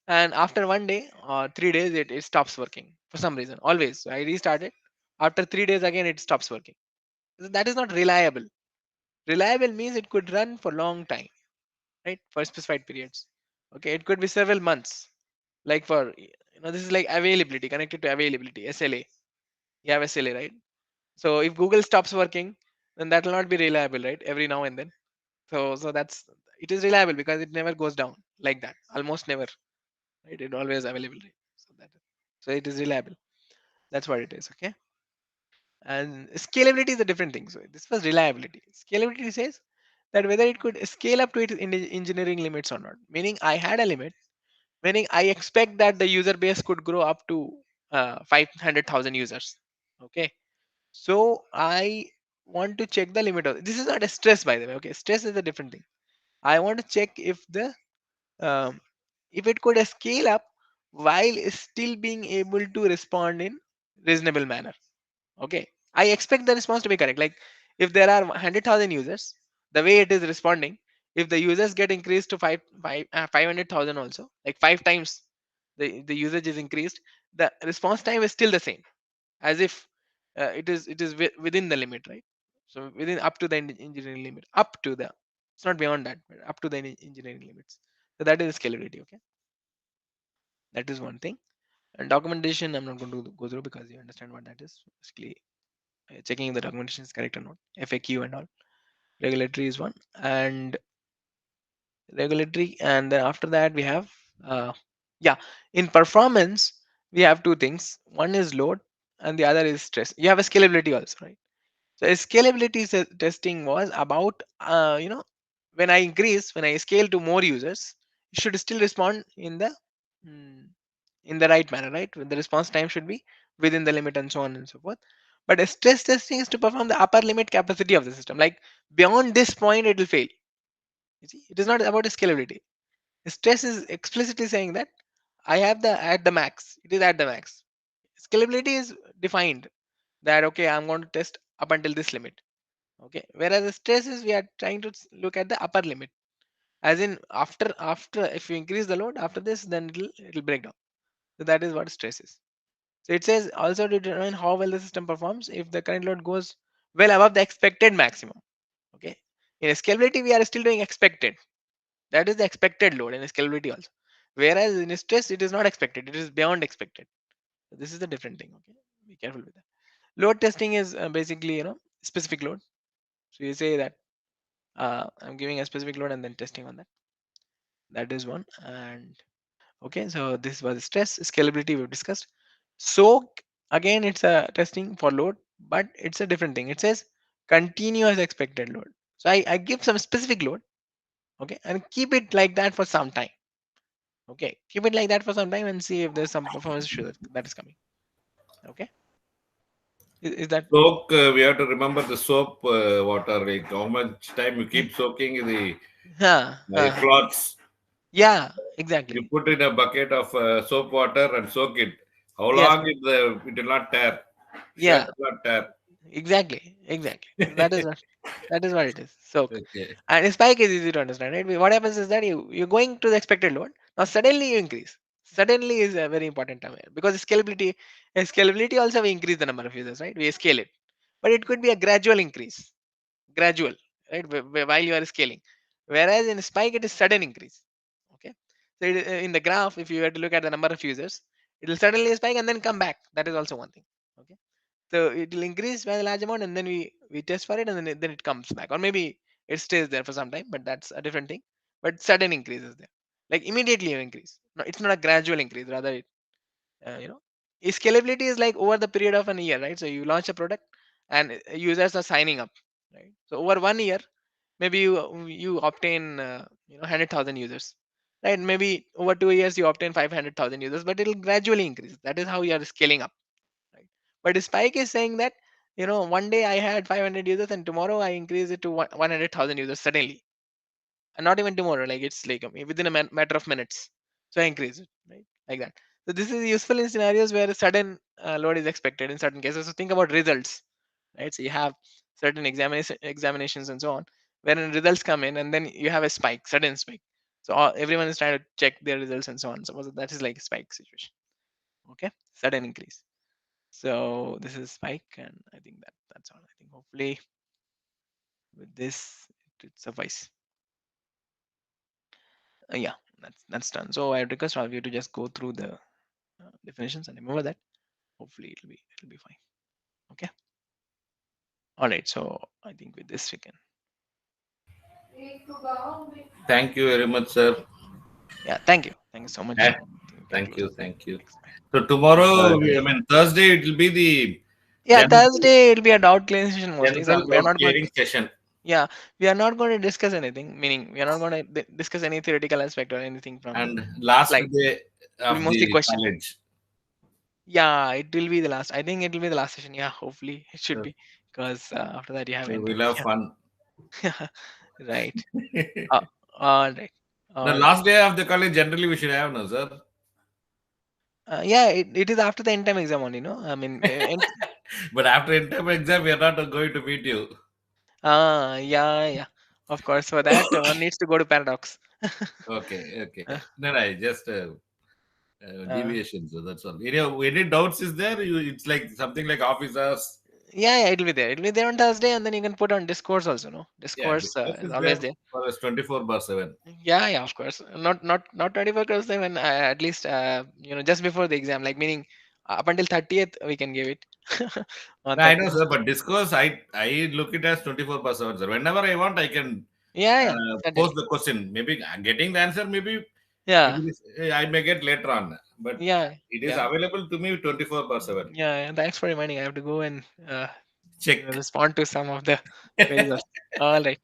and after 1 day or 3 days it stops working for some reason always. So I restart it. After 3 days again it stops working. So that is not reliable. Reliable means it could run for long time, right? For specified periods. Okay, it could be several months. Like for this is like availability, connected to availability, SLA. You have SLA, right? So if Google stops working, then that will not be reliable, right? Every now and then. So that's it is reliable because it never goes down like that. Almost never. Right? It always available. Right? So it is reliable. That's what it is. Okay. And scalability is a different thing. So this was reliability. Scalability says that whether it could scale up to its engineering limits or not. Meaning I had a limit, meaning I expect that the user base could grow up to 500,000 users. Okay, so I want to check the limit of this. Is not a stress, by the way. Okay, stress is a different thing. I want to check um, if it could scale up while still being able to respond in reasonable manner. Okay, I expect the response to be correct. Like if there are 100,000 users, the way it is responding, if the users get increased to 500,000 also, like 5 times the usage is increased, the response time is still the same, as if it is within the limit, right? So within up to the engineering limit, up to the, it's not beyond that, but up to the engineering limits. So that is scalability. Okay, that is one thing. And documentation, I'm not going to go through because you understand what that is. Basically, checking if the documentation is correct or not, FAQ and all. Regulatory is one, and regulatory, and then after that we have, uh, yeah, in performance we have two things. One is load, and the other is stress. You have a scalability also, right? So scalability testing was about, when I scale to more users, it should still respond mm, in the right manner, right? When the response time should be within the limit and so on and so forth. But a stress testing is to perform the upper limit capacity of the system. Like beyond this point, it will fail. You see, it is not about scalability. Stress is explicitly saying that I have the at the max. It is at the max. Scalability is defined that okay, I'm going to test up until this limit. Okay, whereas the stress is we are trying to look at the upper limit, as in after if you increase the load after this, then it'll break down. So that is what stress is. So it says also to determine how well the system performs if the current load goes well above the expected maximum. Okay, in scalability we are still doing expected. That is the expected load in scalability also, whereas in stress it is not expected, it is beyond expected. So this is the different thing. Okay, be careful with that. Load testing is basically specific load. So you say that I'm giving a specific load and then testing on that. That is one. And okay, so this was stress. Scalability we've discussed. Soak Again, it's a testing for load, but it's a different thing. It says continuous expected load. So I give some specific load, okay, and keep it like that for some time. Okay, keep it like that for some time and see if there's some performance issue that is coming. Okay, is that Soak, we have to remember the soap water, like how much time you yeah, keep soaking the huh, huh. cloths. Yeah, You exactly. put in a bucket of soap water and soak it. How Yes, long it will not tear? Shirt yeah, will not tear. exactly. That is what it is. So, Okay. and spike is easy to understand, right? What happens is that you're going to the expected load. Now suddenly you increase. Suddenly is a very important term here because scalability also we increase the number of users, right? We scale it, but it could be a gradual increase, gradual, right? While you are scaling, whereas in spike it is sudden increase. Okay, so in the graph, if you were to look at the number of users, it will suddenly spike and then come back. That is also one thing. Okay, so it will increase by a large amount, and then we test for it, and then it comes back, or maybe it stays there for some time, but that's a different thing. But sudden increase is there, like immediately you increase. No, it's not a gradual increase. Rather, uh, you know, scalability is like over the period of an year, right? So you launch a product, and users are signing up, right? So over 1 year, maybe you obtain 100,000 users, right? Maybe over 2 years you obtain 500,000 users, but it'll gradually increase. That is how you are scaling up, right? But Spike is saying that one day I had 500 users and tomorrow I increase it to 100,000 users suddenly, and not even tomorrow. Like it's like within a matter of minutes. So I increase it, right? Like that. So this is useful in scenarios where a sudden load is expected in certain cases. So think about results, right? So you have certain examinations and so on, wherein results come in and then you have a spike, sudden spike. So everyone is trying to check their results and so on. So that is like a spike situation. Okay, sudden increase. So this is spike, and I think that's all. I think hopefully with this it suffice. Yeah, that's done. So I request all of you to just go through the definitions and remember that. Hopefully it'll be fine. Okay. All right. So I think with this we can. Thank you very much, sir. Yeah. Thank you so much. Eh, I think we can Thank close you, it. thank you. Thanks. Bye. So tomorrow, Bye. I mean Thursday, it will be the Yeah, general Thursday it'll be a doubt clearing session mostly. So general we are doubt not going. clearing session, Yeah, we are not going to discuss anything. Meaning we are not going to discuss any theoretical aspect or anything from and last slide. day It will be of mostly the question. college. Yeah, it will be the last. I think it will be the last session. Yeah, hopefully it should So, be because after that you have so ended. we'll have fun. Yeah, right. Uh, all right. The All right. last day of the college, generally we should have, no, sir. Yeah, it is after the end time exam only, no? I mean, But after interim exam, we are not going to meet you. yeah. Of course, for that one needs to go to Paradox. Okay, Uh, okay. No, no, just uh, deviation. So that's all. Any doubts is there? It's like something like office hours. yeah, it'll be there. It'll be there on Thursday, and then you can put on Discourse also, no? Yeah, Discourse discourse is is always there there. for us 24/7. Yeah, of course. Not 24/7. At least just before the exam, like meaning up until 30th we can give it on No, I know, 30th. sir, but discourse, I look it as 24/7, sir. Whenever I want, I can Yeah, post certainly. the question. Maybe getting the answer, maybe Yeah, I may get later on, but yeah, it is yeah. available to me 24/7. Yeah, thanks for reminding. I have to go and Check. respond to some of the queries. All right,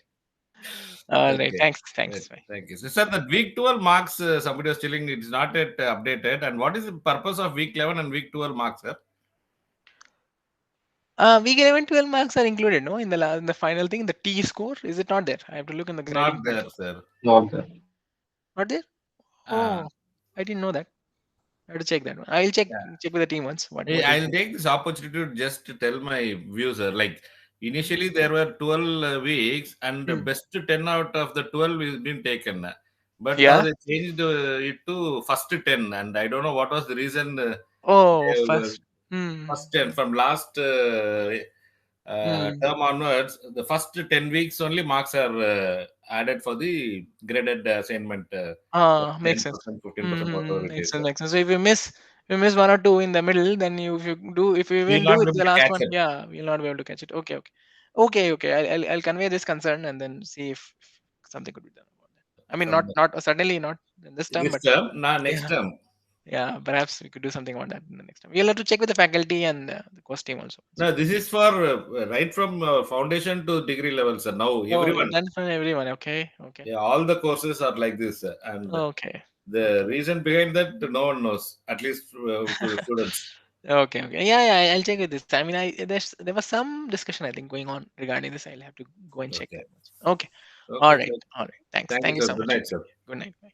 all right. Okay. Thanks. Bye. Thank you. So, sir, that week 12 marks, somebody was telling it is not yet updated. And what is the purpose of week 11 and week 12 marks, sir? Week 11, 12 marks are included, no? In the final thing, the T score is it not there? I have to look in the grading Not file. there, sir. Not there. Not there? Uh, Oh, I didn't know that. I have to check that one. I will check with the team once. What is I'll there? take this opportunity to just to tell my viewer, like initially there were 12 weeks and the Hmm. best 10 out of the 12 is been taken. But now Yeah. they changed it to first 10 and I don't know what was the reason Oh, they were first. Hmm. first 10 from last Hmm. term onwards, the first 10 weeks only marks are added for the graded assignment Makes sense. 10%, 15%, whatever it Makes is. sense. Makes sense. So if you miss one or two in the middle, then if you We will even do not be it able the to last catch one, up. yeah, we'll not be able to catch it. Okay. I'll convey this concern and then see if something could be done about that. I mean, not Some certainly not in this term, this but term, next yeah, term. Yeah, perhaps we could do something about that in the next time. We'll have to check with the faculty and the course team also. See No, if this they- is for right from foundation to degree level, sir. Now Oh, everyone, that's for everyone. Okay, okay, yeah, all the courses are like this, and okay, the okay. reason behind that no one knows, at least to the students. Okay, okay. Yeah, yeah, I'll check with this. I mean, there was some discussion I think going on regarding this. I'll have to go and check Okay. that much. Okay. All Okay, right. sir. All right. Thanks. Thank you, Thank you sir. so Good much. night, sir. Good night. Bye.